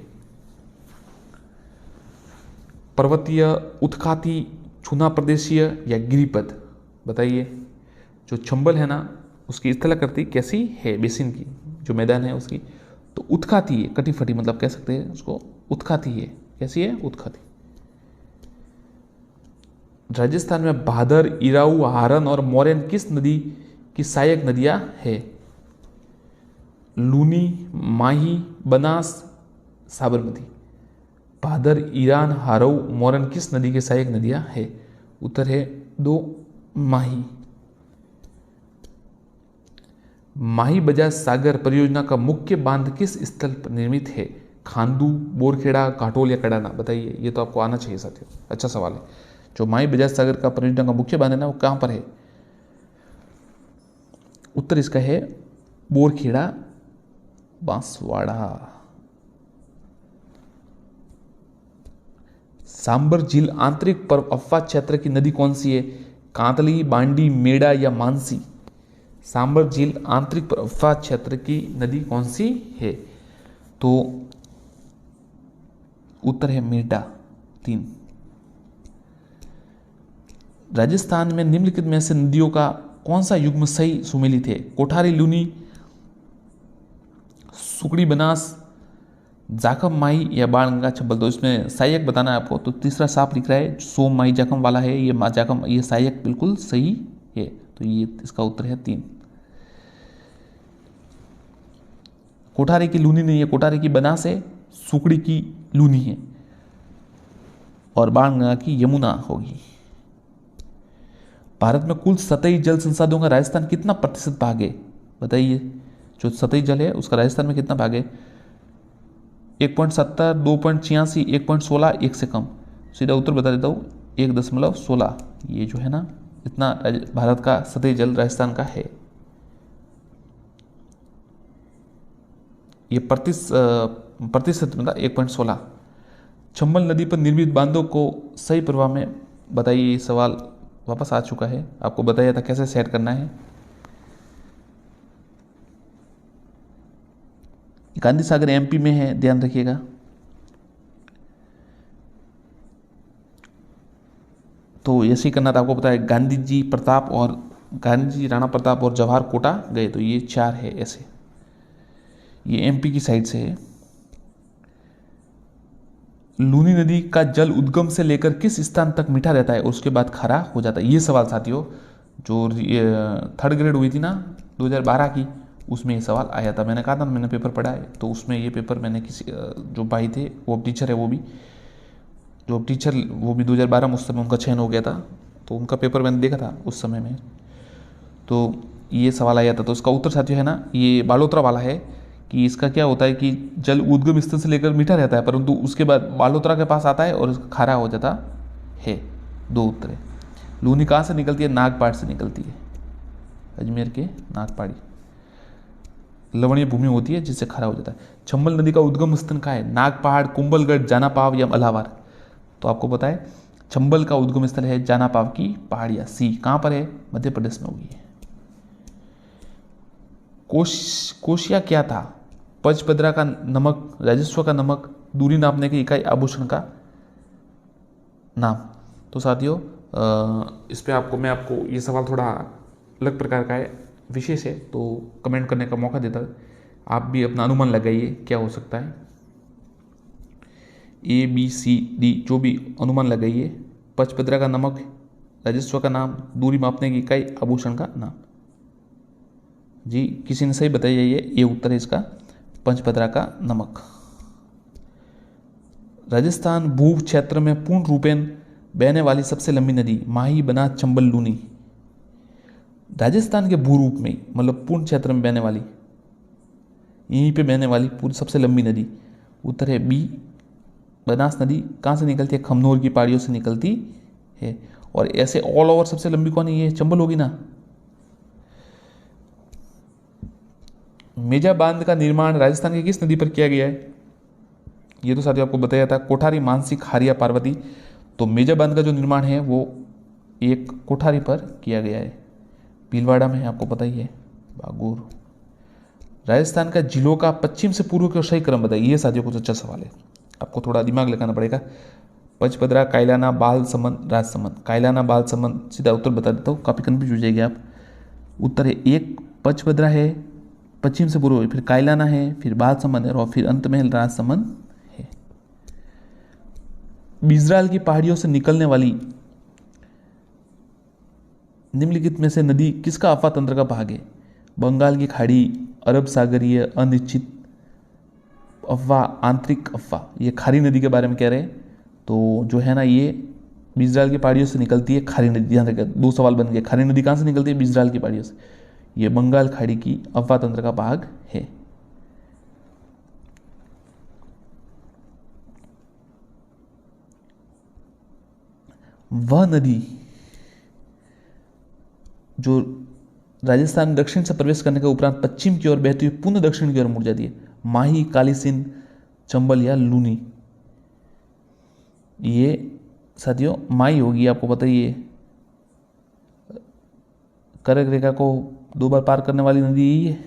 S2: पर्वतीय, उत्खाती, छूना प्रदेशीय या गिरिपथ? बताइए। जो चंबल है ना उसकी स्थलाकृति कैसी है बेसिन की, जो मैदान है उसकी, तो उत्खाती है, कटी फटी मतलब कह सकते हैं उसको, उत्खाती है। कैसी है? उत्खाती। राजस्थान में भादर, इराऊ, हारन और मोरेन किस नदी की सहायक नदियां हैं? लूनी, माही, बनास, साबरमती। भादर, ईरान, हारऊ, मोरन किस नदी के सहायक नदियां हैं? उत्तर है 2 माही। माही बजाज सागर परियोजना का मुख्य बांध किस स्थल पर निर्मित है? खांडू, बोरखेड़ा, घाटोल या कड़ाना? बताइए। ये तो आपको आना चाहिए साथियों, अच्छा सवाल है। जो माही बजाज सागर का परियोजना का मुख्य बांध है ना वो कहां पर है? उत्तर इसका है बोरखेड़ा, बांसवाड़ा। सांबर झील आंतरिक अफवाह क्षेत्र की नदी कौन सी है? कांतली, बांडी, मेड़ा या मानसी? सांबर झील आंतरिक अफवाह क्षेत्र की नदी कौन सी है? तो उत्तर है मेड़ा, 3। राजस्थान में निम्नलिखित में से नदियों का कौन सा युग्म सही सुमेलित है? कोठारी, लूनी, सुकड़ी, बनास, जाखम, माही या बाणगंगा, चंबल? तो इसमें सहायक बताना है आपको, तो तीसरा साफ लिख रहा है सोम, माही, जाखम वाला है, ये जाखम, ये सहायक बिल्कुल सही है, तो ये इसका उत्तर है 3। कोठारी की लूनी नहीं है, कोठारी की बनास है, सुकड़ी की लूनी है और बाणगंगा की यमुना होगी। भारत में कुल सतही जल संसाधनों का राजस्थान कितना प्रतिशत भाग है? बताइए। जो सतही जल है उसका राजस्थान में कितना भाग है? 1.70, 2.86, 1.16, 1 से कम। सीधा उत्तर बता देता हूँ 1.16। ये जो है ना इतना भारत का सतही जल राजस्थान का है। ये प्रतिशत में था 1.16। चंबल नदी पर निर्मित बांधों को सही प्रवाह में बताइए। ये सवाल वापस आ चुका है, आपको बताया था कैसे सेट करना है। गांधी सागर एमपी में है, ध्यान रखिएगा। तो ऐसे ही करना था, आपको पता है गांधी जी, राणा प्रताप और जवाहर कोटा गए, तो ये 4 है ऐसे। ये एमपी की साइड से है। लूनी नदी का जल उद्गम से लेकर किस स्थान तक मीठा रहता है और उसके बाद खारा हो जाता है? ये सवाल साथियों जो 3rd ग्रेड हुई थी ना 2012 की, उसमें ये सवाल आया था। मैंने कहा था मैंने पेपर पढ़ा है, तो उसमें ये पेपर मैंने किसी जो भाई थे वो अब टीचर है, वो भी 2012 में उस समय उनका चयन हो गया था, तो उनका पेपर मैंने देखा था उस समय में, तो ये सवाल आया था। तो उसका उत्तर साथियों है ना ये बालोतरा वाला है कि इसका क्या होता है कि जल उद्गम स्थल से लेकर मीठा रहता है, परंतु उसके बाद बालोतरा के पास आता है और खारा हो जाता है। 2 उत्तर है। लूनी कहाँ से निकलती है? नागपाड़ से निकलती है, अजमेर के नागपाड़ी लवणीय भूमि होती है जिससे खारा हो जाता है। चंबल नदी का उद्गम स्थल कहाँ है? नागपहाड़, कुंभलगढ़, जानापाव या अलाहाबाद? तो आपको पता है चंबल का उद्गम स्थल है जानापाव की पहाड़ियाँ, सी। कहाँ पर है? मध्य प्रदेश में होगी। कोशिया क्या था? पचपदरा का नमक, राजस्व का नमक, दूरी नापने की इकाई, आभूषण का नाम? तो साथियों इस पे मैं आपको ये सवाल थोड़ा अलग प्रकार का है, विशेष है, तो कमेंट करने का मौका देता है। आप भी अपना अनुमान लगाइए क्या हो सकता है। ABCD जो भी अनुमान लगाइए। पचपदरा का नमक, राजस्व का नाम, दूरी मापने की इकाई, आभूषण का नाम। जी किसी ने सही बताइए, ये उत्तर है इसका, पंचपदरा का नमक। राजस्थान भू क्षेत्र में पूर्ण रूपेण बहने वाली सबसे लंबी नदी? माही, बनास, चंबल, लूनी? राजस्थान के भू रूप में मतलब पूर्ण क्षेत्र में बहने वाली, यहीं पे बहने वाली पूरी सबसे लंबी नदी? उत्तर है बी, बनास नदी। कहाँ से निकलती है? खमनोर की पहाड़ियों से निकलती है। और ऐसे ऑल ओवर सबसे लंबी कौन है? ये चंबल होगी ना। मेजा बांध का निर्माण राजस्थान की किस नदी पर किया गया है? ये तो साथियों आपको बताया था, कोठारी, मानसिक, हारिया, पार्वती। तो मेजा बांध का जो निर्माण है वो एक कोठारी पर किया गया है, भीलवाड़ा में है, आपको पता ही है, बागुर। राजस्थान का जिलों का पश्चिम से पूर्व का सही क्रम बताइए। ये साथियों कुछ अच्छा सवाल है, आपको थोड़ा दिमाग लगाना पड़ेगा। पचपदरा, कायलाना, बालसमंद, राजसमंद। कायलाना, बालसमंद, सीधा उत्तर बता देता हूँ, काफ़ी कन्फ्यूज हो जाएगी आप। उत्तर है एक पचपदरा है पश्चिम से पूर्व, फिर कायलाना है, फिर बालसमंद है और फिर अंत में राजसमंद है। बिजराल की पहाड़ियों से निकलने वाली निम्नलिखित में से नदी किसका अफवाह तंत्र का भाग है? बंगाल की खाड़ी, अरब सागरीय, अनिश्चित अफवाह, आंतरिक अफवाह। ये खारी नदी के बारे में कह रहे हैं। तो जो है ना, ये बिजराल की पहाड़ियों से निकलती है खारी नदी। ध्यान रखिए, दो सवाल बन गए। खारी नदी कहाँ से निकलती है? बिजराल की पहाड़ियों से। ये बंगाल खाड़ी की अफवाह तंत्र का भाग है। वह नदी जो राजस्थान दक्षिण से प्रवेश करने के उपरांत पश्चिम की ओर बहती हुई पुनः दक्षिण की ओर मुड़ जाती है, माही, काली सिंध, चंबल या लूनी। ये साथियों माही होगी, आपको पता ही है। कर्क रेखा को दो बार पार करने वाली नदी यही है,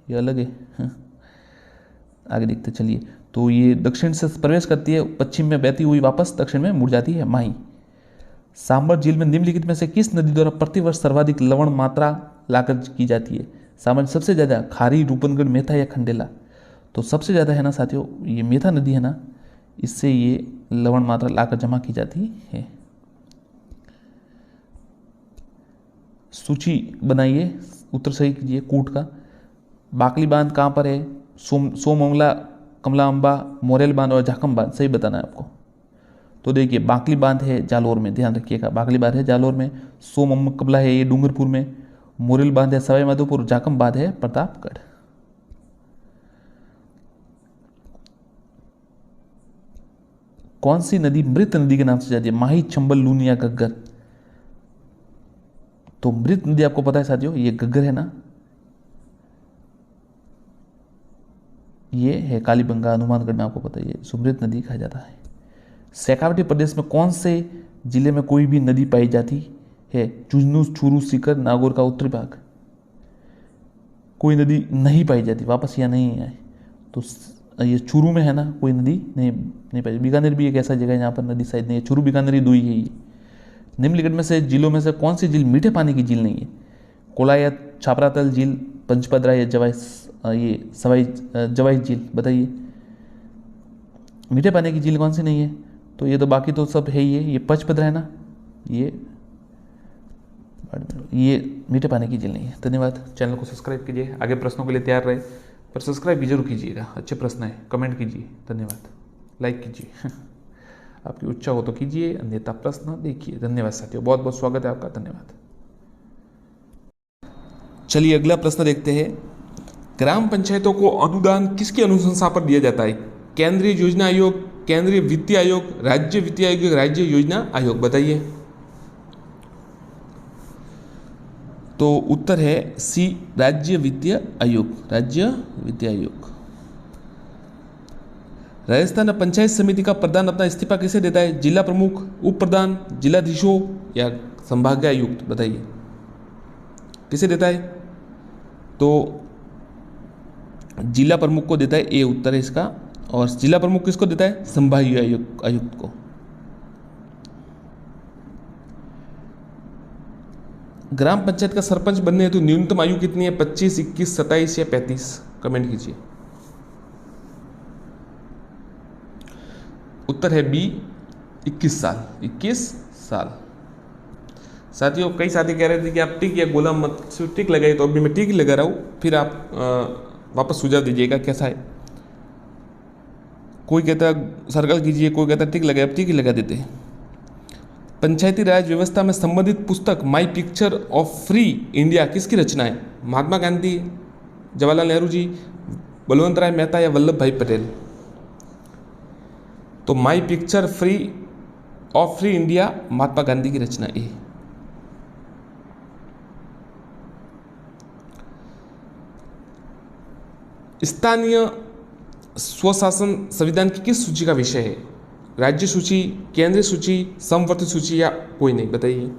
S2: ये अलग है। आगे देखते चलिए। तो ये दक्षिण से प्रवेश करती है, पश्चिम में बहती हुई वापस दक्षिण में मुड़ जाती है, माही। सांबर झील में निम्नलिखित में से किस नदी द्वारा प्रतिवर्ष सर्वाधिक लवण मात्रा लाकर की जाती है? सांबर सबसे ज़्यादा खारी, रूपनगढ़, मेथा या खंडेला? तो सबसे ज़्यादा है ना साथियों, ये मेथा नदी है ना, इससे ये लवण मात्रा लाकर जमा की जाती है। सूची बनाइए, उत्तर सही कीजिए कूट का। बाकली बांध कहाँ पर है? सोमंगला, कमला अम्बा, मोरेल बांध और झाकम बांध, सही बताना है आपको। तो देखिए, बाकली बांध है जालोर में, ध्यान रखिएगा, बाकली बांध है जालोर में। सोमंगला है ये डूंगरपुर में। मोरेल बांध है सवाई माधोपुर। झाकम बांध है प्रतापगढ़। कौन सी नदी मृत नदी के नाम से जाती है? माही, चंबल, लूनी या घग्गर? तो मृत नदी आपको पता है साथियों, ये घग्गर है ना, ये है कालीबंगा, हनुमानगढ़ में, आपको पता है, ये सुमृत नदी कहा जाता है। शेखावटी प्रदेश में कौन से जिले में कोई भी नदी पाई जाती है? झुंझुनू, चूरू, सीकर, नागौर का उत्तरी भाग। कोई नदी नहीं पाई जाती, वापस यहाँ नहीं आए। तो ये चूरू में है ना, कोई नदी नहीं पाई। बीकानेर भी एक ऐसा जगह है जहाँ पर नदी शायद नहीं है। चूरू, बीकानेर, दो ही है ये। निम्नलिखित में से जिलों में से कौन सी झील मीठे पानी की झील नहीं है? कोलायत, छापरातल झील, पंचपदरा या जवाई झील? बताइए, मीठे पानी की झील कौन सी नहीं है? तो ये तो बाकी तो सब है ही है। ये पचपदरा है ना, ये मीठे पानी की झील नहीं है। धन्यवाद। चैनल को सब्सक्राइब कीजिए, आगे प्रश्नों के लिए तैयार रहे, पर सब्सक्राइब भी जरूर कीजिएगा। अच्छे प्रश्न है, कमेंट कीजिए। धन्यवाद। लाइक कीजिए आपकी इच्छा हो तो कीजिए, अन्यथा प्रश्न देखिए। धन्यवाद साथियों, बहुत बहुत स्वागत है आपका। धन्यवाद। चलिए अगला प्रश्न देखते हैं। ग्राम पंचायतों को अनुदान किसकी अनुशंसा पर दिया जाता है? केंद्रीय योजना आयोग, केंद्रीय वित्तीय आयोग, राज्य वित्तीय आयोग, राज्य योजना आयोग? बताइए। तो उत्तर है सी, राज्य वित्तीय आयोग। राज्य वित्तीय आयोग। राजस्थान पंचायत समिति का प्रधान अपना इस्तीफा किसे देता है? जिला प्रमुख, उप प्रधान, जिलाधीशों या संभागायुक्त? बताइए, किसे देता है? तो जिला प्रमुख को देता है, ए उत्तर है इसका। और जिला प्रमुख किसको देता है? संभागीय आयुक्त को। ग्राम पंचायत का सरपंच बनने हेतु न्यूनतम आयु कितनी है? 25, 21, 27 या 35? कमेंट कीजिए। उत्तर है बी, 21 साल। 21 साल। साथियों, कई साथी कह रहे थे कि आप टिक या गोला मत, सिर्फ टिक लगाइए, तो अभी मैं टिक ही लगा रहा हूँ, फिर आप वापस सुझाव दीजिएगा कैसा है। कोई कहता है सर्कल कीजिए, कोई कहता है टिक लगाए, अब टिक ही लगा देते हैं। पंचायती राज व्यवस्था में संबंधित पुस्तक माई पिक्चर ऑफ फ्री इंडिया किसकी रचना है? महात्मा गांधी, जवाहरलाल नेहरू जी, बलवंत राय मेहता या वल्लभ भाई पटेल? तो my picture of free India Mahatma Gandhi की रचना है।
S1: स्थानीय स्वशासन संविधान की किस सूची का विषय है? राज्य सूची, केंद्रीय सूची, समवर्ती सूची या कोई नहीं? बताइए।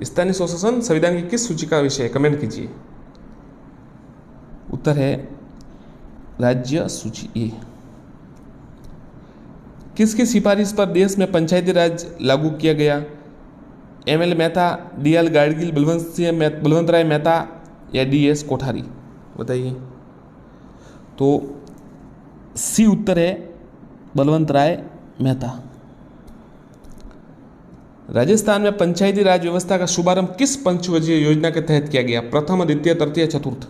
S1: स्थानीय स्वशासन संविधान की किस सूची का विषय है? कमेंट कीजिए। उत्तर है राज्य सूची ए। किसकी सिफारिश पर देश में पंचायती राज लागू किया गया? एमएल मेहता, डीएल गाडगिल, बलवंत राय मेहता या डीएस कोठारी? बताइए। तो सी उत्तर है बलवंत राय मेहता। राजस्थान में पंचायती राज व्यवस्था का शुभारंभ किस पंचवर्षीय योजना के तहत किया गया? प्रथम, द्वितीय, तृतीय, चतुर्थ?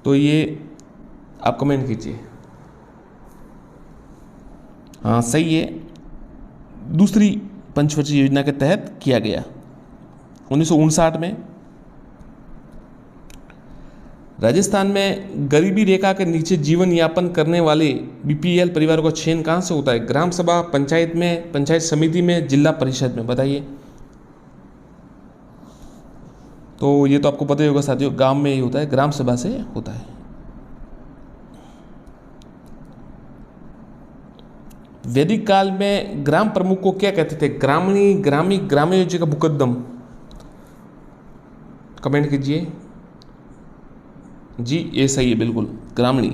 S1: तो ये आप कमेंट कीजिए। हाँ सही है, दूसरी पंचवर्षीय योजना के तहत किया गया 1959 में। राजस्थान में गरीबी रेखा के नीचे जीवन यापन करने वाले बीपीएल परिवारों का चयन कहाँ से होता है? ग्राम सभा, पंचायत में, पंचायत समिति में, जिला परिषद में? बताइए। तो ये तो आपको पता ही होगा साथियों, गांव में ही होता है, ग्राम सभा से होता है। वैदिक काल में ग्राम प्रमुख को क्या कहते थे? ग्रामणी, ग्रामी, ग्रामयोजी का मुकद्दम? कमेंट कीजिए। जी ये सही है, बिल्कुल ग्रामणी,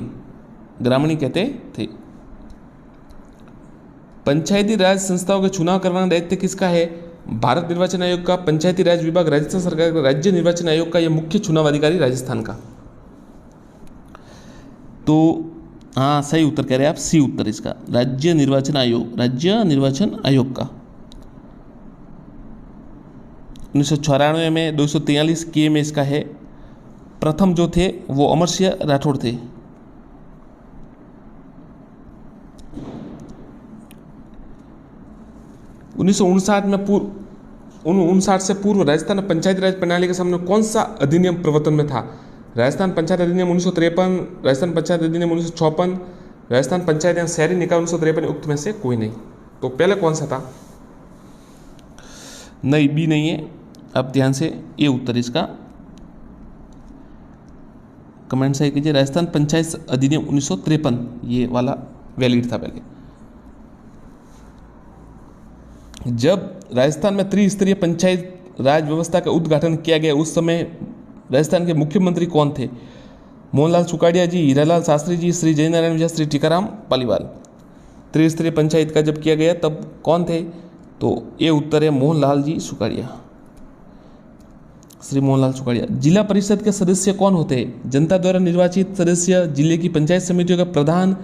S1: ग्रामणी कहते थे। पंचायती राज संस्थाओं के चुनाव करवाना दायित्व किसका है? भारत निर्वाचन आयोग का, पंचायती राज विभाग राजस्थान सरकार का, राज्य निर्वाचन आयोग का, या मुख्य चुनाव अधिकारी राजस्थान का? तो हाँ सही उत्तर कह रहे हैं आप, सी उत्तर इसका, राज्य निर्वाचन आयोग, राज्य निर्वाचन आयोग का। 1994 में 243 के में इसका है। प्रथम जो थे वो अमर सिंह राठौड़ थे। उन्नीस से पूर्व राजस्थान में पंचायती राज प्रणाली के सामने कौन सा अधिनियम प्रवर्तन में था? राजस्थान पंचायत अधिनियम 1953, राजस्थान पंचायत अधिनियम 1956, राजस्थान पंचायत एवं शहरी निकाय 1953, उक्त में से कोई नहीं। तो पहले कौन सा था? नहीं, बी नहीं है। अब ध्यान से ये उत्तर इसका, कमेंट सही कीजिए। राजस्थान पंचायत अधिनियम 1953 ये वाला वैलिड था पहले। जब राजस्थान में त्रिस्तरीय पंचायत राज व्यवस्था का उद्घाटन किया गया उस समय राजस्थान के मुख्यमंत्री कौन थे? मोहनलाल सुकाड़िया जी, हीरालाल शास्त्री जी, श्री जयनारायण विजय, श्री टीकाराम पालीवाल? त्रिस्तरीय पंचायत का जब किया गया तब कौन थे? तो ये उत्तर है मोहनलाल जी सुकाड़िया, श्री मोहनलाल सुकाड़िया। जिला परिषद के सदस्य कौन होते हैं? जनता द्वारा निर्वाचित सदस्य, जिले की पंचायत समितियों का प्रधान,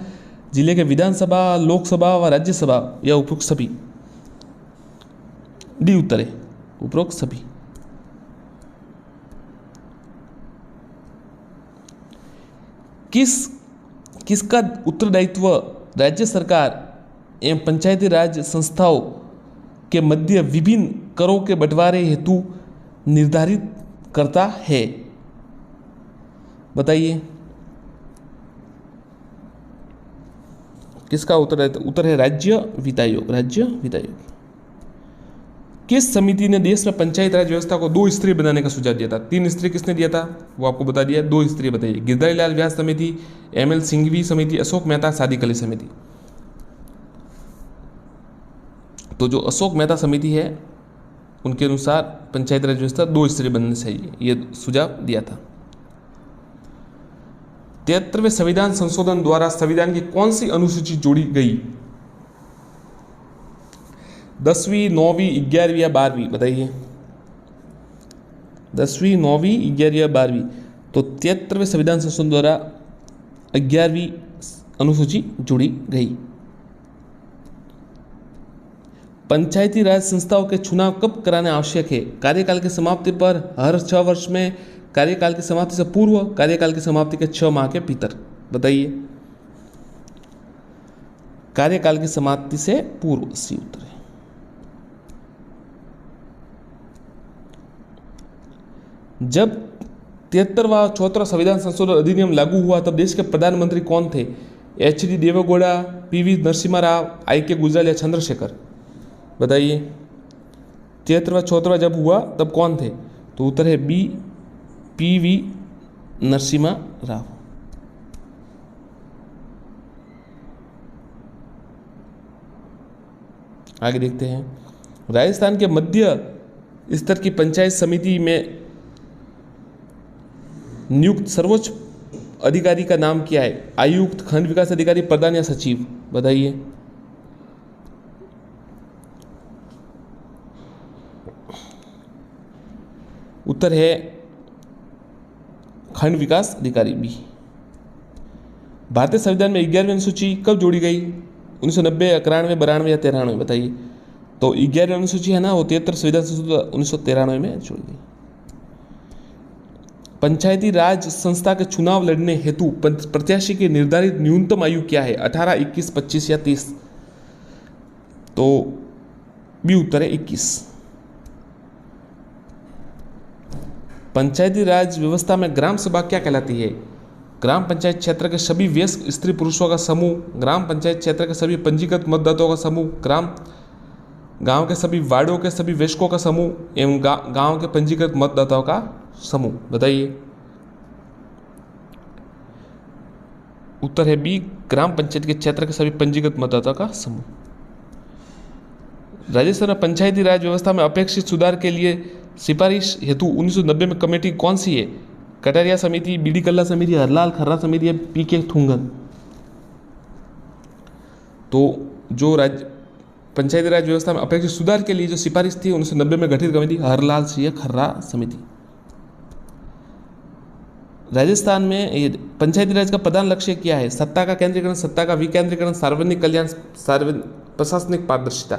S1: जिले के विधानसभा, लोकसभा व राज्यसभा, या उपरोक्त सभी? डी उत्तर है उपरोक्त सभी। किसका उत्तरदायित्व राज्य सरकार एवं पंचायती राज संस्थाओं के मध्य विभिन्न करों के बंटवारे हेतु निर्धारित करता है? बताइए। किसका उत्तरदायित्व? उत्तर है राज्य वित्त आयोग, राज्य वित्त आयोग। किस समिति ने देश में पंचायत राज व्यवस्था को 2 स्तरीय बनाने का सुझाव दिया था? 3 स्तरीय किसने दिया था वो आपको बता दिया, 2 स्तरीय बताइए। गिरधारी लाल व्यास समिति, एमएल सिंघवी समिति, अशोक मेहता सादी कली समिति? तो जो अशोक मेहता समिति है उनके अनुसार पंचायत राज व्यवस्था 2 स्तरीय बननी चाहिए, ये सुझाव दिया था। 73वें संविधान संशोधन द्वारा संविधान की कौन सी अनुसूची जोड़ी गई? 10वीं, 9वीं, 11वीं या 12वीं? बताइए। 10वीं, 9वीं, 11वीं या 12वीं? तो 73वें संविधान संशोधन द्वारा 11वीं अनुसूची जोड़ी गई। पंचायती राज संस्थाओं के चुनाव कब कराने आवश्यक है? कार्यकाल की समाप्ति पर, हर 6 वर्ष में, कार्यकाल की समाप्ति से पूर्व, कार्यकाल की समाप्ति के 6 माह के भीतर? बताइए। कार्यकाल की समाप्ति से पूर्व, सी उत्तर है। जब 73वां 74वां संविधान संशोधन अधिनियम लागू हुआ तब देश के प्रधानमंत्री कौन थे? एच.डी. देवेगौड़ा, पी.वी. नरसिम्हा राव, आई.के. गुजराल या चंद्रशेखर? बताइए। 73वां 74वां जब हुआ तब कौन थे? तो उत्तर है बी,
S2: PV नरसिम्हा राव। आगे देखते हैं, राजस्थान के मध्य स्तर की पंचायत समिति में नियुक्त सर्वोच्च अधिकारी का नाम क्या है? आयुक्त, खंड विकास अधिकारी, प्रधान या सचिव? बताइए। उत्तर है खंड विकास अधिकारी बी। भारतीय संविधान में 11वीं अनुसूची कब जोड़ी गई? 1990, 91, 92 या 93? बताइए। तो 11वीं अनुसूची है ना, वो 73 संविधान संशोधन 1993 में जोड़ी गई। पंचायती राज संस्था के चुनाव लड़ने हेतु प्रत्याशी की निर्धारित न्यूनतम आयु क्या है? 18, 21, 25 या 30? तो बी उत्तर है 21। पंचायती राज व्यवस्था में ग्राम सभा क्या कहलाती है? ग्राम पंचायत क्षेत्र के सभी वयस्क स्त्री पुरुषों का समूह, ग्राम पंचायत क्षेत्र के सभी पंजीकृत मतदाताओं का समूह, गांव के सभी वार्डों के सभी वयस्कों का समूह एवं गांव के पंजीकृत मतदाताओं का समूह। बताइए। उत्तर है बी, ग्राम पंचायत के क्षेत्र के सभी पंजीकृत मतदाताओं का समूह। राजस्थान में पंचायती राज व्यवस्था में अपेक्षित सुधार के लिए सिफारिश हेतु 1990 में कमेटी कौन सी है? कटारिया समिति, बीडी कल्ला समिति, हरलाल खर्रा समिति या PK थुंगन? तो जो पंचायती राज व्यवस्था में अपेक्षित सुधार के लिए जो सिफारिश थी 1990 में गठित कमेटी हरलाल सिंह खर्रा समिति। राजस्थान में पंचायती राज का प्रधान लक्ष्य क्या है? सत्ता का केंद्रीकरण, सत्ता का विकेंद्रीकरण, सार्वजनिक कल्याण, प्रशासनिक पारदर्शिता?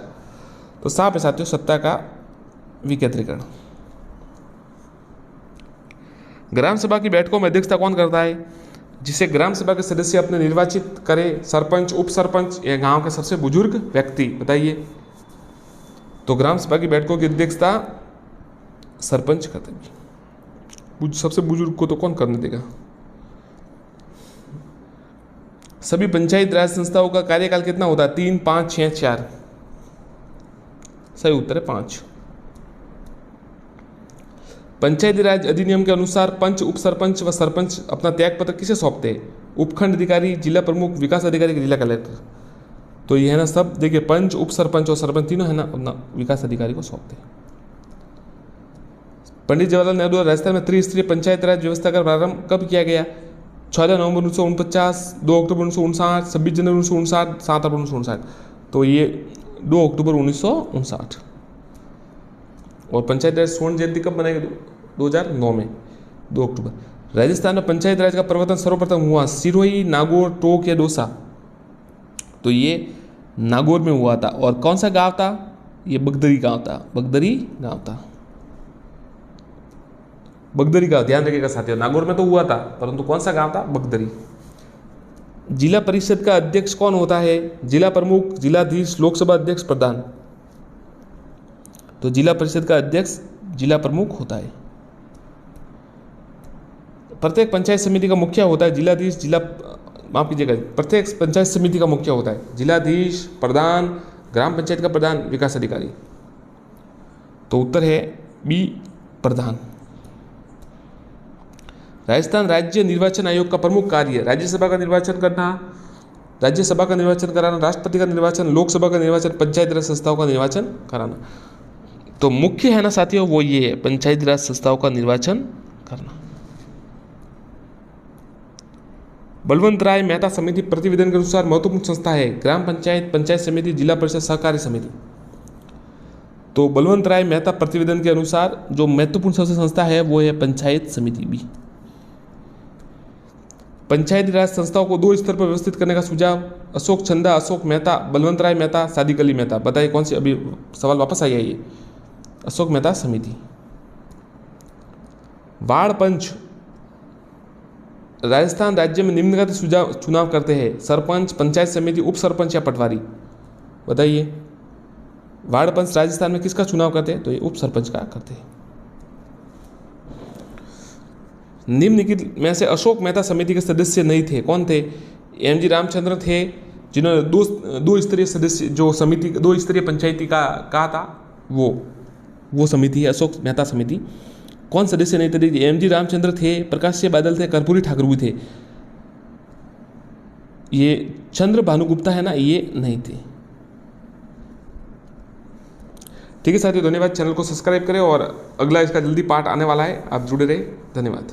S2: तो साफ है साथियों, सत्ता का विकेंद्रीकरण। ग्राम सभा की बैठकों में अध्यक्षता कौन करता है? जिसे ग्राम सभा के सदस्य अपने निर्वाचित करें, सरपंच, उप सरपंच या गांव के सबसे बुजुर्ग व्यक्ति? बताइए। तो ग्राम सभा की बैठकों की अध्यक्षता सरपंच करते हैं। सबसे बुजुर्ग को तो कौन करने देगा? सभी पंचायत राज संस्थाओं का कार्यकाल कितना होता है? 3, 5, 6, 4? सही उत्तर है 5। पंचायती राज अधिनियम के अनुसार पंच, उप सरपंच व सरपंच अपना त्याग पत्र किसे सौंपते हैं? उपखंड अधिकारी, जिला प्रमुख, विकास अधिकारी, जिला कलेक्टर? तो ये है ना सब, देखिए पंच, उप सरपंच और सरपंच तीनों है ना अपना विकास अधिकारी को सौंपते हैं। पंडित जवाहरलाल नेहरू द्वारा राजस्थान में त्रिस्तरीय पंचायत राज व्यवस्था का प्रारंभ कब किया गया? 14 नवंबर 1949, 2 अक्टूबर 1959, 26 जनवरी 1959, 7 अप्रैल 1959? तो ये 2 अक्टूबर 1959। और पंचायत राज स्वर्ण जयंती कब मनाई गई? 2009 में 2 अक्टूबर। राजस्थान में पंचायत राज का प्रवर्तन सर्वप्रथम हुआ सिरोही, नागौर, टोंक या दौसा? तो ये नागौर में हुआ था। और कौन सा गांव था? ये बगदरी गांव था। बगदरी गांव था, बगदरी गांव, ध्यान रखिएगा साथियों। नागौर में तो हुआ था, परंतु कौन सा गांव था? बगदरी। जिला परिषद का अध्यक्ष कौन होता है? जिला प्रमुख, जिलाधीश, लोकसभा अध्यक्ष, प्रधान? तो जिला परिषद का अध्यक्ष जिला प्रमुख होता है। प्रत्येक पंचायत समिति का मुखिया होता है जिलाधीश, माफ कीजिएगा, प्रत्येक पंचायत समिति का मुखिया होता है जिलाधीश, प्रधान, ग्राम पंचायत का प्रधान, विकास अधिकारी? तो उत्तर है बी, प्रधान। राजस्थान राज्य निर्वाचन आयोग का प्रमुख कार्य? राज्यसभा का निर्वाचन करना, राज्यसभा का निर्वाचन कराना, राष्ट्रपति का निर्वाचन, लोकसभा का निर्वाचन, पंचायत राज संस्थाओं का निर्वाचन कराना? तो मुख्य है ना साथियों वो ये है, पंचायती राज संस्थाओं का निर्वाचन करना। बलवंत राय मेहता समिति प्रतिवेदन के अनुसार महत्वपूर्ण संस्था है? ग्राम पंचायत, पंचायत समिति, जिला परिषद, सहकारी समिति? तो बलवंत राय मेहता प्रतिवेदन के अनुसार जो महत्वपूर्ण सबसे संस्था है वो है पंचायत समिति बी। पंचायती राज संस्थाओं को 2 स्तर पर व्यवस्थित करने का सुझाव? अशोक चंदा, अशोक मेहता, बलवंत राय मेहता, सादिक अली मेहता? बताइए कौन सी? अभी सवाल वापस आया ये, अशोक मेहता समिति। वार्ड पंच राजस्थान राज्य में निम्नलिखित चुनाव करते हैं? सरपंच, पंचायत समिति, उप सरपंच या पटवारी? बताइए। वार्ड पंच राजस्थान में किसका चुनाव करते हैं? तो ये उप सरपंच का करते हैं। निम्नलिखित में से अशोक मेहता समिति के सदस्य नहीं थे, कौन थे? MG रामचंद्र थे, जिन्होंने दो स्तरीय सदस्य जो समिति 2 स्तरीय पंचायती का कहा था, वो समिति है अशोक मेहता समिति।
S1: कौन सदस्य नहीं थे? एम.जी. रामचंद्र थे, प्रकाश सिंह बादल थे, कर्पूरी ठाकुर भी थे। ये चंद्र भानुगुप्ता है ना, ये नहीं थे। ठीक है साथियों, धन्यवाद। चैनल को सब्सक्राइब करें और अगला इसका जल्दी पार्ट आने वाला है, आप जुड़े रहे। धन्यवाद।